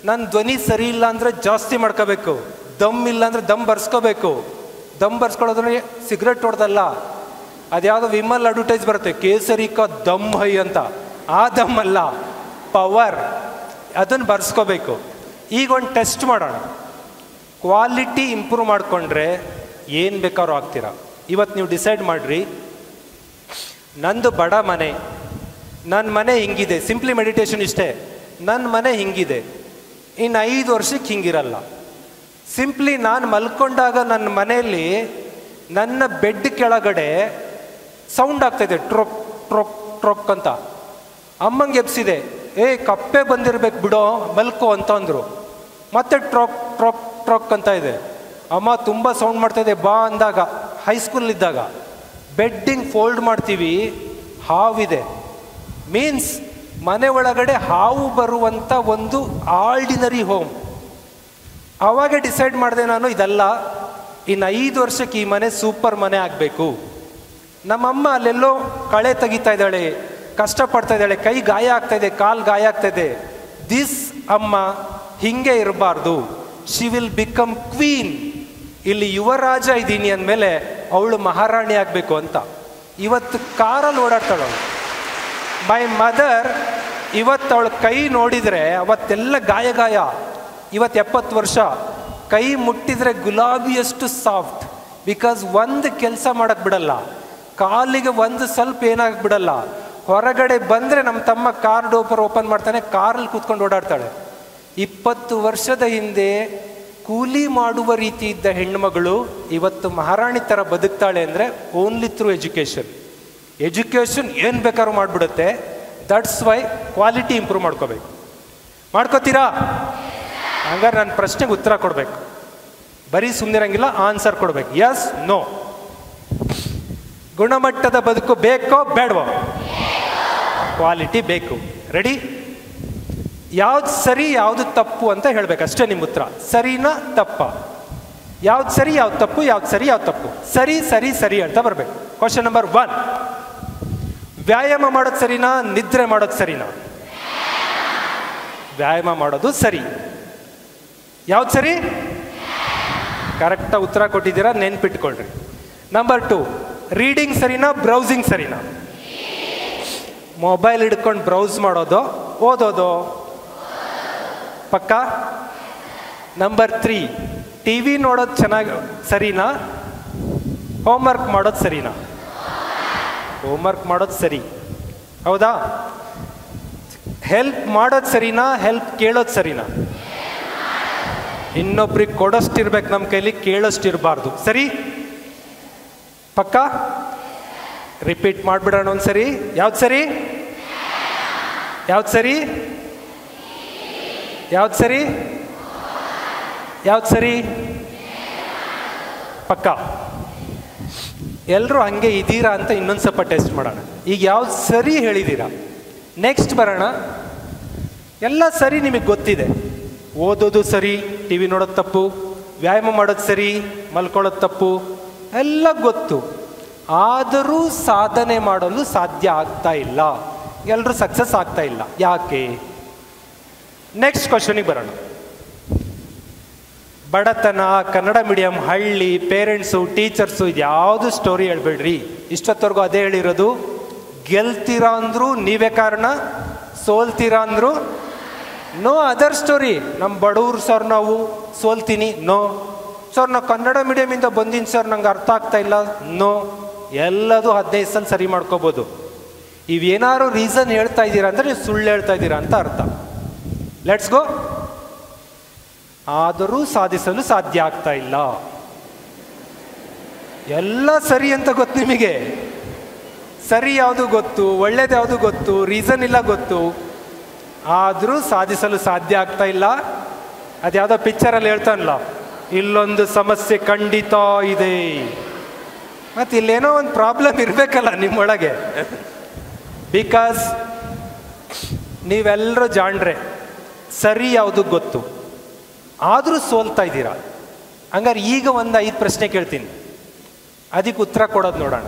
ನನ್ನ ಧ್ವನಿ ಸರಿ ಇಲ್ಲ ಅಂದರೆ ಜಾಸ್ತಿ ಮಾಡ್ಕೋಬೇಕು. ದಮ್ ಇಲ್ಲ ಅಂದರೆ ದಮ್ ಬರ್ಸ್ಕೋಬೇಕು. ದಮ್ ಬರ್ಸ್ಕೊಳ್ಳೋದ್ರೆ ಸಿಗರೆಟ್ ಹೊಡೆದಲ್ಲ, ಅದ್ಯಾವುದೋ ವಿಮಲ್ ಅಡ್ವರ್ಟೈಸ್ ಬರುತ್ತೆ, ಕೇಸರಿ ಕಾ ದಮ್ ಹೈ ಅಂತ. ಆ ದಮ್ ಅಲ್ಲ, ಪವರ್. ಅದನ್ನು ಬರ್ಸ್ಕೋಬೇಕು. ಈಗ ಒಂದು ಟೆಸ್ಟ್ ಮಾಡೋಣ. ಕ್ವಾಲಿಟಿ ಇಂಪ್ರೂವ್ ಮಾಡಿಕೊಂಡ್ರೆ ಏನು ಬೇಕಾದ್ರೂ ಆಗ್ತೀರಾ. ಇವತ್ತು ನೀವು ಡಿಸೈಡ್ ಮಾಡಿರಿ, ನಂದು ಬಡ ಮನೆ, ನನ್ನ ಮನೆ ಹಿಂಗಿದೆ. ಸಿಂಪ್ಲಿ ಮೆಡಿಟೇಷನ್ ಇಷ್ಟೇ, ನನ್ನ ಮನೆ ಹಿಂಗಿದೆ, ಇನ್ನು 5 ವರ್ಷಕ್ಕೆ ಹಿಂಗಿರಲ್ಲ. ಸಿಂಪ್ಲಿ ನಾನು ಮಲ್ಕೊಂಡಾಗ ನನ್ನ ಮನೆಯಲ್ಲಿ ನನ್ನ ಬೆಡ್ ಕೆಳಗಡೆ ಸೌಂಡ್ ಆಗ್ತಾಯಿದೆ, ಟ್ರೊಕ್ ಟ್ರೊಕ್ ಟ್ರೊಕ್ ಅಂತ. ಅಮ್ಮಂಗೆ ಎಬ್ಸಿದೆ, ಕಪ್ಪೆ ಬಂದಿರ್ಬೇಕು ಬಿಡೋ ಮಲ್ಕೋ ಅಂತ ಅಂದರು. ಮತ್ತೆ ಟ್ರೊಕ್ ಟ್ರೊಕ್ ಟ್ರೊಕ್ ಅಂತ ಇದೆ. ಅಮ್ಮ ತುಂಬ ಸೌಂಡ್ ಮಾಡ್ತಾಯಿದೆ ಬಾ ಅಂದಾಗ, ಹೈಸ್ಕೂಲಿದ್ದಾಗ. ಬೆಡ್ಡಿಂಗ್ ಫೋಲ್ಡ್ ಮಾಡ್ತೀವಿ, ಹಾವಿದೆ. ಮೀನ್ಸ್ ಮನೆ ಒಳಗಡೆ ಹಾವು ಬರುವಂಥ ಒಂದು ಆರ್ಡಿನರಿ ಹೋಮ್. ಆವಾಗ ಡಿಸೈಡ್ ಮಾಡಿದೆ ನಾನು, ಇದಲ್ಲ, ಇನ್ನು 5 ವರ್ಷಕ್ಕೆ ಈ ಮನೆ ಸೂಪರ್ ಮನೆ ಆಗಬೇಕು. ನಮ್ಮಮ್ಮ ಅಲ್ಲೆಲ್ಲೋ ಕಳೆ ತೆಗಿತಾ ಇದ್ದಾಳೆ, ಕಷ್ಟಪಡ್ತಾ ಇದ್ದಾಳೆ, ಕೈ ಗಾಯ ಆಗ್ತಾಯಿದೆ, ಕಾಲು ಗಾಯ ಆಗ್ತಾಯಿದೆ. ದಿಸ್ ಅಮ್ಮ ಹಿಂಗೆ ಇರಬಾರ್ದು, ಶಿ ವಿಲ್ ಬಿಕಮ್ ಕ್ವೀನ್. ಇಲ್ಲಿ ಯುವರಾಜ ಇದ್ದೀನಿ ಅಂದಮೇಲೆ ಅವಳು ಮಹಾರಾಣಿ ಆಗಬೇಕು ಅಂತ. ಇವತ್ತು ಕಾರಲ್ಲಿ ಓಡಾಡ್ತಾಳವಳು. ಮೈ ಮದರ್ ಇವತ್ತು ಅವಳ ಕೈ ನೋಡಿದರೆ ಅವತ್ತೆಲ್ಲ ಗಾಯ ಗಾಯ. ಇವತ್ತು 70 ವರ್ಷ, ಕೈ ಮುಟ್ಟಿದರೆ ಗುಲಾಬಿಯಷ್ಟು ಸಾಫ್ಟ್. ಬಿಕಾಸ್ ಒಂದು ಕೆಲಸ ಮಾಡೋಕ್ಕೆ ಬಿಡಲ್ಲ, ಕಾಲಿಗೆ ಒಂದು ಸ್ವಲ್ಪ ಏನಾಗಿ ಬಿಡಲ್ಲ. ಹೊರಗಡೆ ಬಂದರೆ ನಮ್ಮ ತಮ್ಮ ಕಾರ್ ಡೋರ್ ಓಪನ್ ಮಾಡ್ತಾನೆ, ಕಾರಲ್ಲಿ ಕೂತ್ಕೊಂಡು ಓಡಾಡ್ತಾಳೆ. 20 ವರ್ಷದ ಹಿಂದೆ ಕೂಲಿ ಮಾಡುವ ರೀತಿ ಇದ್ದ ಹೆಣ್ಣುಮಗಳು ಇವತ್ತು ಮಹಾರಾಣಿ ಥರ ಬದುಕ್ತಾಳೆ ಅಂದರೆ ಓನ್ಲಿ ಥ್ರೂ ಎಜುಕೇಷನ್. ಎಜುಕೇಷನ್ ಏನು ಬೇಕಾದ್ರೂ ಮಾಡಿಬಿಡುತ್ತೆ. ದಟ್ಸ್ ವೈ ಕ್ವಾಲಿಟಿ ಇಂಪ್ರೂವ್ ಮಾಡ್ಕೋಬೇಕು. ಮಾಡ್ಕೋತೀರಾ? ಹಂಗಾರೆ ನನ್ನ ಪ್ರಶ್ನೆಗೆ ಉತ್ತರ ಕೊಡಬೇಕು, ಬರೀ ಸುಮ್ಮನಿರಂಗಿಲ್ಲ, ಆನ್ಸರ್ ಕೊಡಬೇಕು. Yes, no. ಗುಣಮಟ್ಟದ ಬದುಕು ಬೇಕೋ ಬೇಡವೋ? ಕ್ವಾಲಿಟಿ ಬೇಕು. ರೆಡಿ? ಯಾವ್ದು ಸರಿ ಯಾವುದು ತಪ್ಪು ಅಂತ ಹೇಳ್ಬೇಕು ಅಷ್ಟೇ ನಿಮ್ಮ ಉತ್ತರ. ಸರಿನಾ ತಪ್ಪ? ಯಾವ್ದು ಸರಿ ಯಾವ್ದು ತಪ್ಪು, ಯಾವ್ದು ಸರಿ ಯಾವ್ದು ತಪ್ಪು. ಸರಿ ಸರಿ ಸರಿ ಅಂತ ಬರಬೇಕು. ಕ್ವಶನ್ ನಂಬರ್ 1, ವ್ಯಾಯಾಮ ಮಾಡೋದು ಸರಿನಾ, ನಿದ್ರೆ ಮಾಡೋದು ಸರಿನಾ? ವ್ಯಾಯಾಮ ಮಾಡೋದು ಸರಿ. ಯಾವ್ದು ಸರಿ? ಕರೆಕ್ಟಾಗಿ ಉತ್ತರ ಕೊಟ್ಟಿದ್ದೀರಾ, ನೆನ್ಪಿಟ್ಕೊಳ್ರಿ. ನಂಬರ್ 2, ರೀಡಿಂಗ್ ಸರಿನಾ, ಬ್ರೌಸಿಂಗ್ ಸರಿನಾ? ಮೊಬೈಲ್ ಹಿಡ್ಕೊಂಡು ಬ್ರೌಸ್ ಮಾಡೋದು, ಓದೋದು ಪಕ್ಕ? ನಂಬರ್ 3, ಟಿ ವಿ ನೋಡೋದು ಚೆನ್ನಾಗಿ ಸರಿನಾ, ಹೋಮ್ವರ್ಕ್ ಮಾಡೋದು ಸರಿನಾ? ಹೋಮ್ವರ್ಕ್ ಮಾಡೋದು ಸರಿ, ಹೌದಾ? ಹೆಲ್ಪ್ ಮಾಡೋದು ಸರಿನಾ, ಹೆಲ್ಪ್ ಕೇಳೋದು ಸರಿನಾ? ಇನ್ನೊಬ್ರಿಗೆ ಕೊಡೋಷ್ಟಿರ್ಬೇಕು ನಮ್ಮ ಕೈಲಿ, ಕೇಳೋಷ್ಟಿರಬಾರ್ದು. ಸರಿ ಪಕ್ಕ? ರಿಪೀಟ್ ಮಾಡಿಬಿಡೋಣ ಒಂದ್ಸರಿ. ಯಾವ್ದು ಸರಿ? ಯಾವ್ದು ಸರಿ? ಯಾವ್ದು ಸರಿ? ಯಾವ್ದು ಸರಿ? ಪಕ್ಕ? ಎಲ್ಲರೂ ಹಂಗೆ ಇದ್ದೀರಾ ಅಂತ ಇನ್ನೊಂದು ಸ್ವಲ್ಪ ಟೆಸ್ಟ್ ಮಾಡೋಣ. ಈಗ ಯಾವ್ದು ಸರಿ ಹೇಳಿದ್ದೀರಾ? ನೆಕ್ಸ್ಟ್ ಬರೋಣ. ಎಲ್ಲ ಸರಿ ನಿಮಗೆ ಗೊತ್ತಿದೆ. ಓದೋದು ಸರಿ, ಟಿ ವಿ ನೋಡೋದು ತಪ್ಪು, ವ್ಯಾಯಾಮ ಮಾಡೋದು ಸರಿ, ಮಲ್ಕೊಳ್ಳೋದು ತಪ್ಪು, ಎಲ್ಲ ಗೊತ್ತು. ಆದರೂ ಸಾಧನೆ ಮಾಡಲು ಸಾಧ್ಯ ಆಗ್ತಾ ಇಲ್ಲ, ಎಲ್ಲರೂ ಸಕ್ಸಸ್ ಆಗ್ತಾ ಇಲ್ಲ. ಯಾಕೆ? ನೆಕ್ಸ್ಟ್ ಕ್ವಶನಿಗೆ ಬರೋಣ. ಬಡತನ, ಕನ್ನಡ ಮೀಡಿಯಂ, ಹಳ್ಳಿ, ಪೇರೆಂಟ್ಸು, ಟೀಚರ್ಸು, ಇದು ಯಾವುದು ಸ್ಟೋರಿ ಹೇಳ್ಬೇಡ್ರಿ. ಇಷ್ಟೊತ್ತವರೆಗೂ ಅದೇ ಹೇಳಿರೋದು. ಗೆಲ್ತೀರಾ ಅಂದರು ನೀವೇ ಕಾರಣ, ಸೋಲ್ತೀರಾ ಅಂದರು ನೋ ಅದರ್ ಸ್ಟೋರಿ. ನಮ್ಮ ಬಡವ್ರು ಸರ್ ನಾವು ಸೋಲ್ತೀನಿ, ನೋ. ಸರ್ ನಾವು ಕನ್ನಡ ಮೀಡಿಯಮಿಂದ ಬಂದೀನಿ ಸರ್, ನಂಗೆ ಅರ್ಥ ಆಗ್ತಾ ಇಲ್ಲ, ನೋ. ಎಲ್ಲದು 15 ಸಲ ಸರಿ ಮಾಡ್ಕೋಬೋದು. ಇವೇನಾದ್ರು ರೀಸನ್ ಹೇಳ್ತಾ ಇದ್ದೀರಾ ಅಂದರೆ ನೀವು ಸುಳ್ಳು ಹೇಳ್ತಾ ಇದ್ದೀರಾ ಅಂತ ಅರ್ಥ. Let's go. ಆದರೂ ಸಾಧಿಸಲು ಸಾಧ್ಯ ಆಗ್ತಾ ಇಲ್ಲ. ಎಲ್ಲ ಸರಿ ಅಂತ ಗೊತ್ತು ನಿಮಗೆ, ಸರಿ ಯಾವುದು ಗೊತ್ತು, ಒಳ್ಳೇದು ಯಾವುದು ಗೊತ್ತು, ರೀಸನ್ ಇಲ್ಲ ಗೊತ್ತು, ಆದರೂ ಸಾಧಿಸಲು ಸಾಧ್ಯ ಆಗ್ತಾ ಇಲ್ಲ. ಅದ್ಯಾವುದೋ ಪಿಕ್ಚರಲ್ಲಿ ಹೇಳ್ತಾನಲ್ಲ, ಇಲ್ಲೊಂದು ಸಮಸ್ಯೆ ಖಂಡಿತ ಇದೆ. ಮತ್ತು ಇಲ್ಲೇನೋ ಒಂದು ಪ್ರಾಬ್ಲಮ್ ಇರಬೇಕಲ್ಲ ನಿಮ್ಮೊಳಗೆ. ಬಿಕಾಸ್ ನೀವೆಲ್ಲರೂ ಜಾಣ್ರೆ, ಸರಿ ಯಾವುದು ಗೊತ್ತು, ಆದರೂ ಸೋಲ್ತಾ ಇದ್ದೀರಾ. ಹಂಗಾರೆ ಈಗ ಒಂದು 5 ಪ್ರಶ್ನೆ ಕೇಳ್ತೀನಿ, ಅದಕ್ಕೆ ಉತ್ತರ ಕೊಡೋದು ನೋಡೋಣ.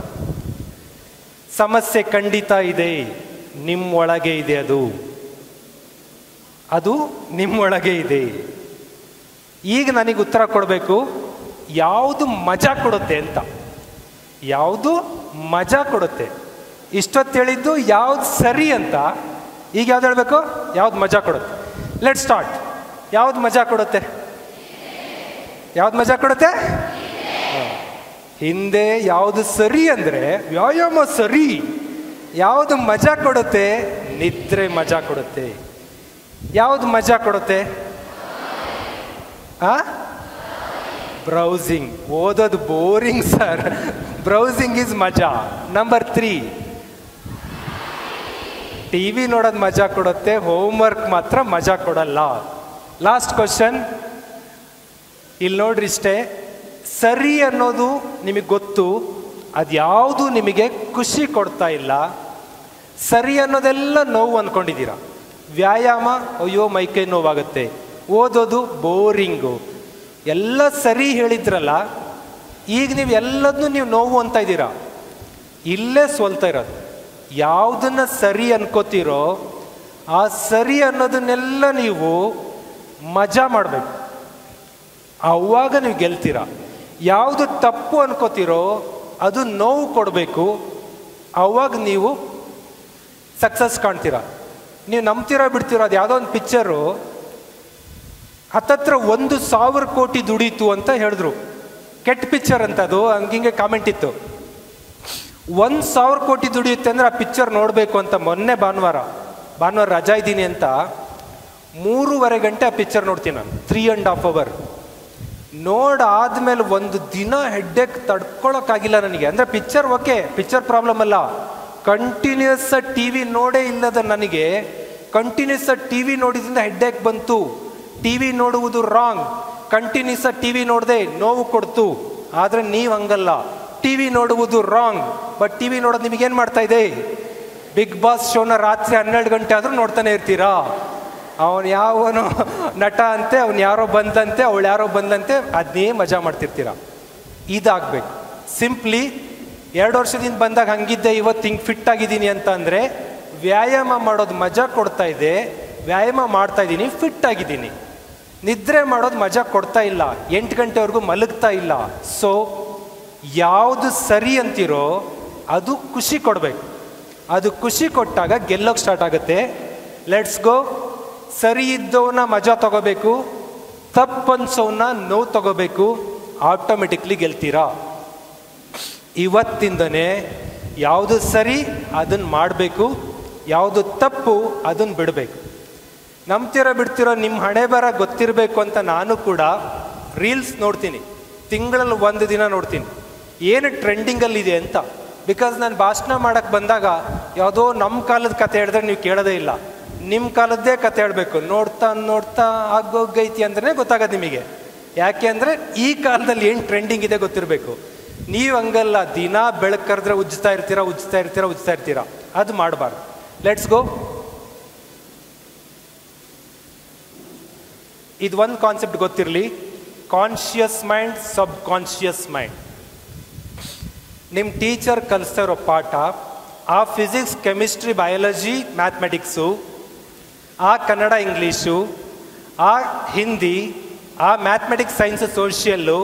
ಸಮಸ್ಯೆ ಖಂಡಿತ ಇದೆ, ನಿಮ್ಮೊಳಗೆ ಇದೆ, ಅದು ನಿಮ್ಮೊಳಗೆ ಇದೆ. ಈಗ ನನಗೆ ಉತ್ತರ ಕೊಡಬೇಕು, ಯಾವುದು ಮಜಾ ಕೊಡುತ್ತೆ ಅಂತ. ಯಾವುದು ಮಜಾ ಕೊಡುತ್ತೆ? ಇಷ್ಟೊತ್ತು ಹೇಳಿದ್ದು ಯಾವ್ದು ಸರಿ ಅಂತ, ಈಗ ಯಾವ್ದು ಹೇಳಬೇಕು? ಯಾವ್ದು ಮಜಾ ಕೊಡುತ್ತೆ? Let start. ಯಾವ್ದು ಮಜಾ ಕೊಡುತ್ತೆ? ಯಾವ್ದು ಮಜಾ ಕೊಡುತ್ತೆ? ಹಿಂದೆ ಯಾವುದು ಸರಿ ಅಂದರೆ ವ್ಯಾಯಾಮ ಸರಿ. ಯಾವುದು ಮಜಾ ಕೊಡುತ್ತೆ? ನಿದ್ರೆ ಮಜಾ ಕೊಡುತ್ತೆ. ಯಾವುದು ಮಜಾ ಕೊಡುತ್ತೆ? ಬ್ರೌಸಿಂಗ್. ಓದೋದು ಬೋರಿಂಗ್ ಸರ್, ಬ್ರೌಸಿಂಗ್ ಈಸ್ ಮಜಾ. ನಂಬರ್ 3, ಟಿವಿ ನೋಡೋದು ಮಜಾ ಕೊಡುತ್ತೆ, ಹೋಮ್ವರ್ಕ್ ಮಾತ್ರ ಮಜಾ ಕೊಡಲ್ಲ. ಲಾಸ್ಟ್ ಕ್ವಶನ್, ಇಲ್ಲಿ ನೋಡ್ರಿ ಇಷ್ಟೇ. ಸರಿ ಅನ್ನೋದು ನಿಮಗೆ ಗೊತ್ತು, ಅದ್ಯಾವುದು ನಿಮಗೆ ಖುಷಿ ಕೊಡ್ತಾ ಇಲ್ಲ. ಸರಿ ಅನ್ನೋದೆಲ್ಲ ನೋವು ಅಂದ್ಕೊಂಡಿದ್ದೀರಾ. ವ್ಯಾಯಾಮ, ಅಯ್ಯೋ ಮೈಕೈ ನೋವಾಗುತ್ತೆ. ಓದೋದು ಬೋರಿಂಗು. ಎಲ್ಲ ಸರಿ ಹೇಳಿದ್ರಲ್ಲ, ಈಗ ನೀವು ಎಲ್ಲದನ್ನೂ ನೀವು ನೋವು ಅಂತ ಇದ್ದೀರಾ. ಇಲ್ಲೇ ಸೋಲ್ತಾ ಇರೋದು. ಯಾವುದನ್ನ ಸರಿ ಅನ್ಕೋತೀರೋ ಆ ಸರಿ ಅನ್ನೋದನ್ನೆಲ್ಲ ನೀವು ಮಜಾ ಮಾಡಬೇಕು, ಆವಾಗ ನೀವು ಗೆಲ್ತೀರ. ಯಾವುದು ತಪ್ಪು ಅನ್ಕೋತೀರೋ ಅದು ನೋವು ಕೊಡಬೇಕು, ಆವಾಗ ನೀವು ಸಕ್ಸಸ್ ಕಾಣ್ತೀರ. ನೀವು ನಂಬ್ತೀರಾ ಬಿಡ್ತೀರೋ, ಅದು ಯಾವುದೋ ಒಂದು ಪಿಕ್ಚರು ಹತ್ತತ್ರ 1,000 ಕೋಟಿ ದುಡೀತು ಅಂತ ಹೇಳಿದ್ರು. ಕೆಟ್ಟ ಪಿಕ್ಚರ್ ಅಂತ ಅದು, ಹಂಗಿಂಗೆ ಕಾಮೆಂಟ್ ಇತ್ತು. 1,000 ಕೋಟಿ ದುಡಿಯುತ್ತೆ ಅಂದರೆ ಆ ಪಿಕ್ಚರ್ ನೋಡಬೇಕು ಅಂತ ಮೊನ್ನೆ ಭಾನುವಾರ ರಜಾ ಇದ್ದೀನಿ ಅಂತ 3.5 ಗಂಟೆ ಆ ಪಿಕ್ಚರ್ ನೋಡ್ತೀನಿ ನಾನು. 3.5 hours ನೋಡಾದ್ಮೇಲೆ ಒಂದು ದಿನ ಹೆಡ್ಡೇಕ್ ತಡ್ಕೊಳಕ್ಕಾಗಿಲ್ಲ ನನಗೆ. ಅಂದರೆ ಪಿಕ್ಚರ್ ಓಕೆ, ಪಿಕ್ಚರ್ ಪ್ರಾಬ್ಲಮ್ ಅಲ್ಲ. ಕಂಟಿನ್ಯೂಸ್ ಟಿ ವಿ ನೋಡೇ ಇಲ್ಲದ ನನಗೆ ಕಂಟಿನ್ಯೂಸ್ ಟಿ ವಿ ನೋಡಿದ್ರಿಂದ ಹೆಡ್ಡೇಕ್ ಬಂತು. ಟಿ ವಿ ನೋಡುವುದು ರಾಂಗ್. ಕಂಟಿನ್ಯೂಸ್ ಟಿ ವಿ ನೋಡದೆ ನೋವು ಕೊಡ್ತು. ಆದರೆ ನೀವು ಹಂಗಲ್ಲ, ಟಿ ವಿ ನೋಡುವುದು ರಾಂಗ್. ಬಟ್ ಟಿ ವಿ ನೋಡೋದು ನಿಮಗೇನು ಮಾಡ್ತಾ ಇದೆ? ಬಿಗ್ ಬಾಸ್ ಶೋನ ರಾತ್ರಿ 12 ಗಂಟೆ ಆದರೂ ನೋಡ್ತಾನೆ ಇರ್ತೀರಾ. ಅವನು ಯಾವನು ನಟ ಅಂತೆ, ಅವನು ಯಾರೋ ಬಂದಂತೆ, ಅವಳು ಯಾರೋ ಬಂದಂತೆ, ಅದನ್ನೇ ಮಜಾ ಮಾಡ್ತಿರ್ತೀರ. ಇದಾಗಬೇಕು. ಸಿಂಪ್ಲಿ 2 ವರ್ಷದಿಂದ ಬಂದಾಗ ಹಂಗಿದ್ದೆ, ಇವತ್ತು ಹಿಂಗೆ ಫಿಟ್ ಆಗಿದ್ದೀನಿ ಅಂತ ಅಂದರೆ ವ್ಯಾಯಾಮ ಮಾಡೋದು ಮಜಾ ಕೊಡ್ತಾ ಇದೆ. ವ್ಯಾಯಾಮ ಮಾಡ್ತಾ ಇದ್ದೀನಿ, ಫಿಟ್ ಆಗಿದ್ದೀನಿ. ನಿದ್ರೆ ಮಾಡೋದು ಮಜಾ ಕೊಡ್ತಾ ಇಲ್ಲ, 8 ಗಂಟೆವರೆಗೂ ಮಲಗ್ತಾ ಇಲ್ಲ. ಸೊ ಯಾವುದು ಸರಿ ಅಂತಿರೋ ಅದು ಖುಷಿ ಕೊಡಬೇಕು. ಅದು ಖುಷಿ ಕೊಟ್ಟಾಗ ಗೆಲ್ಲೋಕ್ಕೆ ಸ್ಟಾರ್ಟ್ ಆಗುತ್ತೆ. Let's go. ಸರಿ ಇದ್ದವನ್ನ ಮಜಾ ತಗೋಬೇಕು, ತಪ್ಪನ್ಸೋನ್ನ ನೋವು ತಗೋಬೇಕು, ಆಟೋಮೆಟಿಕ್ಲಿ ಗೆಲ್ತೀರಾ. ಇವತ್ತಿಂದನೇ ಯಾವುದು ಸರಿ ಅದನ್ನು ಮಾಡಬೇಕು, ಯಾವುದು ತಪ್ಪು ಅದನ್ನು ಬಿಡಬೇಕು. ನಂಬ್ತಿರೋ ಬಿಡ್ತಿರೋ ನಿಮ್ಮ ಹಣೆ ಬರ ಗೊತ್ತಿರಬೇಕು ಅಂತ ನಾನು ಕೂಡ ರೀಲ್ಸ್ ನೋಡ್ತೀನಿ. ತಿಂಗಳಲ್ಲಿ 1 ದಿನ ನೋಡ್ತೀನಿ ಏನು ಟ್ರೆಂಡಿಂಗಲ್ಲಿದೆ ಅಂತ. ಬಿಕಾಸ್ ನಾನು ಭಾಷಣ ಮಾಡೋಕ್ಕೆ ಬಂದಾಗ ಯಾವುದೋ ನಮ್ಮ ಕಾಲದ ಕತೆ ಹೇಳಿದ್ರೆ ನೀವು ಕೇಳೋದೇ ಇಲ್ಲ. ನಿಮ್ಮ ಕಾಲದ್ದೇ ಕತೆ ಹೇಳಬೇಕು. ನೋಡ್ತಾ ನೋಡ್ತಾ ಆಗೋಗೈತಿ ಅಂದ್ರೆ ಗೊತ್ತಾಗೋದು ನಿಮಗೆ. ಯಾಕೆ ಅಂದರೆ ಈ ಕಾಲದಲ್ಲಿ ಏನು ಟ್ರೆಂಡಿಂಗ್ ಇದೆ ಗೊತ್ತಿರಬೇಕು. ನೀವು ಹಂಗಲ್ಲ, ದಿನ ಬೆಳಕು ಕರೆದ್ರೆ ಉಜ್ತಾ ಇರ್ತೀರಾ. ಅದು ಮಾಡಬಾರ್ದು. Let's go. ಇದು ಒಂದು ಕಾನ್ಸೆಪ್ಟ್ ಗೊತ್ತಿರಲಿ, ಕಾನ್ಷಿಯಸ್ ಮೈಂಡ್, ಸಬ್ ಕಾನ್ಷಿಯಸ್ ಮೈಂಡ್. ನಿಮ್ಮ ಟೀಚರ್ ಕಲಿಸ್ತಾ ಇರೋ ಪಾಠ, ಆ ಫಿಸಿಕ್ಸ್, ಕೆಮಿಸ್ಟ್ರಿ, ಬಯಾಲಜಿ, ಮ್ಯಾಥಮೆಟಿಕ್ಸು, ಆ ಕನ್ನಡ ಇಂಗ್ಲೀಷು, ಆ ಹಿಂದಿ, ಆ ಮ್ಯಾಥಮೆಟಿಕ್ಸ್, ಸೈನ್ಸ್, ಸೋಷಿಯಲ್ಲು,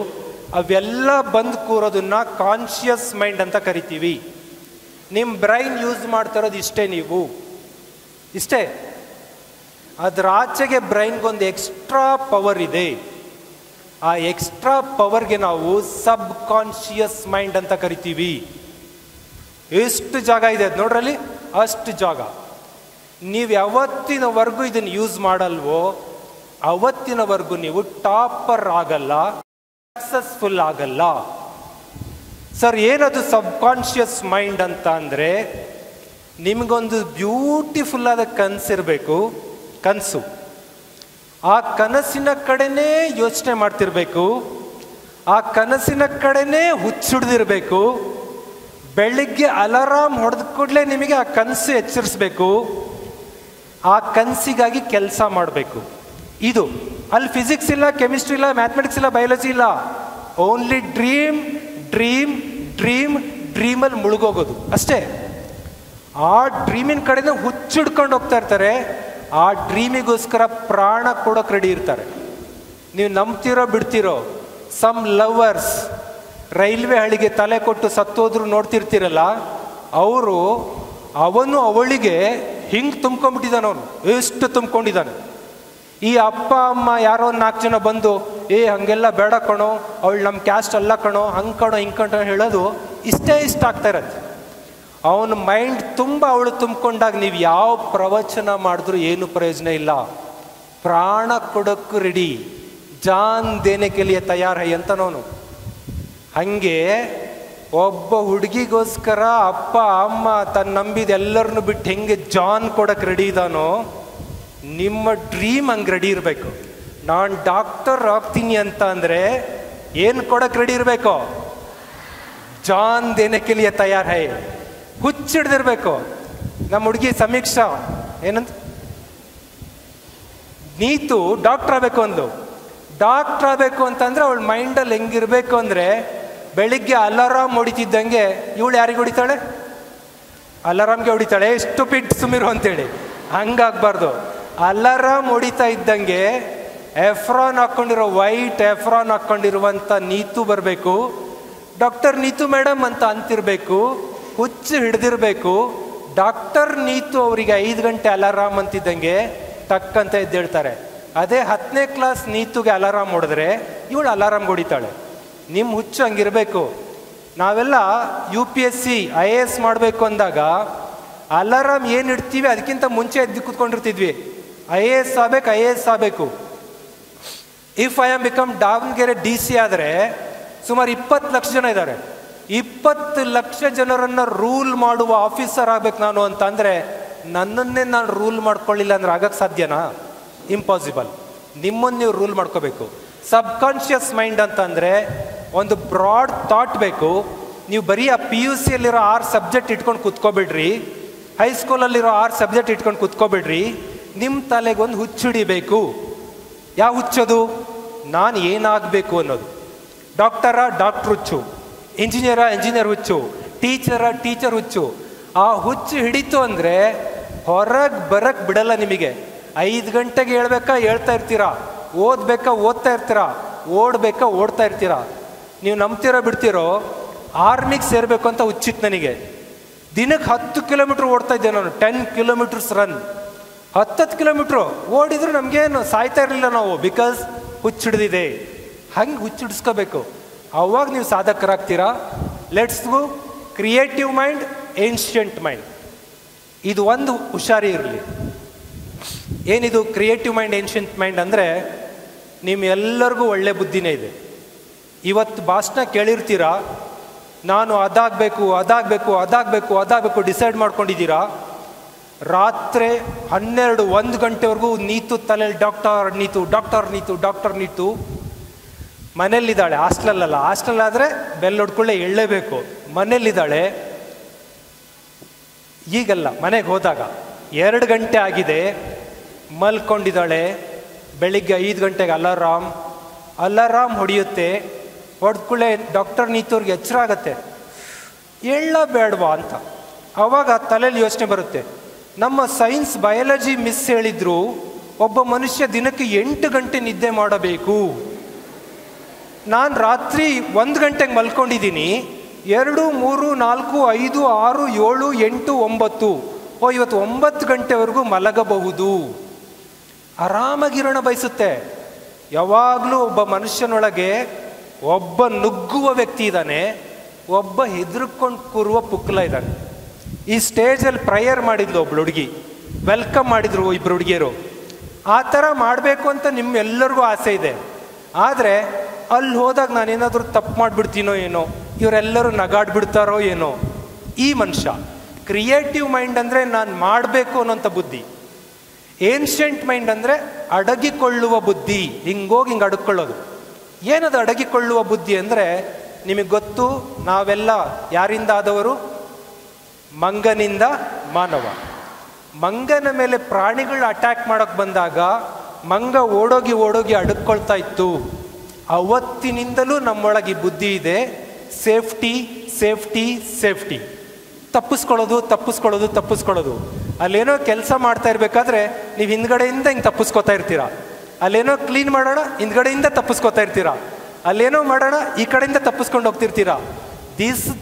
ಅವೆಲ್ಲ ಬಂದು ಕೂರೋದನ್ನ ಕಾನ್ಷಿಯಸ್ ಮೈಂಡ್ ಅಂತ ಕರಿತೀವಿ. ನಿಮ್ಮ ಬ್ರೈನ್ ಯೂಸ್ ಮಾಡ್ತಾ ಇರೋದು ಇಷ್ಟೇ, ನೀವು ಇಷ್ಟೇ. ಅದರ ಆಚೆಗೆ ಬ್ರೈನ್ಗೊಂದು ಎಕ್ಸ್ಟ್ರಾ ಪವರ್ ಇದೆ. ಆ ಎಕ್ಸ್ಟ್ರಾ ಪವರ್ಗೆ ನಾವು ಸಬ್ ಕಾನ್ಷಿಯಸ್ ಮೈಂಡ್ ಅಂತ ಕರಿತೀವಿ. ಎಷ್ಟು ಜಾಗ ಇದೆ ಅದು ನೋಡ್ರಲ್ಲಿ, ಅಷ್ಟು ಜಾಗ. ನೀವು ಯಾವತ್ತಿನವರೆಗೂ ಇದನ್ನು ಯೂಸ್ ಮಾಡಲ್ವೋ ಅವತ್ತಿನವರೆಗೂ ನೀವು ಟಾಪರ್ ಆಗಲ್ಲ, ಸಕ್ಸಸ್ಫುಲ್ ಆಗಲ್ಲ. ಸರ್, ಏನದು ಸಬ್ಕಾನ್ಷಿಯಸ್ ಮೈಂಡ್ ಅಂತ ಅಂದರೆ, ನಿಮಗೊಂದು ಬ್ಯೂಟಿಫುಲ್ ಆದ ಕನಸಿರಬೇಕು. ಕನಸು, ಆ ಕನಸಿನ ಕಡೆನೇ ಯೋಚನೆ ಮಾಡ್ತಿರ್ಬೇಕು, ಆ ಕನಸಿನ ಕಡೆನೇ ಹುಚ್ಚಿಡ್ದಿರ್ಬೇಕು. ಬೆಳಿಗ್ಗೆ ಅಲಾರಾಮ್ ಹೊಡೆದ ಕೂಡಲೇ ನಿಮಗೆ ಆ ಕನಸು ಎಚ್ಚರಿಸ್ಬೇಕು, ಆ ಕನಸಿಗಾಗಿ ಕೆಲಸ ಮಾಡಬೇಕು. ಇದು ಅಲ್ಲಿ ಫಿಸಿಕ್ಸ್ ಇಲ್ಲ, ಕೆಮಿಸ್ಟ್ರಿ ಇಲ್ಲ, ಮ್ಯಾಥಮೆಟಿಕ್ಸ್ ಇಲ್ಲ, ಬಯಾಲಜಿ ಇಲ್ಲ. ಓನ್ಲಿ ಡ್ರೀಮ್ ಡ್ರೀಮ್ ಡ್ರೀಮ್ ಡ್ರೀಮಲ್ಲಿ ಮುಳುಗೋಗೋದು ಅಷ್ಟೇ. ಆ ಡ್ರೀಮಿನ ಕಡೆನೇ ಹುಚ್ಚಿಡ್ಕೊಂಡು ಹೋಗ್ತಾ ಇರ್ತಾರೆ. ಆ ಡ್ರೀಮಿಗೋಸ್ಕರ ಪ್ರಾಣ ಕೊಡೋಕೆ ರೆಡಿ ಇರ್ತಾರೆ. ನೀವು ನಂಬ್ತಿರೋ ಬಿಡ್ತಿರೋ, ಸಮ್ ಲವರ್ಸ್ ರೈಲ್ವೆ ಹಳಿಗೆ ತಲೆ ಕೊಟ್ಟು ಸತ್ತೋದ್ರು ನೋಡ್ತಿರ್ತೀರಲ್ಲ, ಅವರು ಅವನು ಅವಳಿಗೆ ಹಿಂಗೆ ತುಂಬ್ಕೊಂಡ್ಬಿಟ್ಟಿದ್ದಾನೆ. ಅವನು ಎಷ್ಟು ತುಂಬ್ಕೊಂಡಿದ್ದಾನೆ. ಈ ಅಪ್ಪ ಅಮ್ಮ ಯಾರೋ 4 ಜನ ಬಂದು, ಹಂಗೆಲ್ಲ ಬೇಡ ಕಣೋ, ಅವಳು ನಮ್ಮ ಕ್ಯಾಸ್ಟ್ ಅಲ್ಲ ಕಣೋ, ಹಂಗೆ ಕಣೋ ಹಿಂಗೆ ಕಣೋ ಹೇಳೋದು ಇಷ್ಟ ಆಗ್ತಾ ಇರತ್ತೆ. ಅವನ ಮೈಂಡ್ ತುಂಬ ಅವಳು ತುಂಬಿಕೊಂಡಾಗ ನೀವು ಯಾವ ಪ್ರವಚನ ಮಾಡಿದ್ರೂ ಏನು ಪ್ರಯೋಜನ ಇಲ್ಲ. ಪ್ರಾಣ ಕೊಡೋಕ್ಕೂ ರೆಡಿ, ಜಾನ್ ದೇನೆ ಕೆಲಿಯ ತಯಾರ ಅಂತನವನು. ಹಂಗೆ ಒಬ್ಬ ಹುಡುಗಿಗೋಸ್ಕರ ಅಪ್ಪ ಅಮ್ಮ ತನ್ನ ನಂಬಿದ ಎಲ್ಲರನ್ನು ಬಿಟ್ಟು ಹೆಂಗೆ ಜಾನ್ ಕೊಡಕ್ಕೆ ರೆಡಿ ಇದ್ದಾನೋ, ನಿಮ್ಮ ಡ್ರೀಮ್ ಹಂಗೆ ರೆಡಿ ಇರಬೇಕು. ನಾನು ಡಾಕ್ಟರ್ ಆಗ್ತೀನಿ ಅಂತ ಅಂದರೆ ಏನು ಕೊಡಕ್ಕೆ ರೆಡಿ ಇರಬೇಕು? ಜಾನ್ ದೇನೆ ಕೆಲಿಯ ತಯಾರ ಹೈ. ಹುಚ್ಚಿಡ್ದಿರ್ಬೇಕು. ನಮ್ಮ ಹುಡುಗಿ ಸಮೀಕ್ಷಾ ಏನಂತ ನೀತು ಡಾಕ್ಟರ್ ಆಗಬೇಕು ಅಂದ್ಲು. ಡಾಕ್ಟರ್ ಆಗಬೇಕು ಅಂತಂದ್ರೆ ಅವಳ ಮೈಂಡಲ್ಲಿ ಹೆಂಗಿರ್ಬೇಕು ಅಂದರೆ, ಬೆಳಿಗ್ಗೆ ಅಲಾರಾಮ್ ಹೊಡಿತಿದ್ದಂಗೆ ಇವಳು ಯಾರಿಗೆ ಹೊಡಿತಾಳೆ? ಅಲಾರಾಮ್ಗೆ ಹೊಡಿತಾಳೆ. ಎಷ್ಟು ಪಿಟ್ ಸುಮಿರು ಅಂತೇಳಿ ಹಂಗಾಗಬಾರ್ದು. ಅಲಾರಾಮ್ ಹೊಡಿತಾ ಇದ್ದಂಗೆ ಎಫ್ರಾನ್ ಹಾಕ್ಕೊಂಡಿರೋ, ವೈಟ್ ಎಫ್ರಾನ್ ಹಾಕ್ಕೊಂಡಿರುವಂಥ ನೀತು ಬರಬೇಕು. ಡಾಕ್ಟರ್ ನೀತು ಮೇಡಮ್ ಅಂತ ಅಂತಿರ್ಬೇಕು. ಹುಚ್ಚು ಹಿಡ್ದಿರ್ಬೇಕು. ಡಾಕ್ಟರ್ ನೀತು ಅವರಿಗೆ 5 ಗಂಟೆ ಅಲಾರಾಮ್ ಅಂತಿದ್ದಂಗೆ ಟಕ್ ಅಂತ ಎದ್ದೇಳ್ತಾರೆ. ಅದೇ 10ನೇ ಕ್ಲಾಸ್ ನೀತುಗೆ ಅಲಾರಾಮ್ ಹೊಡೆದ್ರೆ ಇವಳು ಅಲಾರಾಮ್ ಹೊಡಿತಾಳೆ. ನಿಮ್ಮ ಹುಚ್ಚು ಹಂಗಿರಬೇಕು. ನಾವೆಲ್ಲ UPSC IAS ಮಾಡಬೇಕು ಅಂದಾಗ ಅಲಾರಾಮ್ ಏನು ಇಡ್ತೀವಿ ಅದಕ್ಕಿಂತ ಮುಂಚೆ ಎದ್ದು ಕೂತ್ಕೊಂಡಿರ್ತಿದ್ವಿ. IAS ಆಗಬೇಕು. If I am become Davanagere DC ಆದರೆ ಸುಮಾರು 20 ಲಕ್ಷ ಜನ ಇದ್ದಾರೆ. 20 ಲಕ್ಷ ಜನರನ್ನು ರೂಲ್ ಮಾಡುವ ಆಫೀಸರ್ ಆಗ್ಬೇಕು ನಾನು ಅಂತ ಅಂದರೆ, ನನ್ನನ್ನೇ ನಾನು ರೂಲ್ ಮಾಡ್ಕೊಳ್ಳಿಲ್ಲ ಅಂದ್ರೆ ಆಗಕ್ಕೆ ಸಾಧ್ಯನಾ? ಇಂಪಾಸಿಬಲ್. ನಿಮ್ಮನ್ನು ನೀವು ರೂಲ್ ಮಾಡ್ಕೋಬೇಕು. ಸಬ್ಕಾನ್ಷಿಯಸ್ ಮೈಂಡ್ ಅಂತಂದರೆ ಒಂದು ಬ್ರಾಡ್ ಥಾಟ್ ಬೇಕು. ನೀವು ಬರೀ ಆ PUCಯಲ್ಲಿರೋ 6 ಸಬ್ಜೆಕ್ಟ್ ಇಟ್ಕೊಂಡು ಕೂತ್ಕೋಬೇಡ್ರಿ, ಹೈಸ್ಕೂಲಲ್ಲಿರೋ 6 ಸಬ್ಜೆಕ್ಟ್ ಇಟ್ಕೊಂಡು ಕೂತ್ಕೋಬೇಡ್ರಿ. ನಿಮ್ಮ ತಲೆಗೊಂದು ಹುಚ್ಚಿಡಿಬೇಕು. ಯಾವ ಹುಚ್ಚದು? ನಾನು ಏನಾಗಬೇಕು ಅನ್ನೋದು. ಡಾಕ್ಟರ್ ಹುಚ್ಚು, ಇಂಜಿನಿಯರ್ ಹುಚ್ಚು, ಟೀಚರ್ ಹುಚ್ಚು. ಆ ಹುಚ್ಚು ಹಿಡಿತು ಅಂದರೆ ಹೊರಗೆ ಬರಕ್ಕೆ ಬಿಡಲ್ಲ ನಿಮಗೆ. 5 ಗಂಟೆಗೆ ಹೇಳ್ತಾ ಇರ್ತೀರಾ, ಓದ್ತಾ ಇರ್ತೀರಾ, ಓಡ್ತಾ ಇರ್ತೀರಾ. ನೀವು ನಂಬ್ತಿರೋ ಬಿಡ್ತಿರೋ, ಆರ್ಮಿಗೆ ಸೇರಬೇಕು ಅಂತ ಹುಚ್ಚಿತ್ತು ನನಗೆ. ದಿನಕ್ಕೆ 10 ಕಿಲೋಮೀಟ್ರ್ ಓಡ್ತಾ ಇದ್ದೆ ನಾನು. 10 ಕಿಲೋಮೀಟರ್ಸ್ ರನ್. 10 ಕಿಲೋಮೀಟ್ರು ಓಡಿದ್ರು ನಮಗೇನು ಸಾಯ್ತಾ ಇರಲಿಲ್ಲ ನಾವು, ಬಿಕಾಸ್ ಹುಚ್ಚಿಡ್ದಿದೆ. ಹಂಗೆ ಹುಚ್ಚಿಡಿಸ್ಕೋಬೇಕು. ಅವಾಗ ನೀವು ಸಾಧಕರಾಗ್ತೀರಾ. Let's go creative mind, ancient mind. ಇದು ಒಂದು ಹುಷಾರಿ ಇರಲಿ. ಏನಿದು ಕ್ರಿಯೇಟಿವ್ ಮೈಂಡ್, ಏನ್ಷಿಯಂಟ್ ಮೈಂಡ್ ಅಂದರೆ, ನಿಮ್ಮೆಲ್ಲರಿಗೂ ಒಳ್ಳೆ ಬುದ್ಧಿನೇ ಇದೆ. ಇವತ್ತು ಭಾಷಣ ಕೇಳಿರ್ತೀರಾ, ನಾನು ಅದಾಗಬೇಕು ಡಿಸೈಡ್ ಮಾಡ್ಕೊಂಡಿದ್ದೀರಾ. ರಾತ್ರಿ 12-1 ಗಂಟೆವರೆಗೂ ನೀತು ತಲೆಯಲ್ಲಿ ಡಾಕ್ಟರ್ ನೀತು. ಮನೇಲಿದ್ದಾಳೆ, ಹಾಸ್ಟೆಲ್ ಆದರೆ ಬೆಲ್ ಹೊಡ್ಕೊಳ್ಳೆ ಎಳ್ಳೇಬೇಕು. ಮನೇಲಿದ್ದಾಳೆ. ಈಗಲ್ಲ, ಮನೆಗೆ ಹೋದಾಗ 2 ಗಂಟೆ ಆಗಿದೆ, ಮಲ್ಕೊಂಡಿದ್ದಾಳೆ. ಬೆಳಿಗ್ಗೆ 5 ಗಂಟೆಗೆ ಅಲಾರಾಮ್ ಹೊಡೆಯುತ್ತೆ. ಹೊಡೆದ್ಕೊಳ್ಳೆ ಡಾಕ್ಟರ್ ನೀತವ್ರಿಗೆ ಎಚ್ಚರ ಆಗತ್ತೆ, ಎಳ್ಳ ಬೇಡವಾ ಅಂತ. ಆವಾಗ ತಲೆಯಲ್ಲಿ ಯೋಚನೆ ಬರುತ್ತೆ, ನಮ್ಮ ಸೈನ್ಸ್ ಬಯಾಲಜಿ ಮಿಸ್ ಹೇಳಿದ್ರು ಒಬ್ಬ ಮನುಷ್ಯ ದಿನಕ್ಕೆ 8 ಗಂಟೆ ನಿದ್ದೆ ಮಾಡಬೇಕು. ನಾನು ರಾತ್ರಿ 1 ಗಂಟೆಗೆ ಮಲ್ಕೊಂಡಿದ್ದೀನಿ. 2, 3, 4, 5, 6, 7, 8, 9. ಇವತ್ತು 9 ಗಂಟೆವರೆಗೂ ಮಲಗಬಹುದು. ಆರಾಮಾಗಿರೋಣ ಬಯಸುತ್ತೆ. ಯಾವಾಗಲೂ ಒಬ್ಬ ಮನುಷ್ಯನೊಳಗೆ ಒಬ್ಬ ನುಗ್ಗುವ ವ್ಯಕ್ತಿ ಇದ್ದಾನೆ, ಒಬ್ಬ ಹೆದರ್ಕೊಂಡು ಕೂರುವ ಪುಕ್ಕಲ ಇದ್ದಾನೆ. ಈ ಸ್ಟೇಜಲ್ಲಿ ಪ್ರೇಯರ್ ಮಾಡಿದ್ಲು ಒಬ್ಳು ಹುಡುಗಿ, ವೆಲ್ಕಮ್ ಮಾಡಿದ್ರು 2 ಹುಡುಗಿಯರು. ಆ ಥರ ಮಾಡಬೇಕು ಅಂತ ನಿಮ್ಮೆಲ್ಲರಿಗೂ ಆಸೆ ಇದೆ. ಆದರೆ ಅಲ್ಲಿ ಹೋದಾಗ ನಾನೇನಾದರೂ ತಪ್ಪು ಮಾಡಿಬಿಡ್ತೀನೋ ಏನೋ, ಇವರೆಲ್ಲರೂ ನಗಾಡ್ಬಿಡ್ತಾರೋ ಏನೋ. ಈ ಮನುಷ್ಯ ಕ್ರಿಯೇಟಿವ್ ಮೈಂಡ್ ಅಂದರೆ ನಾನು ಮಾಡಬೇಕು ಅನ್ನೋಂಥ ಬುದ್ಧಿ. ಏನ್ಷಿಯಂಟ್ ಮೈಂಡ್ ಅಂದರೆ ಅಡಗಿಕೊಳ್ಳುವ ಬುದ್ಧಿ, ಹಿಂಗೋಗಿ ಹಿಂಗೆ ಅಡಗಿಕೊಳ್ಳೋದು. ಏನದು ಅಡಗಿಕೊಳ್ಳುವ ಬುದ್ಧಿ ಅಂದರೆ, ನಿಮಗೆ ಗೊತ್ತು, ನಾವೆಲ್ಲ ಯಾರಿಂದ ಆದವರು? ಮಂಗನಿಂದ ಮಾನವ. ಮಂಗನ ಮೇಲೆ ಪ್ರಾಣಿಗಳು ಅಟ್ಯಾಕ್ ಮಾಡೋಕ್ಕೆ ಬಂದಾಗ ಮಂಗ ಓಡೋಗಿ ಓಡೋಗಿ ಅಡಕ್ಕೊಳ್ತಾ ಇತ್ತು. ಅವತ್ತಿನಿಂದಲೂ ನಮ್ಮೊಳಗೆ ಈ ಬುದ್ಧಿ ಇದೆ, ಸೇಫ್ಟಿ ಸೇಫ್ಟಿ ಸೇಫ್ಟಿ. ತಪ್ಪಿಸ್ಕೊಳ್ಳೋದು ತಪ್ಪಿಸ್ಕೊಳ್ಳೋದು ತಪ್ಪಿಸ್ಕೊಳ್ಳೋದು. ಅಲ್ಲೇನೋ ಕೆಲಸ ಮಾಡ್ತಾ ಇರಬೇಕಾದ್ರೆ ನೀವು ಹಿಂದ್ಗಡೆಯಿಂದ ಹಿಂಗೆ ತಪ್ಪಿಸ್ಕೊತಾ ಇರ್ತೀರಾ. ಅಲ್ಲೇನೋ ಕ್ಲೀನ್ ಮಾಡೋಣ, ಹಿಂದ್ಗಡೆಯಿಂದ ತಪ್ಪಿಸ್ಕೊತಾ ಇರ್ತೀರಾ. ಅಲ್ಲೇನೋ ಮಾಡೋಣ, ಈ ಕಡೆಯಿಂದ ತಪ್ಪಿಸ್ಕೊಂಡು ಹೋಗ್ತಿರ್ತೀರಾ.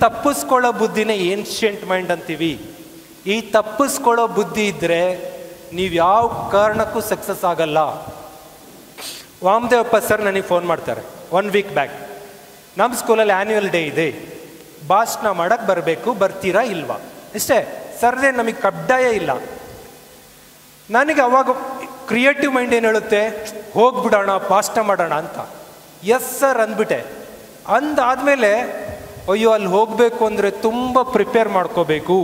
ತಪ್ಪಿಸ್ಕೊಳ್ಳೋ ಬುದ್ಧಿನೇ ಏನ್ಷಿಯಂಟ್ ಮೈಂಡ್ ಅಂತೀವಿ. ಈ ತಪ್ಪಿಸ್ಕೊಳ್ಳೋ ಬುದ್ಧಿ ಇದ್ದರೆ ನೀವು ಯಾವ ಕಾರಣಕ್ಕೂ ಸಕ್ಸಸ್ ಆಗಲ್ಲ. ವಾಮದೇವಪ್ಪ ಸರ್ ನನಗೆ ಫೋನ್ ಮಾಡ್ತಾರೆ 1 ವೀಕ್ ಬ್ಯಾಕ್, ನಮ್ಮ ಸ್ಕೂಲಲ್ಲಿ ಆ್ಯನ್ಯುವಲ್ ಡೇ ಇದೆ, ಭಾಷಣ ಮಾಡೋಕ್ಕೆ ಬರಬೇಕು, ಬರ್ತೀರಾ ಇಲ್ವಾ? ಇಷ್ಟೇ ಸರ್ದೇ, ನಮಗೆ ಕಡ್ಡಾಯ ಇಲ್ಲ. ನನಗೆ ಅವಾಗ ಕ್ರಿಯೇಟಿವ್ ಮೈಂಡ್ ಏನು ಹೇಳುತ್ತೆ, ಹೋಗ್ಬಿಡೋಣ ಭಾಷಣ ಮಾಡೋಣ ಅಂತ. Yes sir ಅಂದ್ಬಿಟ್ಟೆ. ಅಂದಾದಮೇಲೆ ಅಯ್ಯೋ ಅಲ್ಲಿ ಹೋಗಬೇಕು ಅಂದರೆ ತುಂಬ ಪ್ರಿಪೇರ್ ಮಾಡ್ಕೋಬೇಕು,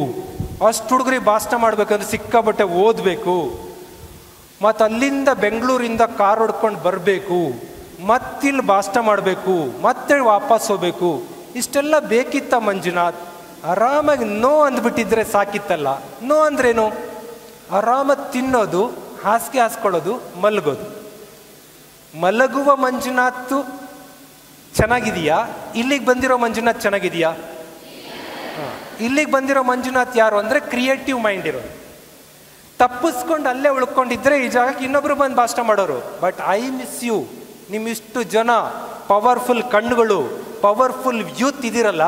ಅಷ್ಟು ಹುಡುಗರಿಗೆ ಭಾಷಣ ಮಾಡಬೇಕಂದ್ರೆ ಸಿಕ್ಕಾಬಟ್ಟೆ ಓದಬೇಕು, ಮತ್ತು ಅಲ್ಲಿಂದ ಬೆಂಗಳೂರಿಂದ ಕಾರ್ ಹೊಡ್ಕೊಂಡು ಬರಬೇಕು, ಮತ್ತಿಲ್ಲಿ ಭಾಷಣ ಮಾಡಬೇಕು, ಮತ್ತೆ ವಾಪಸ್ ಹೋಗ್ಬೇಕು. ಇಷ್ಟೆಲ್ಲ ಬೇಕಿತ್ತ ಮಂಜುನಾಥ್? ಆರಾಮಾಗಿ ನೋ ಅಂದ್ಬಿಟ್ಟಿದ್ರೆ ಸಾಕಿತ್ತಲ್ಲ. ನೋ ಅಂದ್ರೇನು? ಆರಾಮಾಗಿ ತಿನ್ನೋದು, ಹಾಸಿಗೆ ಹಾಸ್ಕೊಳ್ಳೋದು, ಮಲಗೋದು. ಮಲಗುವ ಮಂಜುನಾಥ್ ಚೆನ್ನಾಗಿದೆಯಾ? ಇಲ್ಲಿಗೆ ಬಂದಿರೋ ಮಂಜುನಾಥ್ ಚೆನ್ನಾಗಿದೆಯಾ? ಇಲ್ಲಿಗೆ ಬಂದಿರೋ ಮಂಜುನಾಥ್ ಯಾರು ಅಂದರೆ ಕ್ರಿಯೇಟಿವ್ ಮೈಂಡ್ ಇರೋದು. ತಪ್ಪಿಸ್ಕೊಂಡು ಅಲ್ಲೇ ಉಳ್ಕೊಂಡಿದ್ರೆ ಈ ಜಾಗಕ್ಕೆ ಇನ್ನೊಬ್ರು ಬಂದು ಭಾಷಣ ಮಾಡೋರು. But I miss you. ನಿಮ್ಮಿಷ್ಟು ಜನ ಪವರ್ಫುಲ್ ಕಣ್ಣುಗಳು, ಪವರ್ಫುಲ್ ಯೂತ್ ಇದ್ದೀರಲ್ಲ.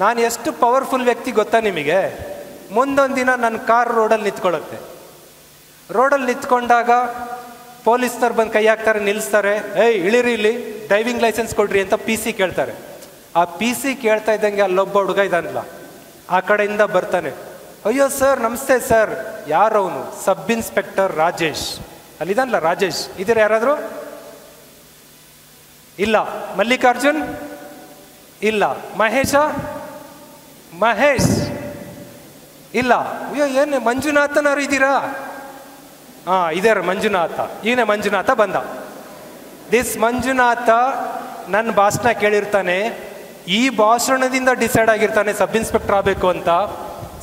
ನಾನು ಎಷ್ಟು ಪವರ್ಫುಲ್ ವ್ಯಕ್ತಿ ಗೊತ್ತಾ ನಿಮಗೆ? ಮುಂದೊಂದು ದಿನ ನನ್ನ ಕಾರ್ ರೋಡಲ್ಲಿ ನಿಂತ್ಕೊಳ್ಳುತ್ತೆ. ರೋಡಲ್ಲಿ ನಿಂತ್ಕೊಂಡಾಗ ಪೊಲೀಸ್ನವ್ರು ಬಂದು ಕೈ ಹಾಕ್ತಾರೆ, ನಿಲ್ಲಿಸ್ತಾರೆ. ಏಯ್ ಇಳಿರಿ, ಇಲ್ಲಿ ಡ್ರೈವಿಂಗ್ ಲೈಸೆನ್ಸ್ ಕೊಡ್ರಿ ಅಂತ PC ಕೇಳ್ತಾರೆ. ಆ PC ಕೇಳ್ತಾ ಇದ್ದಂಗೆ ಅಲ್ಲೊಬ್ಬ ಹುಡುಗ ಇದ್ದಾನಲ್ಲ, ಆ ಕಡೆಯಿಂದ ಬರ್ತಾನೆ. ಅಯ್ಯೋ ಸರ್ ನಮಸ್ತೆ ಸರ್. ಯಾರವನು? Sub inspector Rajesh. ಅಲ್ಲಿದ್ದಾನಲ್ಲ ರಾಜೇಶ್. ಇದರ ಯಾರಾದರೂ? ಇಲ್ಲ. ಮಲ್ಲಿಕಾರ್ಜುನ್? ಇಲ್ಲ. ಮಹೇಶ? ಮಹೇಶ್ ಇಲ್ಲ. ಅಯ್ಯೋ ಏನು ಮಂಜುನಾಥನವ್ರು ಇದ್ದೀರಾ? ಇದಾರೆ ಮಂಜುನಾಥ. ಇವನೇ ಮಂಜುನಾಥ ಬಂದ. ದಿಸ್ ಮಂಜುನಾಥ ನನ್ನ ಭಾಷಣ ಕೇಳಿರ್ತಾನೆ. ಈ ಭಾಷಣದಿಂದ ಡಿಸೈಡ್ ಆಗಿರ್ತಾನೆ ಸಬ್ ಇನ್ಸ್ಪೆಕ್ಟರ್ ಆಗಬೇಕು ಅಂತ.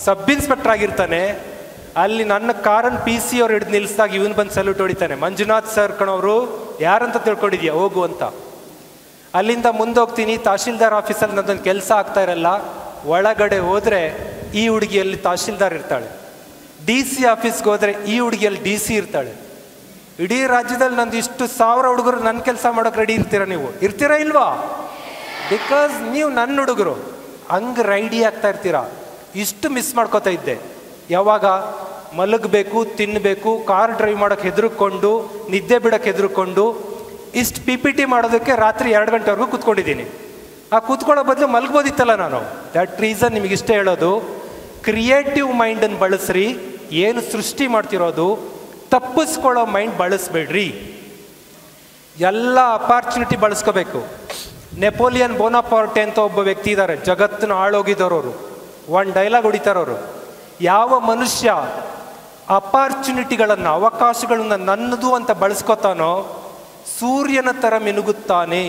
ಸಬ್ ಇನ್ಸ್ಪೆಕ್ಟರ್ ಆಗಿರ್ತಾನೆ. ಅಲ್ಲಿ ನನ್ನ ಕಾರನ್ನು PC ಅವ್ರು ಹಿಡಿದು ನಿಲ್ಲಿಸಿದಾಗ ಇವನು ಬಂದು ಸಲ್ಯೂಟ್ ಹೊಡಿತಾನೆ. ಮಂಜುನಾಥ್ ಸರ್ ಕಣವರು, ಯಾರಂತ ತಿಳ್ಕೊಂಡಿದ್ಯಾ, ಹೋಗು ಅಂತ. ಅಲ್ಲಿಂದ ಮುಂದೋಗ್ತೀನಿ. ತಹಶೀಲ್ದಾರ್ ಆಫೀಸಲ್ಲಿ ನನ್ನೊಂದು ಕೆಲಸ ಆಗ್ತಾ ಇರಲ್ಲ. ಒಳಗಡೆ ಹೋದರೆ ಈ ಹುಡುಗಿಯಲ್ಲಿ ತಹಶೀಲ್ದಾರ್ ಇರ್ತಾಳೆ. DC ಆಫೀಸ್ಗೆ ಹೋದರೆ ಈ ಹುಡುಗಿಯಲ್ಲಿ DC ಇರ್ತಾಳೆ. ಇಡೀ ರಾಜ್ಯದಲ್ಲಿ ನಂದು ಇಷ್ಟು 1000 ಹುಡುಗರು ನನ್ನ ಕೆಲಸ ಮಾಡೋಕೆ ರೆಡಿ ಇರ್ತೀರಾ? ನೀವು ಇರ್ತೀರಾ ಇಲ್ವಾ? ಬಿಕಾಸ್ ನೀವು ನನ್ನ ಹುಡುಗರು. ಹಂಗೆ ರೆಡಿ ಆಗ್ತಾ ಇರ್ತೀರಾ. ಇಷ್ಟು ಮಿಸ್ ಮಾಡ್ಕೋತಾ ಇದ್ದೆ. ಯಾವಾಗ ಮಲಗಬೇಕು, ತಿನ್ನಬೇಕು, ಕಾರ್ ಡ್ರೈವ್ ಮಾಡೋಕ್ಕೆ ಹೆದರ್ಕೊಂಡು, ನಿದ್ದೆ ಬಿಡೋಕ್ಕೆ ಹೆದರ್ಕೊಂಡು, ಇಷ್ಟು PPT ಮಾಡೋದಕ್ಕೆ ರಾತ್ರಿ 2 ಗಂಟೆವರೆಗೂ ಕೂತ್ಕೊಂಡಿದ್ದೀನಿ. ಆ ಕೂತ್ಕೊಳ್ಳೋ ಬದಲು ಮಲಗ್ಬೋದಿತ್ತಲ್ಲ ನಾನು. ದಟ್ ರೀಸನ್ ನಿಮಗಿಷ್ಟೇ ಹೇಳೋದು, ಕ್ರಿಯೇಟಿವ್ ಮೈಂಡನ್ನು ಬಳಸ್ರಿ. ಏನು ಸೃಷ್ಟಿ ಮಾಡ್ತಿರೋದು, ತಪ್ಪಿಸ್ಕೊಳ್ಳೋ ಮೈಂಡ್ ಬಳಸಬೇಡ್ರಿ. ಎಲ್ಲ ಅಪಾರ್ಚುನಿಟಿ ಬಳಸ್ಕೋಬೇಕು. ನೆಪೋಲಿಯನ್ ಬೋನಾಪಾರ್ಟೆ ಅಂತ ಒಬ್ಬ ವ್ಯಕ್ತಿ ಇದ್ದಾರೆ, ಜಗತ್ತನ್ನು ಆಳೋಗಿದ್ದವರು. ಒಂದು ಡೈಲಾಗ್ ಹೊಡಿತಾರವರು, ಯಾವ ಮನುಷ್ಯ ಅಪಾರ್ಚುನಿಟಿಗಳನ್ನು, ಅವಕಾಶಗಳನ್ನು ನನ್ನದು ಅಂತ ಬಳಸ್ಕೋತಾನೋ ಸೂರ್ಯನ ಥರ ಮಿನುಗುತ್ತಾನೆ.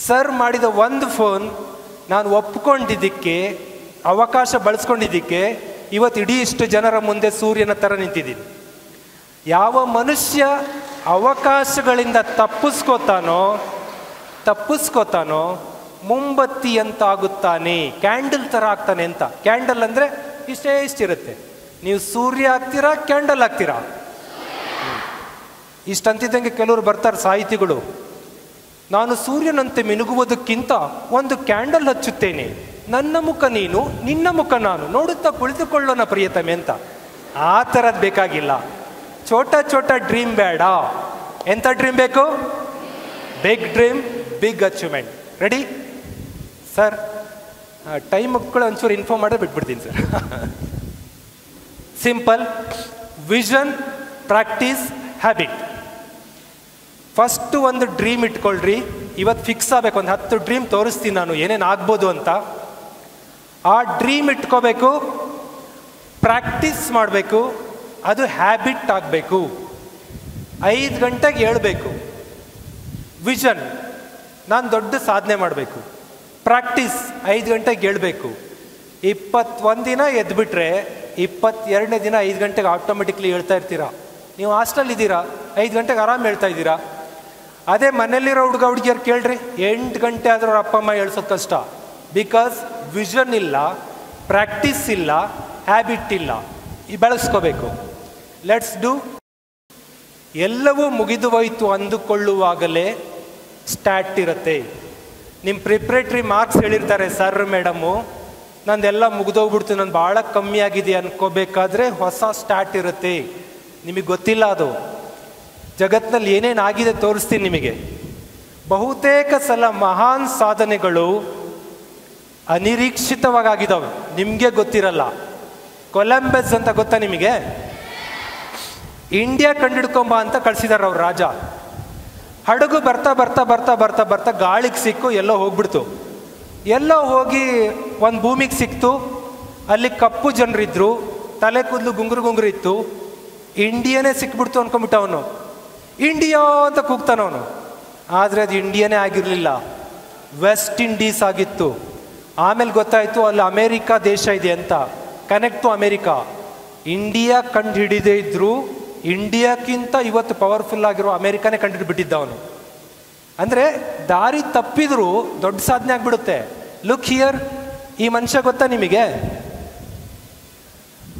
ಸರ್ ಮಾಡಿದ ಒಂದು ಫೋನ್ ನಾನು ಒಪ್ಕೊಂಡಿದ್ದಕ್ಕೆ, ಅವಕಾಶ ಬಳಸ್ಕೊಂಡಿದ್ದಕ್ಕೆ ಇವತ್ತು ಇಡೀ ಇಷ್ಟು ಜನರ ಮುಂದೆ ಸೂರ್ಯನ ಥರ ನಿಂತಿದ್ದೀನಿ. ಯಾವ ಮನುಷ್ಯ ಅವಕಾಶಗಳಿಂದ ತಪ್ಪಿಸ್ಕೋತಾನೋ ಮುಂಬತ್ತಿ ಅಂತ ಆಗುತ್ತಾನೆ, ಕ್ಯಾಂಡಲ್ ಥರ ಆಗ್ತಾನೆ ಅಂತ. ಕ್ಯಾಂಡಲ್ ಅಂದರೆ ಇಷ್ಟೇ ಇಷ್ಟಿರುತ್ತೆ. ನೀವು ಸೂರ್ಯ ಆಗ್ತೀರಾ, ಕ್ಯಾಂಡಲ್ ಆಗ್ತೀರಾ? ಇಷ್ಟಂತಿದ್ದಂಗೆ ಕೆಲವರು ಬರ್ತಾರೆ ಸಾಹಿತಿಗಳು, ನಾನು ಸೂರ್ಯನಂತೆ ಮಿನುಗುವುದಕ್ಕಿಂತ ಒಂದು ಕ್ಯಾಂಡಲ್ ಹಚ್ಚುತ್ತೇನೆ, ನನ್ನ ಮುಖ ನೀನು, ನಿನ್ನ ಮುಖ ನಾನು, ನೋಡುತ್ತಾ ಕುಳಿತುಕೊಳ್ಳೋಣ ಪ್ರಿಯತಮೆ ಅಂತ. ಆ ಥರದ್ದು ಬೇಕಾಗಿಲ್ಲ. ಛೋಟ ಡ್ರೀಮ್ ಬೇಡ. ಎಂಥ ಡ್ರೀಮ್ ಬೇಕು? Big dream, big achievement. Ready sir? Time ಮಕ್ಕಳು ಒಂಚೂರು ಇನ್ಫಾರ್ಮ್ ಮಾಡಿದ್ರೆ ಬಿಟ್ಬಿಡ್ತೀನಿ sir. Simple vision, practice, habit. First ಒಂದು ಡ್ರೀಮ್ ಇಟ್ಕೊಳ್ರಿ. ಇವತ್ತು ಫಿಕ್ಸ್ ಆಗಬೇಕು, ಒಂದು 10 ಡ್ರೀಮ್ ತೋರಿಸ್ತೀನಿ ನಾನು ಏನೇನು ಆಗ್ಬೋದು ಅಂತ. ಆ ಡ್ರೀಮ್ ಇಟ್ಕೋಬೇಕು, ಪ್ರಾಕ್ಟೀಸ್ ಮಾಡಬೇಕು, ಅದು ಹ್ಯಾಬಿಟ್ ಆಗಬೇಕು. 5 ಗಂಟೆಗೆ ಹೇಳ್ಬೇಕು. ವಿಷನ್, ನಾನು ದೊಡ್ಡ ಸಾಧನೆ ಮಾಡಬೇಕು. ಪ್ರಾಕ್ಟೀಸ್ 5 ಗಂಟೆಗೆ ಹೇಳ್ಬೇಕು. 21 ದಿನ ಎದ್ಬಿಟ್ರೆ 22ನೇ ದಿನ 5 ಗಂಟೆಗೆ ಆಟೋಮೆಟಿಕ್ಲಿ ಹೇಳ್ತಾ ಇರ್ತೀರಾ. ನೀವು ಹಾಸ್ಟೆಲ್ ಇದ್ದೀರಾ, 5 ಗಂಟೆಗೆ ಆರಾಮ್ ಹೇಳ್ತಾ ಇದ್ದೀರಾ. ಅದೇ ಮನೇಲಿರೋ ಹುಡುಗ ಹುಡುಗಿಯರು ಕೇಳ್ರಿ, 8 ಗಂಟೆ ಆದರೂ ಅವ್ರ ಅಪ್ಪ ಅಮ್ಮ ಹೇಳ್ಸೋದು ಕಷ್ಟ. ಬಿಕಾಸ್ ವಿಷನ್ ಇಲ್ಲ, ಪ್ರಾಕ್ಟೀಸ್ ಇಲ್ಲ, ಹ್ಯಾಬಿಟ್ ಇಲ್ಲ. ಈ ಬೆಳೆಸ್ಕೋಬೇಕು. Let's do. ಎಲ್ಲವೂ ಮುಗಿದು ಹೋಯಿತು ಅಂದುಕೊಳ್ಳುವಾಗಲೇ ಸ್ಟಾರ್ಟ್ ಇರುತ್ತೆ. ನಿಮ್ಮ ಪ್ರಿಪ್ರೇಟ್ರಿ ಮಾರ್ಕ್ಸ್ ಹೇಳಿರ್ತಾರೆ ಸರ್ ಮೇಡಮು, ನಂದೆಲ್ಲ ಮುಗಿದೋಗ್ಬಿಡ್ತು, ನಾನು ಭಾಳ ಕಮ್ಮಿ ಆಗಿದೆ ಅನ್ಕೋಬೇಕಾದ್ರೆ ಹೊಸ ಸ್ಟಾರ್ಟ್ ಇರುತ್ತೆ. ನಿಮಗೆ ಗೊತ್ತಿಲ್ಲ ಅದು. ಜಗತ್ತಿನಲ್ಲಿ ಏನೇನು ಆಗಿದೆ ತೋರಿಸ್ತೀನಿ ನಿಮಗೆ. ಬಹುತೇಕ ಸಲ ಮಹಾನ್ ಸಾಧನೆಗಳು ಅನಿರೀಕ್ಷಿತವಾಗಿ ಆಗಿದ್ದಾವೆ, ನಿಮಗೆ ಗೊತ್ತಿರಲ್ಲ. ಕೊಲಂಬಸ್ ಅಂತ ಗೊತ್ತಾ ನಿಮಗೆ? ಇಂಡಿಯಾ ಕಂಡಿಡ್ಕೊಂಬ ಅಂತ ಕಳಿಸಿದಾರೆ ಅವ್ರ ರಾಜ. ಹಡಗು ಬರ್ತಾ ಬರ್ತಾ ಬರ್ತಾ ಬರ್ತಾ ಬರ್ತಾ ಗಾಳಿಗೆ ಸಿಕ್ಕು ಎಲ್ಲೋ ಹೋಗ್ಬಿಡ್ತು. ಎಲ್ಲೋ ಹೋಗಿ ಒಂದು ಭೂಮಿಗೆ ಸಿಕ್ತು. ಅಲ್ಲಿ ಕಪ್ಪು ಜನರಿದ್ರು, ತಲೆ ಕೂದಲು ಗುಂಗುರು ಇತ್ತು. ಇಂಡಿಯಾನೇ ಸಿಕ್ಬಿಡ್ತು ಅನ್ಕೊಂಬಿಟ್ಟ ಅವನು. ಇಂಡಿಯಾ ಅಂತ ಕೂಗ್ತಾನವನು. ಆದರೆ ಅದು ಇಂಡಿಯಾನೇ ಆಗಿರಲಿಲ್ಲ, ವೆಸ್ಟ್ ಇಂಡೀಸ್ ಆಗಿತ್ತು. ಆಮೇಲೆ ಗೊತ್ತಾಯಿತು ಅಲ್ಲಿ ಅಮೇರಿಕಾ ದೇಶ ಇದೆ ಅಂತ. Connect to America. ಇಂಡಿಯಾ ಕಂಡು ಹಿಡಿದೇ ಇದ್ರು ಇಂಡಿಯಾಕ್ಕಿಂತ ಇವತ್ತು ಪವರ್ಫುಲ್ ಆಗಿರೋ ಅಮೇರಿಕಾನೇ ಕಂಡುಹಿಡಿಬಿಟ್ಟಿದ್ದ ಅವನು. ಅಂದರೆ ದಾರಿ ತಪ್ಪಿದ್ರು ದೊಡ್ಡ ಸಾಧನೆ ಆಗಿಬಿಡುತ್ತೆ. ಲುಕ್ ಹಿಯರ್, ಈ ಮನುಷ್ಯ ಗೊತ್ತಾ ನಿಮಗೆ?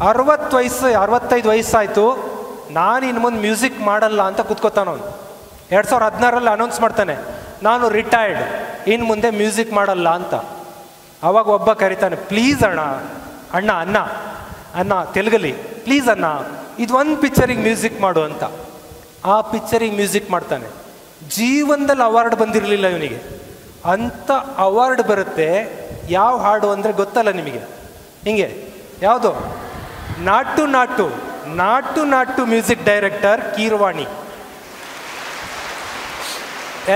65 ವಯಸ್ಸಾಯಿತು, ನಾನು ಇನ್ನು ಮುಂದೆ ಮ್ಯೂಸಿಕ್ ಮಾಡಲ್ಲ ಅಂತ ಕೂತ್ಕೋತಾನವನು. 2016ರಲ್ಲಿ ಅನೌನ್ಸ್ ಮಾಡ್ತಾನೆ, ನಾನು ರಿಟೈರ್ಡ್, ಇನ್ನು ಮುಂದೆ ಮ್ಯೂಸಿಕ್ ಮಾಡಲ್ಲ ಅಂತ. ಅವಾಗ ಒಬ್ಬ ಕರೀತಾನೆ, ಪ್ಲೀಸ್ ಅಣ್ಣ, ಅಣ್ಣ ಅಣ್ಣ ಅಣ್ಣ ತೆಲುಗಲ್ಲಿ, ಪ್ಲೀಸ್ ಅಣ್ಣ ಇದು ಒಂದು ಪಿಕ್ಚರಿಗೆ ಮ್ಯೂಸಿಕ್ ಮಾಡು ಅಂತ. ಆ ಪಿಕ್ಚರಿಗೆ ಮ್ಯೂಸಿಕ್ ಮಾಡ್ತಾನೆ. ಜೀವನದಲ್ಲಿ ಅವಾರ್ಡ್ ಬಂದಿರಲಿಲ್ಲ ಇವನಿಗೆ. ಅಂಥ ಅವಾರ್ಡ್ ಬರುತ್ತೆ. ಯಾವ ಹಾಡು ಅಂದರೆ ಗೊತ್ತಲ್ಲ ನಿಮಗೆ? ಹಿಂಗೆ ಯಾವುದು? ನಾಟು ನಾಟು ನಾಟು ನಾಟು ಮ್ಯೂಸಿಕ್ ಡೈರೆಕ್ಟರ್ ಕೀರವಾಣಿ.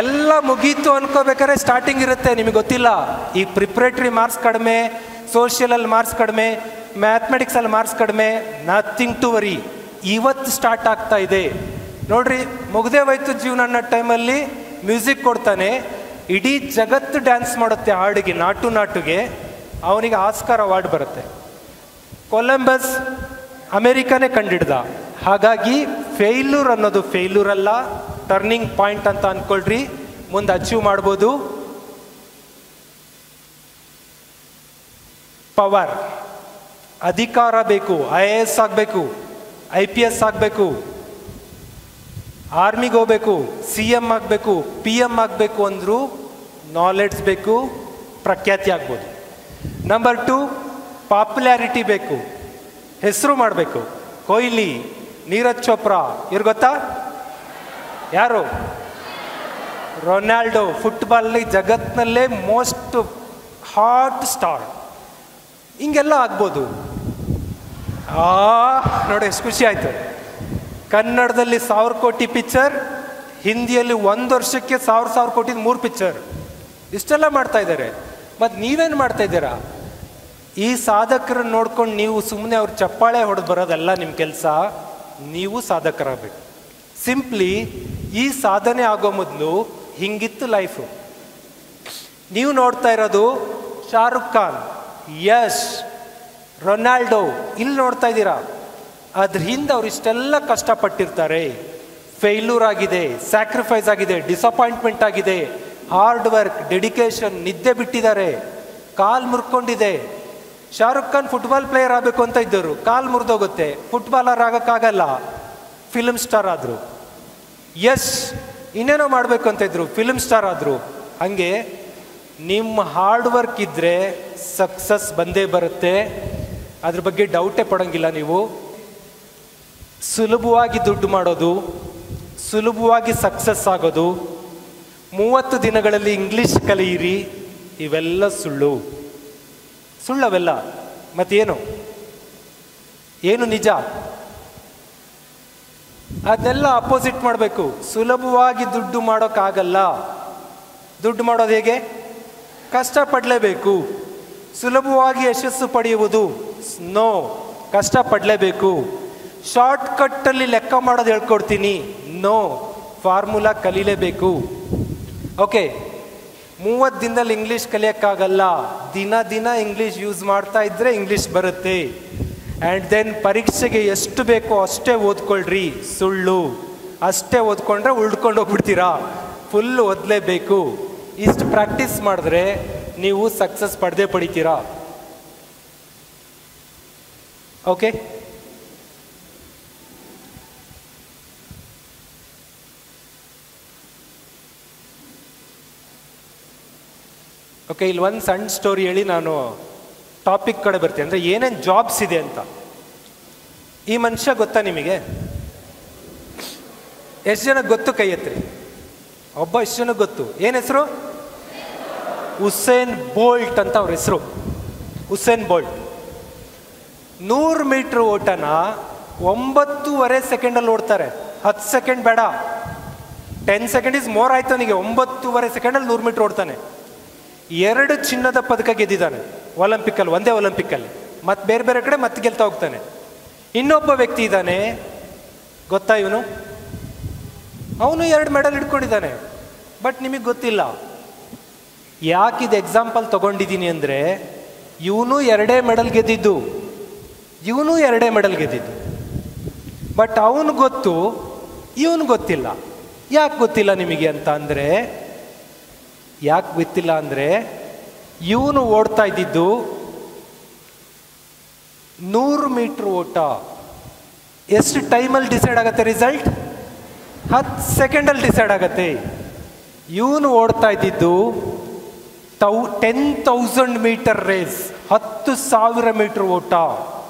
ಎಲ್ಲ ಮುಗೀತು ಅನ್ಕೋಬೇಕಾದ್ರೆ ಸ್ಟಾರ್ಟಿಂಗ್ ಇರುತ್ತೆ, ನಿಮಗೆ ಗೊತ್ತಿಲ್ಲ. ಈ ಪ್ರಿಪ್ರೇಟ್ರಿ ಮಾರ್ಕ್ಸ್ ಕಡಿಮೆ, ಸೋಷಿಯಲಲ್ಲಿ ಮಾರ್ಕ್ಸ್ ಕಡಿಮೆ, ಮ್ಯಾಥಮೆಟಿಕ್ಸಲ್ಲಿ ಮಾರ್ಕ್ಸ್ ಕಡಿಮೆ, ನಥಿಂಗ್ ಟು ವರಿ. ಇವತ್ತು ಸ್ಟಾರ್ಟ್ ಆಗ್ತಾ ಇದೆ ನೋಡ್ರಿ. ಮುಗ್ದೇ ಹೋಯ್ತು ಜೀವನ ಅನ್ನೋ ಟೈಮಲ್ಲಿ ಮ್ಯೂಸಿಕ್ ಕೊಡ್ತಾನೆ. ಇಡೀ ಜಗತ್ತು ಡ್ಯಾನ್ಸ್ ಮಾಡುತ್ತೆ ಹಾಡಿಗೆ, ನಾಟು ನಾಟುಗೆ. ಅವನಿಗೆ ಆಸ್ಕರ್ ಅವಾರ್ಡ್ ಬರುತ್ತೆ. ಕೊಲಂಬಸ್ ಅಮೇರಿಕಾನೇ ಕಂಡಿಡ್ದ. ಹಾಗಾಗಿ ಫೇಲ್ಯೂರ್ ಅನ್ನೋದು ಫೇಲ್ಯೂರ್ ಅಲ್ಲ, ಟರ್ನಿಂಗ್ ಪಾಯಿಂಟ್ ಅಂತ ಅಂದ್ಕೊಳ್ರಿ. ಮುಂದೆ ಅಚೀವ್ ಮಾಡ್ಬೋದು. ಪವರ್, ಅಧಿಕಾರ ಬೇಕು. IAS ಆಗಬೇಕು, IPS ಆಗಬೇಕು, ಆರ್ಮಿಗೆ ಹೋಗ್ಬೇಕು, CM ಆಗಬೇಕು, PM ಆಗಬೇಕು ಅಂದರೂ ನಾಲೆಡ್ಜ್ ಬೇಕು, ಪ್ರಖ್ಯಾತಿ ಆಗ್ಬೋದು. ನಂಬರ್ 2, ಪಾಪ್ಯುಲಾರಿಟಿ ಬೇಕು, ಹೆಸರು ಮಾಡಬೇಕು. ಕೊಹ್ಲಿ, ನೀರಜ್ ಚೋಪ್ರಾ, ಇವ್ರು ಗೊತ್ತಾ? ಯಾರು? ರೊನಾಲ್ಡೋ. ಫುಟ್ಬಾಲ್ ಜಗತ್ತಿನಲ್ಲೇ ಮೋಸ್ಟ್ ಹಾಟ್ ಸ್ಟಾರ್. ಹಿಂಗೆಲ್ಲ ಆಗ್ಬೋದು. ನೋಡಿ ಎಷ್ಟು ಖುಷಿ ಆಯಿತು. ಕನ್ನಡದಲ್ಲಿ 1000 ಕೋಟಿ ಪಿಕ್ಚರ್, ಹಿಂದಿಯಲ್ಲಿ 1 ವರ್ಷಕ್ಕೆ 1000 ಕೋಟಿ 3 ಪಿಕ್ಚರ್. ಇಷ್ಟೆಲ್ಲ ಮಾಡ್ತಾ ಇದ್ದಾರೆ. ಮತ್ತು ನೀವೇನು ಮಾಡ್ತಾ ಇದ್ದೀರಾ? ಈ ಸಾಧಕರನ್ನು ನೋಡ್ಕೊಂಡು ನೀವು ಸುಮ್ಮನೆ ಅವ್ರು ಚಪ್ಪಾಳೆ ಹೊಡೆದು ಬರೋದಲ್ಲ ನಿಮ್ಮ ಕೆಲಸ. ನೀವು ಸಾಧಕರಾಗಬೇಕು. ಸಿಂಪ್ಲಿ ಈ ಸಾಧನೆ ಆಗೋ ಮೊದಲು ಹಿಂಗಿತ್ತು ಲೈಫು. ನೀವು ನೋಡ್ತಾ ಇರೋದು ಶಾರುಖ್ ಖಾನ್, ಯಶ್, ರೊನಾಲ್ಡೋ, ಇಲ್ಲಿ ನೋಡ್ತಾ ಇದ್ದೀರಾ. ಅದ್ರ ಹಿಂದೆ ಅವ್ರು ಇಷ್ಟೆಲ್ಲ ಕಷ್ಟಪಟ್ಟಿರ್ತಾರೆ. ಫೇಲ್ಯೂರ್ ಆಗಿದೆ, ಸ್ಯಾಕ್ರಿಫೈಸ್ ಆಗಿದೆ, ಡಿಸಪಾಯಿಂಟ್ಮೆಂಟ್ ಆಗಿದೆ, ಹಾರ್ಡ್ ವರ್ಕ್, ಡೆಡಿಕೇಶನ್, ನಿದ್ದೆ ಬಿಟ್ಟಿದ್ದಾರೆ, ಕಾಲು ಮುರ್ಕೊಂಡಿದೆ. ಶಾರುಖ್ ಖಾನ್ ಫುಟ್ಬಾಲ್ ಪ್ಲೇಯರ್ ಆಗಬೇಕು ಅಂತ ಇದ್ದರು, ಕಾಲು ಮುರಿದೋಗುತ್ತೆ, ಫುಟ್ಬಾಲರ್ ಆಗೋಕ್ಕಾಗಲ್ಲ, ಫಿಲ್ಮ್ ಸ್ಟಾರ್ ಆದರು. ಯಶ್ ಇನ್ನೇನೋ ಮಾಡಬೇಕು ಅಂತ ಇದ್ರು, ಫಿಲ್ಮ್ ಸ್ಟಾರ್ ಆದರು. ಹಾಗೆ ನಿಮ್ಮ ಹಾರ್ಡ್ ವರ್ಕ್ ಇದ್ದರೆ ಸಕ್ಸಸ್ ಬಂದೇ ಬರುತ್ತೆ. ಅದ್ರ ಬಗ್ಗೆ ಡೌಟೇ ಪಡೋಂಗಿಲ್ಲ ನೀವು. ಸುಲಭವಾಗಿ ದುಡ್ಡು ಮಾಡೋದು, ಸುಲಭವಾಗಿ ಸಕ್ಸಸ್ ಆಗೋದು, 30 ದಿನಗಳಲ್ಲಿ ಇಂಗ್ಲೀಷ್ ಕಲಿಯಿರಿ, ಇವೆಲ್ಲ ಸುಳ್ಳು. ಸುಳ್ಳವೆಲ್ಲ. ಮತ್ತೇನು? ಏನು ನಿಜ? ಅದನ್ನೆಲ್ಲ ಅಪೋಸಿಟ್ ಮಾಡಬೇಕು. ಸುಲಭವಾಗಿ ದುಡ್ಡು ಮಾಡೋಕ್ಕಾಗಲ್ಲ. ದುಡ್ಡು ಮಾಡೋದು ಹೇಗೆ? ಕಷ್ಟಪಡಲೇಬೇಕು. ಸುಲಭವಾಗಿ ಯಶಸ್ಸು ಪಡೆಯುವುದು ನೋ, ಕಷ್ಟಪಡಲೇಬೇಕು. ಶಾರ್ಟ್ ಕಟ್ಟಲ್ಲಿ ಲೆಕ್ಕ ಮಾಡೋದು ಹೇಳ್ಕೊಡ್ತೀನಿ, ನೋ, ಫಾರ್ಮುಲಾ ಕಲೀಲೇಬೇಕು. ಓಕೆ, 30 ದಿನದಲ್ಲಿ ಇಂಗ್ಲೀಷ್ ಕಲಿಯೋಕ್ಕಾಗಲ್ಲ. ದಿನ ದಿನ ಇಂಗ್ಲೀಷ್ ಯೂಸ್ ಮಾಡ್ತಾ ಇದ್ರೆ ಇಂಗ್ಲೀಷ್ ಬರುತ್ತೆ. ಆ್ಯಂಡ್ ದೆನ್ ಪರೀಕ್ಷೆಗೆ ಎಷ್ಟು ಬೇಕೋ ಅಷ್ಟೇ ಓದ್ಕೊಳ್ರಿ, ಸುಳ್ಳು. ಅಷ್ಟೇ ಓದ್ಕೊಂಡ್ರೆ ಉಳ್ಕೊಂಡು ಹೋಗ್ಬಿಡ್ತೀರಾ. ಫುಲ್ ಓದಲೇಬೇಕು. ಇಷ್ಟು ಪ್ರಾಕ್ಟೀಸ್ ಮಾಡಿದ್ರೆ ನೀವು ಸಕ್ಸಸ್ ಪಡಿತೀರಾ. ಓಕೆ, ಓಕೆ, ಇಲ್ಲಿ ಒಂದು ಸಣ್ಣ ಸ್ಟೋರಿ ಹೇಳಿ ನಾನು ಟಾಪಿಕ್ ಕಡೆ ಬರ್ತೀನಿ. ಅಂದರೆ ಏನೇನು ಜಾಬ್ಸ್ ಇದೆ ಅಂತ. ಈ ಮನುಷ್ಯ ಗೊತ್ತಾ ನಿಮಗೆ? ಎಷ್ಟು ಜನಕ್ಕೆ ಗೊತ್ತು? ಕೈ ಎತ್ತಿರಿ. ಒಬ್ಬ ಎಷ್ಟು ಜನಕ್ಕೆ ಗೊತ್ತು? ಏನು ಹೆಸರು? ಉಸೇನ್ ಬೋಲ್ಟ್ ಅಂತ ಅವ್ರ ಹೆಸರು. ಉಸೇನ್ ಬೋಲ್ಟ್ 100 ಮೀಟ್ರ್ ಓಟನ 9.5 ಸೆಕೆಂಡಲ್ಲಿ ಓಡ್ತಾರೆ. 10 ಸೆಕೆಂಡ್ ಬೇಡ, 10 ಸೆಕೆಂಡ್ ಇಸ್ ಮೋರ್ ಆಯ್ತು ಅವನಿಗೆ. 9.5 ಸೆಕೆಂಡಲ್ಲಿ 100 ಮೀಟ್ರ್ ಓಡ್ತಾನೆ. 2 ಚಿನ್ನದ ಪದಕ ಗೆದ್ದಿದ್ದಾನೆ ಒಲಿಂಪಿಕಲ್ಲಿ, ಒಂದೇ ಒಲಿಂಪಿಕಲ್ಲಿ. ಮತ್ತು ಬೇರೆ ಬೇರೆ ಕಡೆ ಮತ್ತೆ ಗೆಲ್ತಾ ಹೋಗ್ತಾನೆ. ಇನ್ನೊಬ್ಬ ವ್ಯಕ್ತಿ ಇದ್ದಾನೆ, ಗೊತ್ತಾ ಇವನು? ಅವನು 2 ಮೆಡಲ್ ಹಿಡ್ಕೊಂಡಿದ್ದಾನೆ. ಬಟ್ ನಿಮಗೆ ಗೊತ್ತಿಲ್ಲ. ಯಾಕಿದು ಎಕ್ಸಾಂಪಲ್ ತಗೊಂಡಿದ್ದೀನಿ ಅಂದರೆ, ಇವನು 2 ಮೆಡಲ್ ಗೆದ್ದಿದ್ದು, ಇವನು 2 ಮೆಡಲ್ ಗೆದ್ದಿದ್ದು. ಬಟ್ ಅವನು ಗೊತ್ತು, ಇವನು ಗೊತ್ತಿಲ್ಲ. ಯಾಕೆ ಗೊತ್ತಿಲ್ಲ ನಿಮಗೆ ಅಂತ ಅಂದರೆ, ಯಾಕೆ ಗೊತ್ತಿಲ್ಲ ಅಂದರೆ, ಇವನು ಓಡ್ತಾ ಇದ್ದಿದ್ದು 100 ಮೀಟ್ರ್ ಓಟ. ಎಷ್ಟು ಟೈಮಲ್ಲಿ ಡಿಸೈಡ್ ಆಗುತ್ತೆ ರಿಸಲ್ಟ್? 10 ಸೆಕೆಂಡಲ್ಲಿ ಡಿಸೈಡ್ ಆಗುತ್ತೆ. ಇವನು ಓಡ್ತಾ ಇದ್ದಿದ್ದು 10,000 ಮೀಟರ್ ರೇಸ್, 10,000 ಮೀಟರ್ ಓಟ.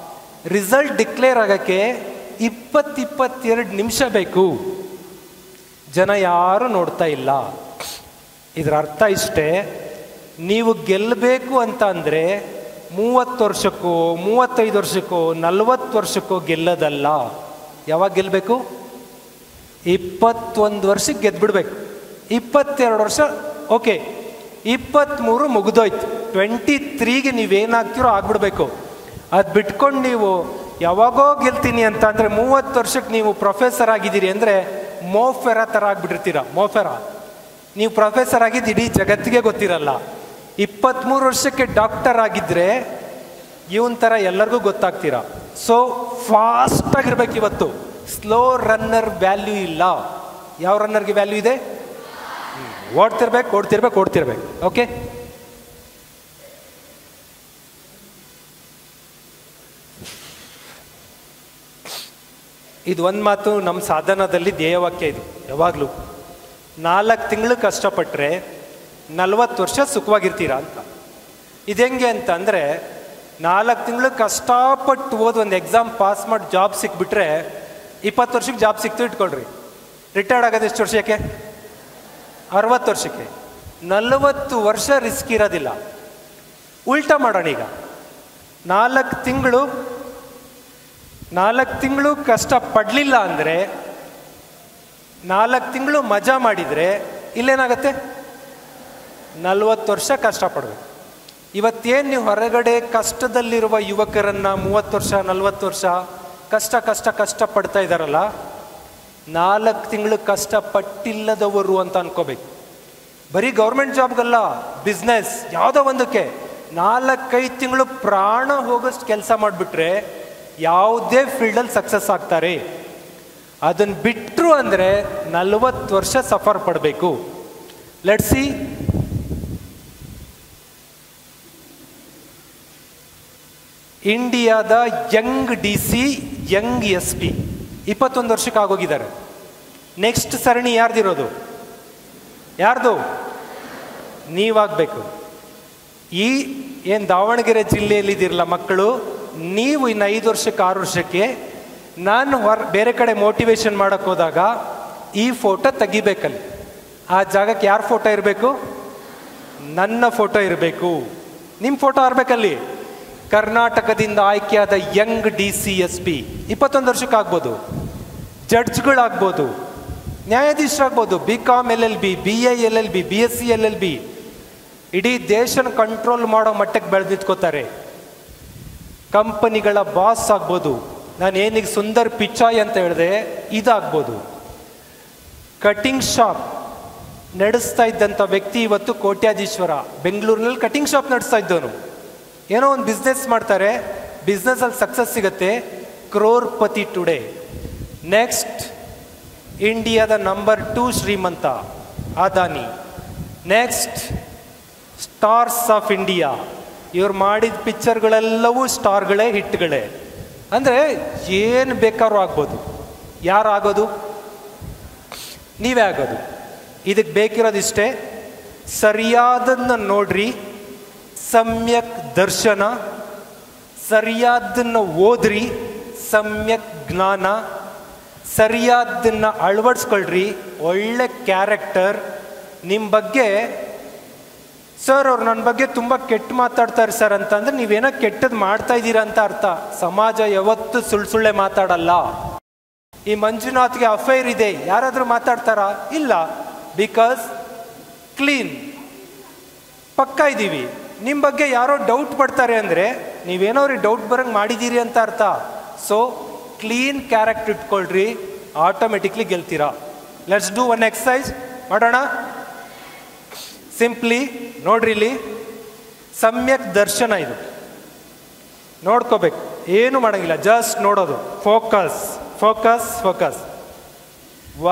ರಿಸಲ್ಟ್ ಡಿಕ್ಲೇರ್ ಆಗೋಕ್ಕೆ 20-22 ನಿಮಿಷ ಬೇಕು. ಜನ ಯಾರು ನೋಡ್ತಾ ಇಲ್ಲ. ಇದರ ಅರ್ಥ ಇಷ್ಟೇ, ನೀವು ಗೆಲ್ಲಬೇಕು ಅಂತ ಅಂದರೆ 30 ವರ್ಷಕ್ಕೋ 35 ವರ್ಷಕ್ಕೋ 40 ವರ್ಷಕ್ಕೋ ಗೆಲ್ಲೋದಲ್ಲ. ಯಾವಾಗ ಗೆಲ್ಲಬೇಕು? 21 ವರ್ಷಕ್ಕೆ ಗೆದ್ಬಿಡ್ಬೇಕು. 22 ವರ್ಷ ಓಕೆ, 23 ಮುಗಿದೋಯ್ತು. 23ಗೆ ನೀವೇನಾಗ್ತಿರೋ ಆಗ್ಬಿಡ್ಬೇಕು. ಅದು ಬಿಟ್ಕೊಂಡು ನೀವು ಯಾವಾಗೋ ಗೆಲ್ತೀನಿ ಅಂತ ಅಂದರೆ 30 ವರ್ಷಕ್ಕೆ ನೀವು ಪ್ರೊಫೆಸರ್ ಆಗಿದ್ದೀರಿ ಅಂದರೆ ಮೋಫೆರಾ ಥರ ಆಗಿಬಿಟ್ಟಿರ್ತೀರ. ಮೋಫೆರಾ, ನೀವು ಪ್ರೊಫೆಸರ್ ಆಗಿದ್ದು ಇಡೀ ಜಗತ್ತಿಗೆ ಗೊತ್ತಿರಲ್ಲ. 23 ವರ್ಷಕ್ಕೆ ಡಾಕ್ಟರ್ ಆಗಿದ್ದರೆ ಇವನ್ ಥರ ಎಲ್ಲರಿಗೂ ಗೊತ್ತಾಗ್ತೀರಾ. ಸೊ ಫಾಸ್ಟಾಗಿರ್ಬೇಕು ಇವತ್ತು. ಸ್ಲೋ ರನ್ನರ್ ವ್ಯಾಲ್ಯೂ ಇಲ್ಲ. ಯಾವ ರನ್ನರ್ಗೆ ವ್ಯಾಲ್ಯೂ ಇದೆ? ಓಡ್ತಿರ್ಬೇಕು. ಓಕೆ, ಇದು ಒಂದು ಮಾತು ನಮ್ಮ ಸಾಧನದಲ್ಲಿ ಧ್ಯೇಯವಾಕ್ಯ ಇದು ಯಾವಾಗಲೂ. 4 ತಿಂಗಳು ಕಷ್ಟಪಟ್ಟರೆ 40 ವರ್ಷ ಸುಖವಾಗಿರ್ತೀರಾ ಅಂತ. ಇದೆಂಗೆ ಅಂತ ಅಂದರೆ, 4 ತಿಂಗಳು ಕಷ್ಟಪಟ್ಟು ಓದಿ ಒಂದು ಎಕ್ಸಾಮ್ ಪಾಸ್ ಮಾಡಿ ಜಾಬ್ ಸಿಕ್ಬಿಟ್ರೆ 20 ವರ್ಷಕ್ಕೆ ಜಾಬ್ ಸಿಕ್ತು ಇಟ್ಕೊಳ್ರಿ. ರಿಟೈರ್ಡ್ ಆಗೋದು ಎಷ್ಟು ವರ್ಷಕ್ಕೆ? 60 ವರ್ಷಕ್ಕೆ. 40 ವರ್ಷ ರಿಸ್ಕ್ ಇರೋದಿಲ್ಲ. ಉಲ್ಟಾ ಮಾಡೋಣ. ಈಗ 4 ತಿಂಗಳು ಕಷ್ಟ ಪಡಲಿಲ್ಲ ಅಂದರೆ, 4 ತಿಂಗಳು ಮಜಾ ಮಾಡಿದರೆ ಇಲ್ಲೇನಾಗತ್ತೆ? 40 ವರ್ಷ ಕಷ್ಟಪಡಬೇಕು. ಇವತ್ತೇನು ನೀವು ಹೊರಗಡೆ ಕಷ್ಟದಲ್ಲಿರುವ ಯುವಕರನ್ನು 30 ವರ್ಷ 40 ವರ್ಷ ಕಷ್ಟ ಪಡ್ತಾ ಇದ್ದಾರಲ್ಲ, 4 ತಿಂಗಳು ಕಷ್ಟಪಟ್ಟಿಲ್ಲದವರು ಅಂತ ಅನ್ಕೋಬೇಕು. ಬರೀ ಗೌರ್ಮೆಂಟ್ ಜಾಬ್ಗಲ್ಲ, ಬಿಸ್ನೆಸ್ ಯಾವುದೋ ಒಂದಕ್ಕೆ 4-5 ತಿಂಗಳು ಪ್ರಾಣ ಹೋಗೋಷ್ಟು ಕೆಲಸ ಮಾಡಿಬಿಟ್ರೆ ಯಾವುದೇ ಫೀಲ್ಡಲ್ಲಿ ಸಕ್ಸಸ್ ಆಗ್ತಾರೆ. ಅದನ್ನು ಬಿಟ್ಟರು ಅಂದರೆ 40 ವರ್ಷ ಸಫರ್ ಪಡಬೇಕು. ಲೆಟ್ಸ್ ಸಿ, ಇಂಡಿಯಾದ ಯಂಗ್ DC, ಯಂಗ್ SP 21 ವರ್ಷಕ್ಕೆ ಆಗೋಗಿದ್ದಾರೆ. ನೆಕ್ಸ್ಟ್ ಸರಣಿ ಯಾರ್ದಿರೋದು? ಯಾರ್ದು? ನೀವಾಗಬೇಕು. ಈ ಏನು ದಾವಣಗೆರೆ ಜಿಲ್ಲೆಯಲ್ಲಿದ್ದಿರಲ್ಲ ಮಕ್ಕಳು, ನೀವು ಇನ್ನು 5 ವರ್ಷಕ್ಕೆ 6 ವರ್ಷಕ್ಕೆ ನಾನು ಬೇರೆ ಕಡೆ ಮೋಟಿವೇಶನ್ ಮಾಡೋಕ್ಕೆ ಹೋದಾಗ ಈ ಫೋಟೋ ತೆಗಿಬೇಕಲ್ಲಿ. ಆ ಜಾಗಕ್ಕೆ ಯಾರ ಫೋಟೋ ಇರಬೇಕು? ನನ್ನ ಫೋಟೋ ಇರಬೇಕು. ನಿಮ್ಮ ಫೋಟೋ ಇರಬೇಕಲ್ಲಿ. ಕರ್ನಾಟಕದಿಂದ ಆಯ್ಕೆಯಾದ ಯಂಗ್ DC SP 21 ವರ್ಷಕ್ಕೆ ಆಗ್ಬೋದು. ಜಡ್ಜ್ಗಳಾಗ್ಬೋದು, ನ್ಯಾಯಾಧೀಶರಾಗ್ಬೋದು, BCom LLB, BA LLB, BSc LLB, ಇಡೀ ದೇಶನ ಕಂಟ್ರೋಲ್ ಮಾಡೋ ಮಟ್ಟಕ್ಕೆ ಬೆಳೆದು ನಿಂತ್ಕೋತಾರೆ. ಕಂಪನಿಗಳ ಬಾಸ್ ಆಗ್ಬೋದು. ನಾನು ಏನೀಗ ಸುಂದರ್ ಪಿಚಾಯ್ ಅಂತ ಹೇಳಿದೆ, ಇದಾಗ್ಬೋದು. ಕಟಿಂಗ್ ಶಾಪ್ ನಡೆಸ್ತಾ ಇದ್ದಂಥ ವ್ಯಕ್ತಿ ಇವತ್ತು ಕೋಟ್ಯಾಧೀಶ್ವರ. ಬೆಂಗಳೂರಿನಲ್ಲಿ ಕಟಿಂಗ್ ಶಾಪ್ ನಡೆಸ್ತಾ ಇದ್ದವನು ಏನೋ ಒಂದು ಬಿಸ್ನೆಸ್ ಮಾಡ್ತಾರೆ, ಬಿಸ್ನೆಸ್ಸಲ್ಲಿ ಸಕ್ಸಸ್ ಸಿಗುತ್ತೆ, ಕ್ರೋರ್ಪತಿ ಟುಡೇ. ನೆಕ್ಸ್ಟ್ ಇಂಡಿಯಾದ ನಂಬರ್ 2 ಶ್ರೀಮಂತ Adani. Next stars of India. ಇವ್ರು ಮಾಡಿದ ಪಿಕ್ಚರ್ಗಳೆಲ್ಲವೂ ಸ್ಟಾರ್ಗಳೇ, ಹಿಟ್ಗಳೇ. ಅಂದರೆ ಏನು ಬೇಕಾದ್ರೂ ಆಗ್ಬೋದು. ಯಾರು ಆಗೋದು? ನೀವೇ ಆಗೋದು. ಇದಕ್ಕೆ ಬೇಕಿರೋದಿಷ್ಟೇ, ಸರಿಯಾದನ್ನು ನೋಡ್ರಿ, ಸಮ್ಯಕ್ ದರ್ಶನ, ಸರಿಯಾದನ್ನು ಓದ್ರಿ, ಸಮ್ಯಕ್ ಜ್ಞಾನ, ಸರಿಯಾದನ್ನು ಅಳವಡಿಸ್ಕೊಳ್ರಿ, ಒಳ್ಳೆ ಕ್ಯಾರೆಕ್ಟರ್. ನಿಮ್ಮ ಬಗ್ಗೆ ಸರ್ ಅವ್ರು ನನ್ನ ಬಗ್ಗೆ ತುಂಬ ಕೆಟ್ಟ ಮಾತಾಡ್ತಾರೆ ಸರ್ ಅಂತಂದ್ರೆ ನೀವೇನೋ ಕೆಟ್ಟದ್ದು ಮಾಡ್ತಾ ಇದ್ದೀರಾ ಅಂತ ಅರ್ಥ. ಸಮಾಜ ಯಾವತ್ತೂ ಸುಳ್ಳೆ ಮಾತಾಡಲ್ಲ. ಈ ಮಂಜುನಾಥ್ಗೆ ಅಫೈರ್ ಇದೆ, ಯಾರಾದರೂ ಮಾತಾಡ್ತಾರಾ? ಇಲ್ಲ. ಬಿಕಾಸ್ ಕ್ಲೀನ್, ಪಕ್ಕ ಇದ್ದೀವಿ. ನಿಮ್ಮ ಬಗ್ಗೆ ಯಾರೋ ಡೌಟ್ ಪಡ್ತಾರೆ ಅಂದರೆ ನೀವೇನೋ ಅವ್ರಿಗೆ ಡೌಟ್ ಬರಂಗೆ ಮಾಡಿದ್ದೀರಿ ಅಂತ ಅರ್ಥ. ಸೊ ಕ್ಲೀನ್ ಕ್ಯಾರೆಕ್ಟರ್ ಇಟ್ಕೊಳ್ರಿ, ಆಟೋಮೆಟಿಕ್ಲಿ ಗೆಲ್ತೀರಾ. ಲೆಟ್ಸ್ ಡೂ ಒನ್ ಎಕ್ಸಸೈಸ್ ಮಾಡೋಣ. ಸಿಂಪ್ಲಿ ನೋಡ್ರಿ, ಇಲ್ಲಿ ಸಮ್ಯಕ್ ದರ್ಶನ ಇದು ನೋಡ್ಕೋಬೇಕು, ಏನು ಮಾಡೋಂಗಿಲ್ಲ, ಜಸ್ಟ್ ನೋಡೋದು. Focus focus focus.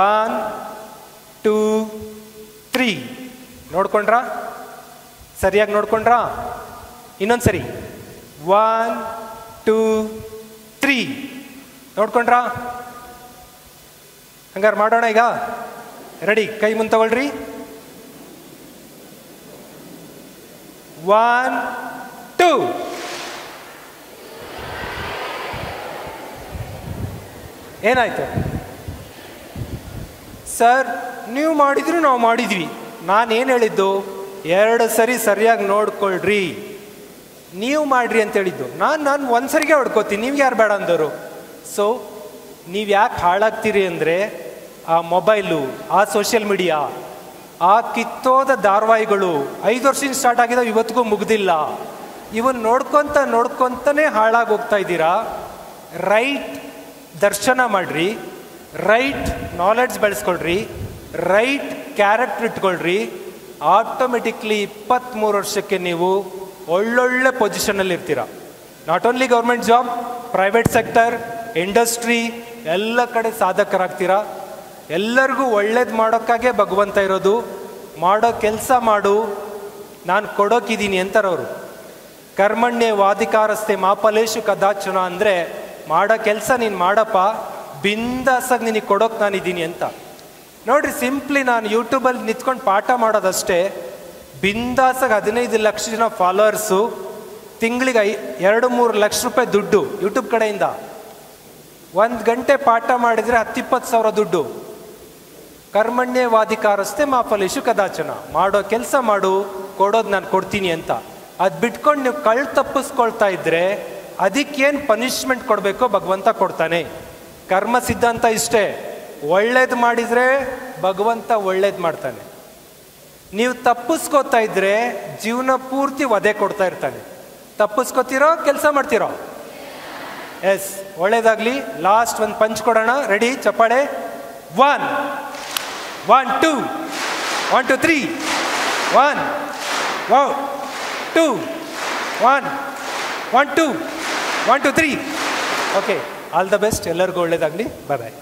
1 2 3 ನೋಡ್ಕೊಂಡ್ರಾ? ಸರಿಯಾಗಿ ನೋಡ್ಕೊಂಡ್ರಾ? ಇನ್ನೊಂದ್ಸರಿ 1 2 3 ನೋಡ್ಕೊಂಡ್ರಾ? ಹಂಗಾರೆ ಮಾಡೋಣ ಈಗ. ರೆಡಿ? ಕೈ ಮುಂದೆ ತಗೊಳ್ರಿ. 1 2 ಏನಾಯ್ತು ಸರ್? ನೀವು ಮಾಡಿದ್ರು ನಾವು ಮಾಡಿದ್ವಿ. ನಾನೇನು ಹೇಳಿದ್ದು? 2 ಸರಿ ಸರಿಯಾಗಿ ನೋಡ್ಕೊಳ್ರಿ. ನೀವು ಮಾಡ್ರಿ ಅಂತ ಹೇಳಿದ್ದು. ನಾನು ಒಂದು ಸರಿಗೆ ಹೊಡ್ಕೋತೀನಿ, ನೀವು ಯಾರು ಬೇಡ ಅಂದವರು. ಸೊ ನೀವು ಯಾಕೆ ಹಾಳಾಗ್ತೀರಿ ಅಂದರೆ ಆ ಮೊಬೈಲು, ಆ ಸೋಷಿಯಲ್ ಮೀಡಿಯಾ, ಆ ಕಿತ್ತೋದ ಧಾರಾವಾಹಿಗಳು 5 ವರ್ಷದಿಂದ ಸ್ಟಾರ್ಟ್ ಆಗಿದ್ದಾವೆ, ಇವತ್ತಿಗೂ ಮುಗ್ದಿಲ್ಲ. ಇವನ್ ನೋಡ್ಕೊತಾನೆ ಹಾಳಾಗಿ ಹೋಗ್ತಾ ಇದ್ದೀರಾ. ರೈಟ್ ದರ್ಶನ ಮಾಡ್ರಿ, ರೈಟ್ ನಾಲೆಡ್ಜ್ ಬೆಳೆಸ್ಕೊಳ್ರಿ, ರೈಟ್ ಕ್ಯಾರೆಕ್ಟರ್ ಇಟ್ಕೊಳ್ರಿ. ಆಟೋಮೆಟಿಕ್ಲಿ 23 ವರ್ಷಕ್ಕೆ ನೀವು ಒಳ್ಳೊಳ್ಳೆ ಪೊಸಿಷನಲ್ಲಿ ಇರ್ತೀರ. Not only government job, private sector, industry, ಎಲ್ಲ ಕಡೆ ಸಾಧಕರಾಗ್ತೀರಾ. ಎಲ್ಲರಿಗೂ ಒಳ್ಳೇದು ಮಾಡೋಕ್ಕಾಗೆ ಭಗವಂತ ಇರೋದು. ಮಾಡೋ ಕೆಲಸ ಮಾಡು, ನಾನು ಕೊಡೋಕಿದ್ದೀನಿ ಅಂತಾರವರು. ಕರ್ಮಣ್ಯ ವಾಧಿಕಾರಸ್ತೆ ಮಾಫಲೇಶು ಕದಾಚನ ಅಂದರೆ ಮಾಡೋ ಕೆಲಸ ನೀನು ಮಾಡಪ್ಪ, ಬಿಂದಾಸಾಗಿ ನಿನಗೆ ಕೊಡೋಕೆ ನಾನಿದ್ದೀನಿ ಅಂತ. ನೋಡ್ರಿ, ಸಿಂಪ್ಲಿ ನಾನು ಯೂಟ್ಯೂಬಲ್ಲಿ ನಿಂತ್ಕೊಂಡು ಪಾಠ ಮಾಡೋದಷ್ಟೇ. ಬಿಂದಾಸಾಗಿ 15 ಲಕ್ಷ ಜನ ಫಾಲೋವರ್ಸು, ತಿಂಗಳಿಗೆ 2-3 ಲಕ್ಷ ರೂಪಾಯಿ ದುಡ್ಡು ಯೂಟ್ಯೂಬ್ ಕಡೆಯಿಂದ. 1 ಗಂಟೆ ಪಾಠ ಮಾಡಿದರೆ 10-20 ಸಾವಿರ ದುಡ್ಡು. ಕರ್ಮಣ್ಯವಾಧಿಕಾರಸ್ತೆ ಮಾಫಲೇಶು ಕದಾಚನ. ಮಾಡೋ ಕೆಲಸ ಮಾಡು, ಕೊಡೋದು ನಾನು ಕೊಡ್ತೀನಿ ಅಂತ. ಅದು ಬಿಟ್ಕೊಂಡು ನೀವು ತಪ್ಪಿಸ್ಕೊಳ್ತಾ ಇದ್ರೆ ಅದಕ್ಕೇನು ಪನಿಷ್ಮೆಂಟ್ ಕೊಡಬೇಕೋ ಭಗವಂತ ಕೊಡ್ತಾನೆ. ಕರ್ಮ ಸಿದ್ಧಾಂತ ಇಷ್ಟೇ, ಒಳ್ಳೇದು ಮಾಡಿದರೆ ಭಗವಂತ ಒಳ್ಳೇದು ಮಾಡ್ತಾನೆ. ನೀವು ತಪ್ಪಿಸ್ಕೋತಾ ಇದ್ರೆ ಜೀವನ ಪೂರ್ತಿ ವಧೆ ಕೊಡ್ತಾ ಇರ್ತಾನೆ. ತಪ್ಪಿಸ್ಕೋತಿರೋ ಕೆಲಸ ಮಾಡ್ತಿರೋ? ಎಸ್, ಒಳ್ಳೇದಾಗ್ಲಿ. ಲಾಸ್ಟ್ ಒಂದು ಪಂಚ್ ಕೊಡೋಣ. ರೆಡಿ? ಚಪ್ಪಾಳೆ. 1 1 2 1 2 3 1 2 1 1 2 1 2 3. Okay, all the best. ಎಲ್ಲರಿಗೂ ಒಳ್ಳೇದಾಗಲಿ. ಬಾಯ್ ಬಾಯ್.